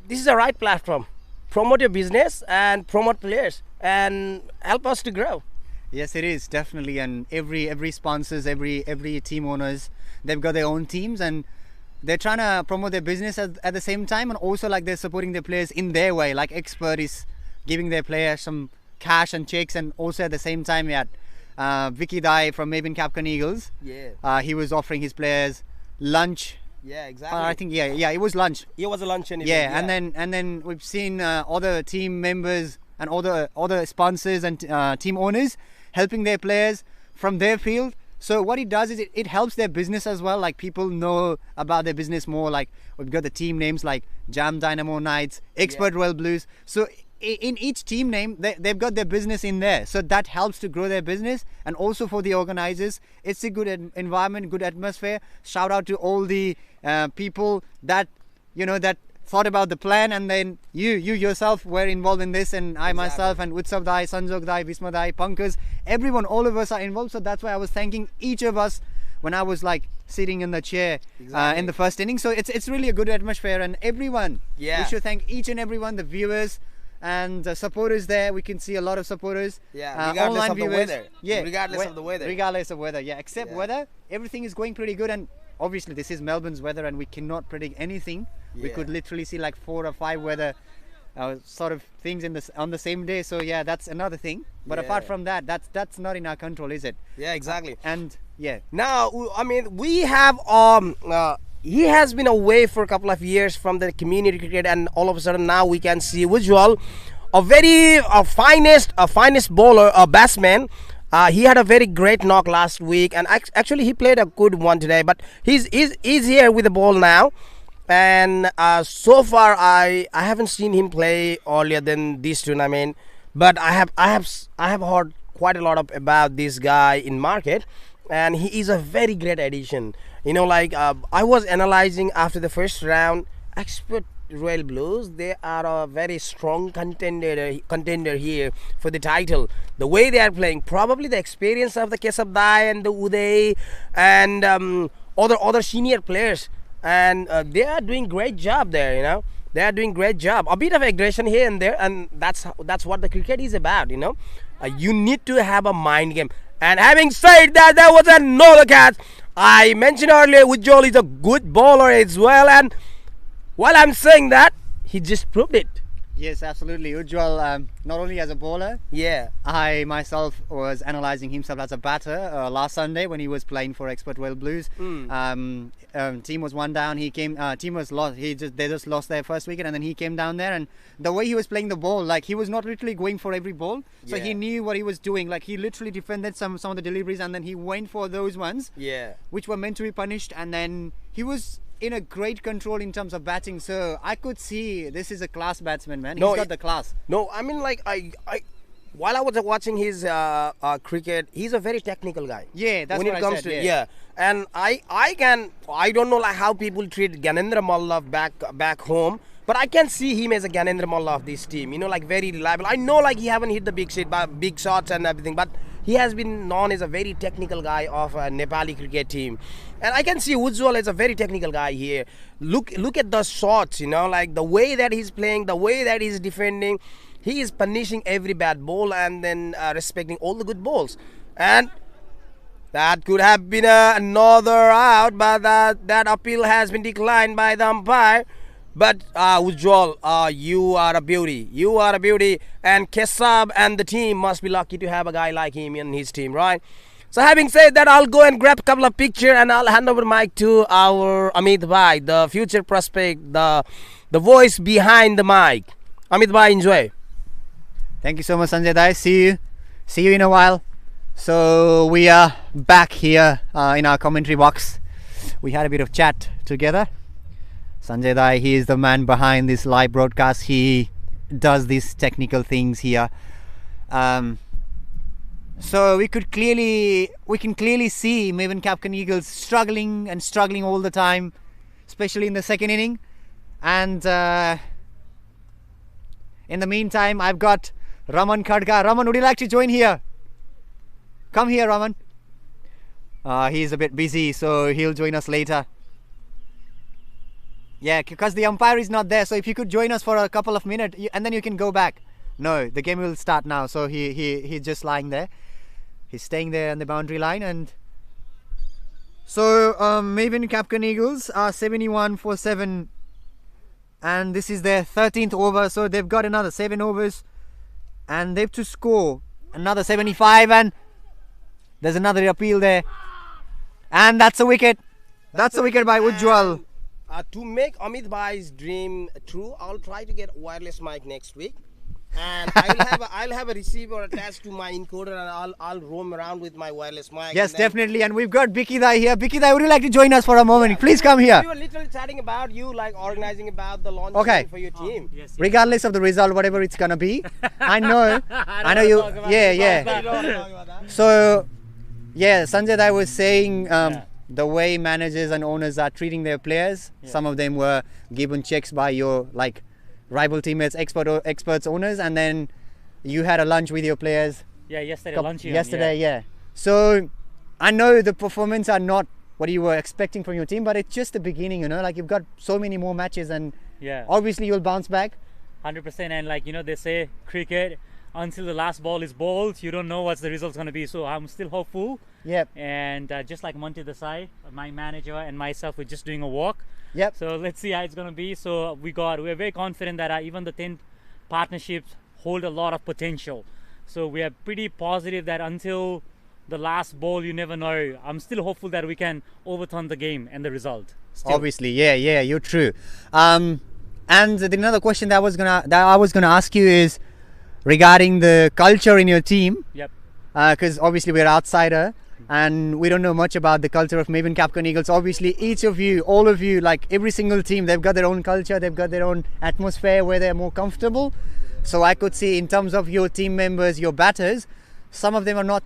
this is the right platform. Promote your business and promote players and help us to grow. Yes, it is definitely, and every sponsors, every team owners, they've got their own teams and they're trying to promote their business at the same time, and also like they're supporting their players in their way. Like Expert is giving their players some cash and checks, and also at the same time, Vicky Dai from Maven Capkon Eagles. Yeah. He was offering his players lunch. Yeah, exactly. I think it was lunch. It was a luncheon event. Yeah, and then we've seen other team members and other sponsors and team owners helping their players from their field. So what it does is it helps their business as well. Like people know about their business more. Like we've got the team names like Jam Dynamo Knights, Expert Royal Blues. So in each team name, they've got their business in there. So that helps to grow their business. And also for the organizers, it's a good environment, good atmosphere. Shout out to all the people that, that thought about the plan, and then you yourself were involved in this, and I myself and Utsav Dai, Sanjog Dai, Visma Dai, Pankaj, everyone, all of us are involved. So that's why I was thanking each of us when I was like sitting in the chair in the first inning. So it's really a good atmosphere, and everyone, we should thank each and everyone, the viewers and the supporters there. We can see a lot of supporters, regardless of viewers. the weather. Regardless of weather, except weather, everything is going pretty good. And obviously this is Melbourne's weather and we cannot predict anything. We could literally see like 4 or 5 weather sort of things on the same day. So yeah, that's another thing. But apart from that, that's not in our control, is it? Yeah, exactly. And now, I mean, we have he has been away for a couple of years from the community cricket, and all of a sudden now we can see Ujjwal, a finest bowler, a batsman. He had a very great knock last week, and actually he played a good one today. But he's here with the ball now, and so far I haven't seen him play earlier than this tournament. But I have heard quite a lot about this guy in market, and he is a very great addition. I was analyzing after the first round, Expert Royal Blues, they are a very strong contender here for the title. The way they are playing, probably the experience of the Kesab Dai and the Uday and other senior players, and they are doing great job there. They are doing great job. A bit of aggression here and there, and that's what the cricket is about. You need to have a mind game. And having said that, there was another catch. I mentioned earlier, Ujjwal is a good bowler as well, and while I'm saying that, he just proved it. Yes, absolutely. Ujjwal, not only as a bowler, I myself was analysing himself as a batter last Sunday when he was playing for Expert Royal Blues. Team was 1 down. He came. Team was lost. They just lost their first wicket, and then he came down there. And the way he was playing the ball, like he was not literally going for every ball. So he knew what he was doing. Like he literally defended some of the deliveries, and then he went for those ones, which were meant to be punished. And then he was in a great control in terms of batting. So I could see this is a class batsman, man. He's got the class. No, I mean, like while I was watching his cricket, he's a very technical guy. Yeah, that's when what it comes I said, to and I don't know like how people treat Gyanendra Mallab back home, but I can see him as a Gyanendra Mallab of this team. Like very reliable. I know like he haven't hit the big shots and everything, but he has been known as a very technical guy of a Nepali cricket team. And I can see Ujjwal as a very technical guy here. Look at the shots, like the way that he's playing, the way that he's defending. He is punishing every bad ball and then respecting all the good balls. And that could have been another out, but that appeal has been declined by the umpire. But Ujjwal, you are a beauty. You are a beauty. And Kesab and the team must be lucky to have a guy like him in his team, right? So having said that, I'll go and grab a couple of pictures and I'll hand over the mic to our Amit Bhai, the future prospect, the voice behind the mic. Amit Bhai, enjoy. Thank you so much, Sanjay Dai. See you in a while. So we are back here in our commentary box. We had a bit of chat together. Sanjay Dai, he is the man behind this live broadcast. He does these technical things here. So we can clearly see Maven Capkon Eagles struggling all the time, especially in the second inning. And in the meantime, I've got Raman Khadka. Raman, would you like to join here? Come here, Raman. He's a bit busy, so he'll join us later. Yeah, because the umpire is not there, so if you could join us for a couple of minutes and then you can go back. No, the game will start now, so he's just lying there. He's staying there on the boundary line. And so Maven Capkon Eagles are 71 for 7, and this is their 13th over, so they've got another 7 overs and they've to score another 75, and there's another appeal there, and that's a wicket. That's a wicket by Ujjwal. To make Amit Bhai's dream true, I'll try to get wireless mic next week, and I'll have a receiver attached to my encoder, and I'll roam around with my wireless mic. Yes, definitely. And we've got Biki Dai here. Biki Dai, would you like to join us for a moment? Please come here. We were literally chatting about you, like organizing about the launch for your team. Yes. Regardless of the result, whatever it's gonna be, I know you. Yeah. So, yeah, Sanjay Dai was saying the way managers and owners are treating their players. Some of them were given checks by your rival teammates, experts, owners, and then you had a lunch with your players. Yeah, yesterday Yesterday, yeah. So I know the performance are not what you were expecting from your team, but it's just the beginning, you've got so many more matches, and obviously you'll bounce back. 100%. And they say cricket, until the last ball is bowled, you don't know what the result's going to be. So I'm still hopeful. Yep. And just like Monty Desai, my manager, and myself, we're just doing a walk. Yep. So let's see how it's going to be. So we're very confident that even the 10 partnerships hold a lot of potential. So we are pretty positive that until the last ball, you never know. I'm still hopeful that we can overturn the game and the result. Still. Obviously, yeah, you're true. And another question that I was gonna ask you is regarding the culture in your team. Yep. Because obviously we're outsider and we don't know much about the culture of Maven Capkon Eagles. Obviously, each of you, all of you, like every single team, they've got their own culture, they've got their own atmosphere where they're more comfortable. So I could see in terms of your team members, your batters, some of them are not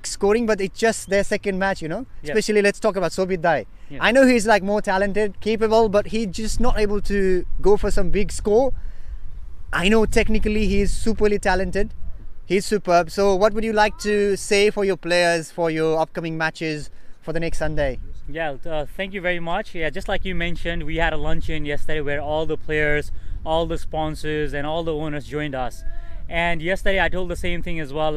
scoring, but it's just their second match, Yep. Especially, let's talk about Sobit Dai. Yep. I know he's more talented, capable, but he's just not able to go for some big score. I know technically he's superly talented. He's superb. So what would you like to say for your players for your upcoming matches for the next Sunday? Yeah, thank you very much. Yeah, just like you mentioned, we had a luncheon yesterday where all the players, all the sponsors, and all the owners joined us. And yesterday I told the same thing as well,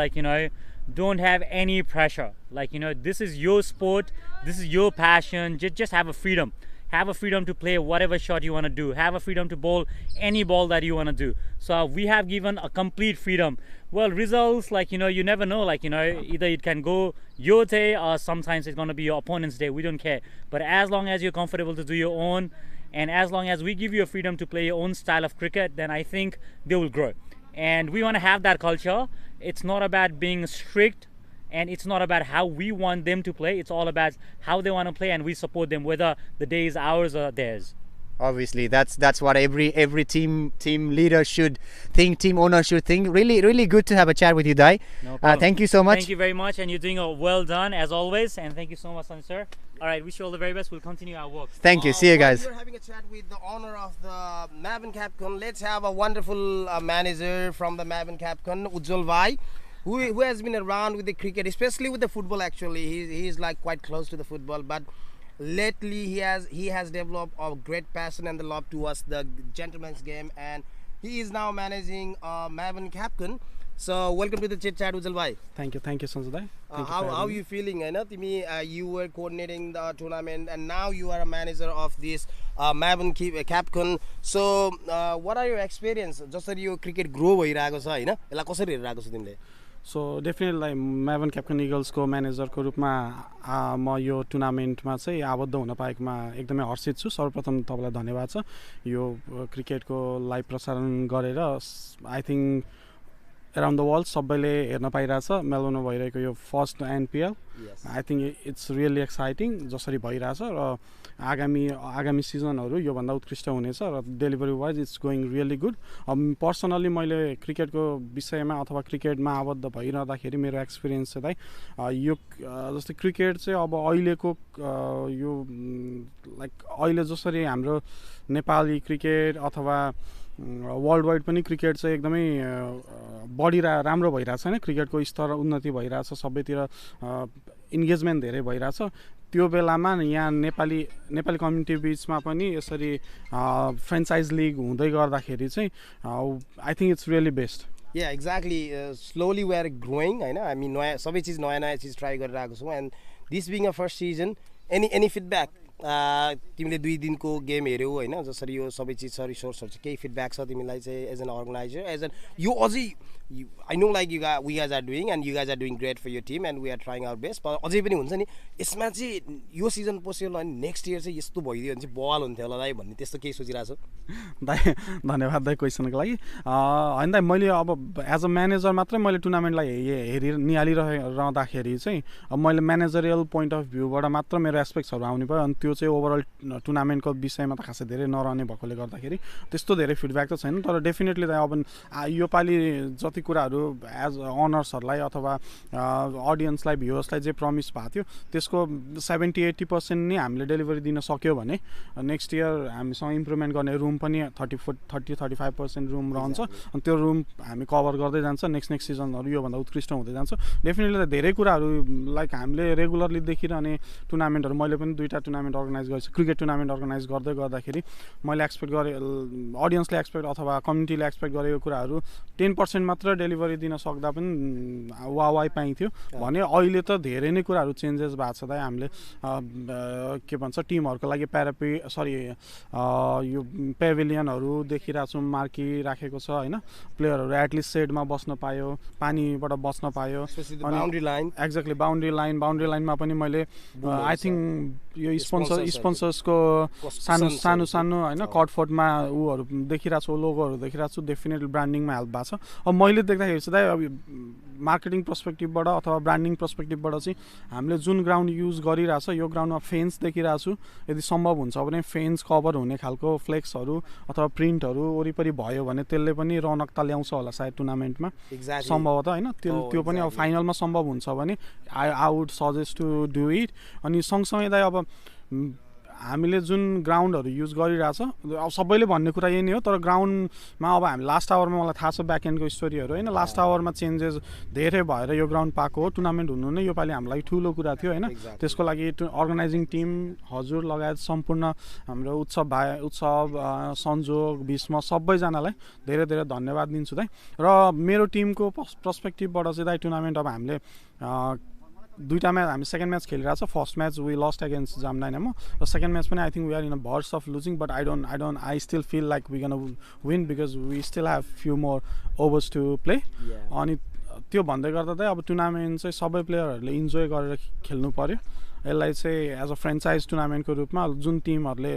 don't have any pressure. This is your sport, this is your passion. Just have a freedom. Have a freedom to play whatever shot you want to do. Have a freedom to bowl any ball that you want to do. So we have given a complete freedom. Well, results, you never know. Either it can go your day or sometimes it's going to be your opponent's day. We don't care. But as long as you're comfortable to do your own, and as long as we give you a freedom to play your own style of cricket, then I think they will grow. And we want to have that culture. It's not about being strict, and it's not about how we want them to play. It's all about how they want to play, and we support them, whether the day is ours or theirs. Obviously, that's what every team leader should think, team owner should think. Really good to have a chat with you, Dai. No problem. Thank you so much. Thank you very much, and you're doing a well done as always. And thank you so much, sir. All right, wish you all the very best. We'll continue our work. Thank you. See you guys. We're having a chat with the owner of the Maven Capkon. Let's have a wonderful manager from the Maven Capkon, Ujjwal Bhai, who has been around with the cricket, especially with the football. Actually, he's quite close to the football, but lately he has developed a great passion and the love towards the gentleman's game, and he is now managing Maven Capkon. So welcome to the chit chat, Ujjwal Bhai. Thank you, Sanjay Dai. How are you feeling? You were coordinating the tournament, and now you are a manager of this Maven Capkon. So what are your experience? Just that your cricket grow bhayirako cha हैन यसलाई कसरी हेरिरहेको छ तिमीले? So definitely म्याभन क्याप्कन इगल्सको म्यानेजरको रूपमा म यो टुर्नामेन्टमा चाहिँ आबद्ध हुन पाएकोमा एकदमै हर्षित छु। सर्वप्रथम तपाईँलाई धन्यवाद छ यो क्रिकेटको लाइभ प्रसारण गरेर। I think around the world सबैले हेर्न पाइरहेछ। मेलबर्नमा भइरहेको यो first NPL I think it's really exciting जसरी भइरहेछ, र आगामी सिजनहरू योभन्दा उत्कृष्ट हुनेछ, र delivery wise it's going really good. Personally मैले क्रिकेटको विषयमा अथवा क्रिकेटमा आबद्ध भइरहँदाखेरि मेरो एक्सपिरियन्स चाहिँ यो जस्तै क्रिकेट चाहिँ अब अहिलेको यो अहिले जसरी हाम्रो नेपाली क्रिकेट अथवा वर्ल्ड वाइड पनि क्रिकेट चाहिँ एकदमै बढी राम्रो भइरहेछ हैन क्रिकेटको स्तर उन्नति भइरहेछ सबैतिर इन्गेजमेन्ट धेरै भइरहेछ त्यो बेलामा यहाँ नेपाली कम्युनिटी बिचमा पनि यसरी फ्रेन्चाइज लिग हुँदै गर्दाखेरि चाहिँ I think it's really best Yeah, exactly. Slowly we are growing. I mean, सबै चीज नयाँ चीज ट्राई गरेर आएको छौँ and this being a first season, any feedback? तिमीले 2 दिनको गेम हेर्यौ हैन जसरी यो सबै चीज छ रिसोर्सहरु चाहिँ केही फिडब्याक छ तिमीलाई चाहिँ as an organizer as an यो अझै I know like we guys are doing and you guys are doing great for your team and we are trying our best but अझै पनि हुन्छ नि यसमा चाहिँ यो सिजन पस्यो ल नेक्स्ट इयर चाहिँ यस्तो भइदियो भने चाहिँ बवाल हुन्थ्यो होला दाइ भन्ने त्यस्तो केही सोचिरहेको छु दाइ धन्यवाद दाइ क्वेसनको लागि हैन दाइ मैले अब एज अ म्यानेजर मात्रै मैले टुर्नामेन्टलाई हेरि निहालिरहँदाखेरि चाहिँ अब मैले म्यानेजरियल पोइन्ट अफ भ्यूबाट मात्र मेरो एस्पेक्ट्सहरु आउने भयो अनि त्यो चाहिँ ओभरअल टुर्नामेन्टको विषयमा त खासै धेरै नरहने भएकोले गर्दाखेरि त्यस्तो धेरै फिडब्याक त छैन तर डेफिनेटली दाइ अब यो पालि जति कुराहरु एज अनर्सहरुलाई अथवा अडियन्सलाई भ्युअर्सलाई जे प्रमिस भएको थियो त्यसको 70-80% नै हामीले डेलिभरी दिन सक्यो भने नेक्स्ट इयर हामीसँग इम्प्रुभमेन्ट गर्ने रुम पनि 30-35% रुम रहन्छ अनि त्यो रुम हामी कभर गर्दै जान्छ नेक्स्ट सिजनहरु यो भन्दा उत्कृष्ट हुँदै जान्छ डेफिनेटली धेरै कुराहरु लाइक हामीले रेगुलरली देखिरहने टुर्नामेन्टहरु मैले पनि 2टा टुर्नामेन्ट अर्गनाइज गरेछु क्रिकेट टुर्नामेन्ट अर्गनाइज गर्दाखेरि मैले एक्सपेक्ट गरे अडियन्सले एक्सपेक्ट अथवा कम्युनिटीले एक्सपेक्ट गरेको कुराहरु 10% मात्र डेलिभरी दिन सक्दा पनि वाइ पाइन्थ्यो भने अहिले त धेरै नै कुराहरु चेन्जेस भएको छ दाइ हामीले के भन्छ टिमहरुको लागि यो पेभिलियनहरु देखिरहेको छौं मार्की राखेको छ हैन प्लेयरहरु एटलिस्ट सेडमा बस्न पायो पानीबाट बस्न पायो बाउन्ड्री लाइन एक्ज्याक्टली बाउन्ड्री लाइनमा पनि मैले आई थिंक यो स्पोन्सर्सको सानो हैन कटफोर्टमा उहरु देखिरहेको छु लोगोहरु देखिरहेको छु डेफिनेटली ब्रान्डिङमा हेल्प भएको छ अब मैले देख्दाखेरि चाहिँ दाइ अब मार्केटिङ पर्सपेक्टिभबाट अथवा ब्रान्डिङ पर्सपेक्टिभबाट चाहिँ हामीले जुन ग्राउन्ड युज गरिरहेछ यो ग्राउन्डमा फेन्स देखिरहेको छु यदि सम्भव हुन्छ भने फेन्स कभर हुने खालको फ्लेक्सहरु अथवा प्रिन्टहरु वरिपरि भयो भने त्यसले पनि रौनकता ल्याउँछ होला सायद टुर्नामेन्टमा सम्भवतः हैन त्यो पनि अब फाइनलमा सम्भव हुन्छ भने I would suggest to do it अनि सँगसँगै दाइ अब हामीले जुन ग्राउन्डहरु युज गरिरहेछ अब सबैले भन्ने कुरा यही नै हो तर ग्राउन्डमा अब हामी लास्ट आवरमा मलाई थाहा छ ब्याकएन्डको स्टोरीहरु हैन लास्ट आवरमा चेन्जेस धेरै भएर यो ग्राउन्ड पाएको हो टुर्नामेन्ट हुनु नै योपालि हामीलाई ठूलो कुरा थियो हैन त्यसको लागि अर्गनाइजिङ टिम हजुर लगायत सम्पूर्ण हाम्रो उत्सव संजोग भीष्म सबैजनालाई धेरै धेरै धन्यवाद दिन्छु दाइ र मेरो टिमको पर्सपेक्टिभबाट चाहिँ दाइ टुर्नामेन्ट अब हामीले 2टा म्याच हामी सेकेन्ड म्याच खेलिरहेछ first match we lost against Jam Dynamo र सेकेन्ड म्याच पनि I think we are in a verge of losing but I still feel like we gonna win because we still have few more overs to play अनि त्यो भन्दै गर्दा चाहिँ अब tournament चाहिँ सबै प्लेयरहरुले इन्जोय गरेर खेल्नु पर्यो यसलाई चाहिँ एज अ फ्रेन्चाइज टुर्नामेन्टको रूपमा जुन टिमहरुले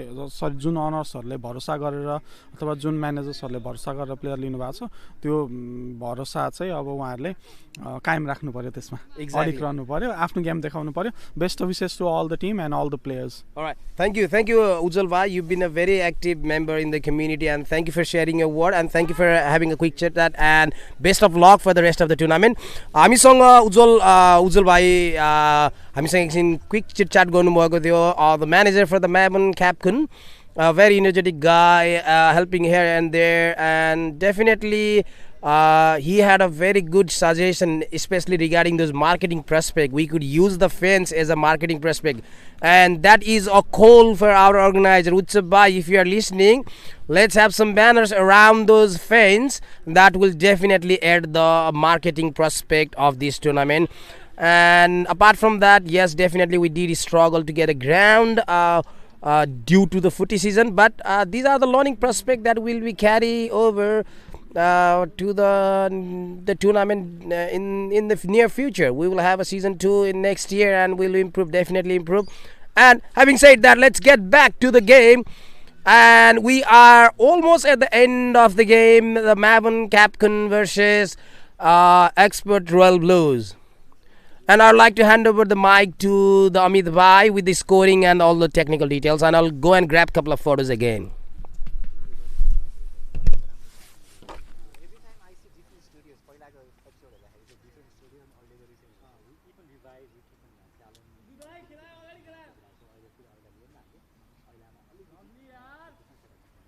जुन अनर्सहरुले भरोसा गरेर अथवा जुन म्यानेजर्सहरुले भरोसा गरेर प्लेयर लिनु भएको छ त्यो भरोसा चाहिँ अब उहाँहरुले कायम राख्नु पर्यो त्यसमा अडिक रहनु पर्यो आफ्नो गेम देखाउनु पर्यो best wishes to all the team and all the players Alright, thank you Ujjwal bhai, you've been a very active member in the community and thank you for sharing your word and thank you for having a quick chat and best of luck for the rest of the tournament. हामीसँग उज्जवल भाइ हामीसँग एकछिन quick chit chat गर्नुभएको थियो the manager for the Maven Capkon, a very energetic guy, helping here and there and definitely he had a very good suggestion especially regarding those marketing prospect. We could use the fence as a marketing prospect and that is a call for our organizer Utsav bhai, if you are listening, let's have some banners around those fence. That will definitely add the marketing prospect of this tournament. And apart from that, yes, definitely we did struggle to get a ground due to the footy season, but these are the learning prospect that will be carry over to the tournament in the near future. We will have a season 2 in next year and we'll improve, definitely improve. And having said that, let's get back to the game. And we are almost at the end of the game, the Maven Capkon versus Expert Royal Blues. And I'd like to hand over the mic to the Amit bhai with the scoring and all the technical details, and I'll go and grab a couple of photos again.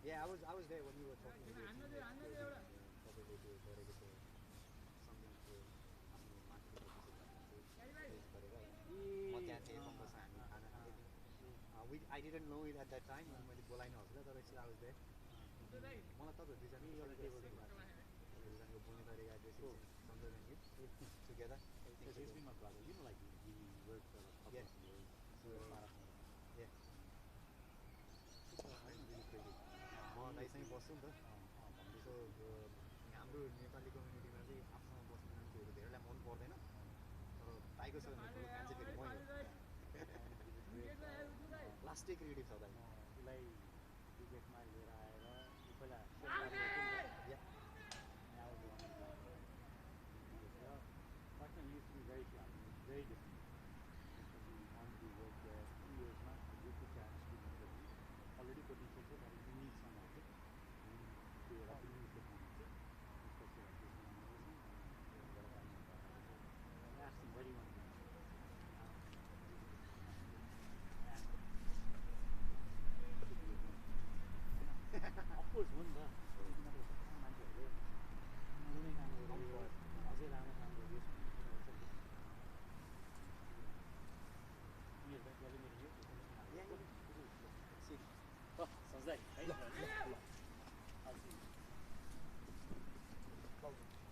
Yeah, I was there when you were talking with your teammates. Probably to गरेको थियो something to आफ्नो माथिको face गरेर म त्यहाँ थिएँ pumps हामी खाना खाँदै थियौँ I didn't know it at that time when मैले बोलाइन हजुरलाई तर still I was there मलाई तपाईहरु दुईजना एउटा टेबल थियो दुईजनाको बोल्ने तरिका ड्रेसिङ सम्झेर नि together he's been my brother you know like we worked for a couple of years so yeah म दाइसँग बस्छु नि त भन्दैछु हाम्रो नेपाली कम्युनिटीमा चाहिँ आफूसँग बस्ने मान्छेहरू धेरैलाई मन पर्दैन तर दाइको छ भने ठुलो फ्यान चाहिँ फेरि मै हो लास्टै क्रिएटिभ छ दाइ उसलाई क्रिकेटमा लिएर आएर पहिला Pakistan used to be very flat, very different. Because we wanted to work there 2 years now, we get the chance to meet them. Already potential for that, we need some of it. We need to use the potential. Especially like this one amazing. And I asked him, where do you want to go? Of course, one the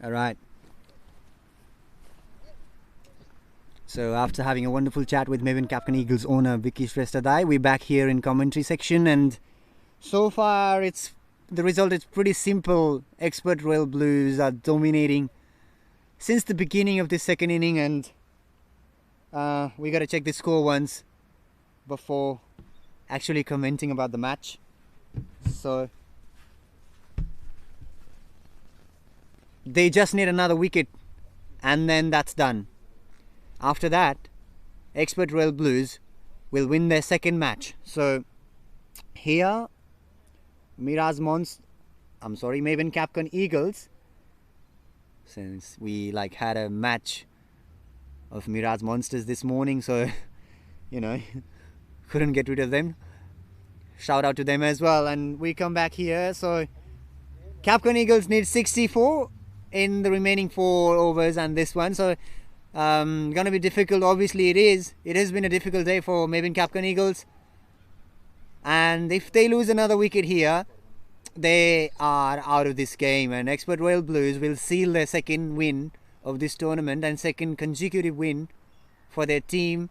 All right. So after having a wonderful chat with Maven Capkon Eagles owner Vicky Shrestadai, we're back here in commentary section, and so far the result is pretty simple. Expert Royal Blues are dominating since the beginning of this second inning, and we got to check the score once before actually commenting about the match. So they just need another wicket and then that's done. After that, Expert Royal Blues will win their second match. So here Maven Capkon Eagles, since we had a match of Mirage Monsters this morning, so couldn't get rid of them. Shout out to them as well. And we come back here. So Capkon Eagles need 64 in the remaining 4 overs and this one. So gonna be difficult. Obviously it has been a difficult day for Maven Capkon Eagles, and if they lose another wicket here, they are out of this game, and Expert Royal Blues will seal their second win of this tournament and second consecutive win for their team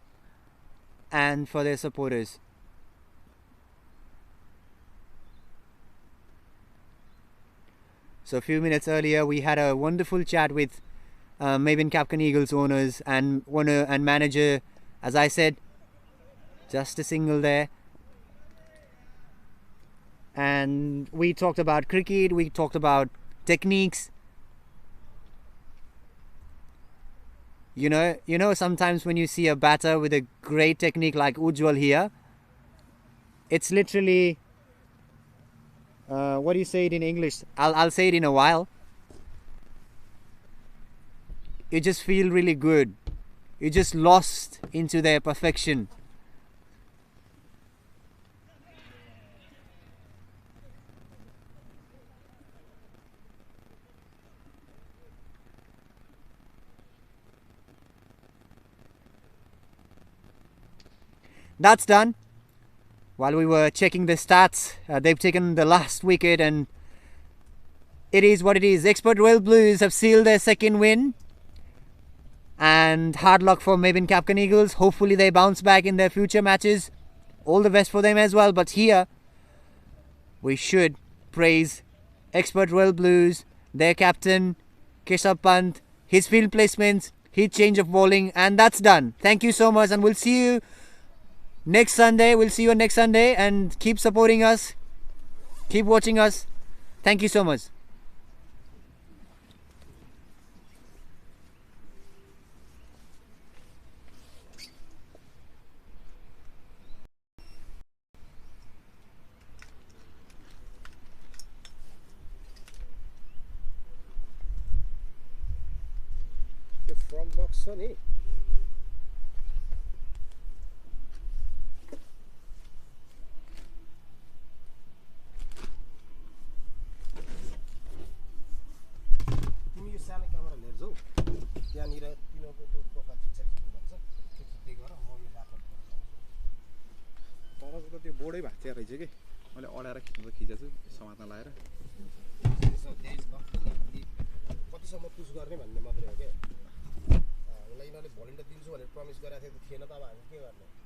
and for their supporters. So a few minutes earlier we had a wonderful chat with Maven Capkon Eagles owners and owner and manager. As I said, just a single there, and we talked about cricket, we talked about techniques. You know sometimes when you see a batter with a great technique like Ujjwal here, it's literally what do you say it in English? I'll say it in a while. You just feel really good. You just lost into their perfection. That's done. While we were checking the stats, they've taken the last wicket, and it is what it is. Expert Royal Blues have sealed their second win, and hard luck for Maven Capkon Eagles. Hopefully they bounce back in their future matches. All the best for them as well. But here we should praise Expert Royal Blues, their captain Keshav Pant, his field placements, his change of bowling, and that's done. Thank you so much, and we'll see you next Sunday. We'll see you next Sunday, and keep supporting us, keep watching us. Thank you so much. The front box sunny. खिचेँ कि मैले अडाएर खिच्नु खिचेछु समात्न लाएर कतिसम्म पुस गर्ने भन्ने मात्रै हो क्या उसलाई यिनीहरूले भोलिन्टियर दिन्छु भनेर प्रमिस गरेको थियो थिएन त अब हामी के गर्ने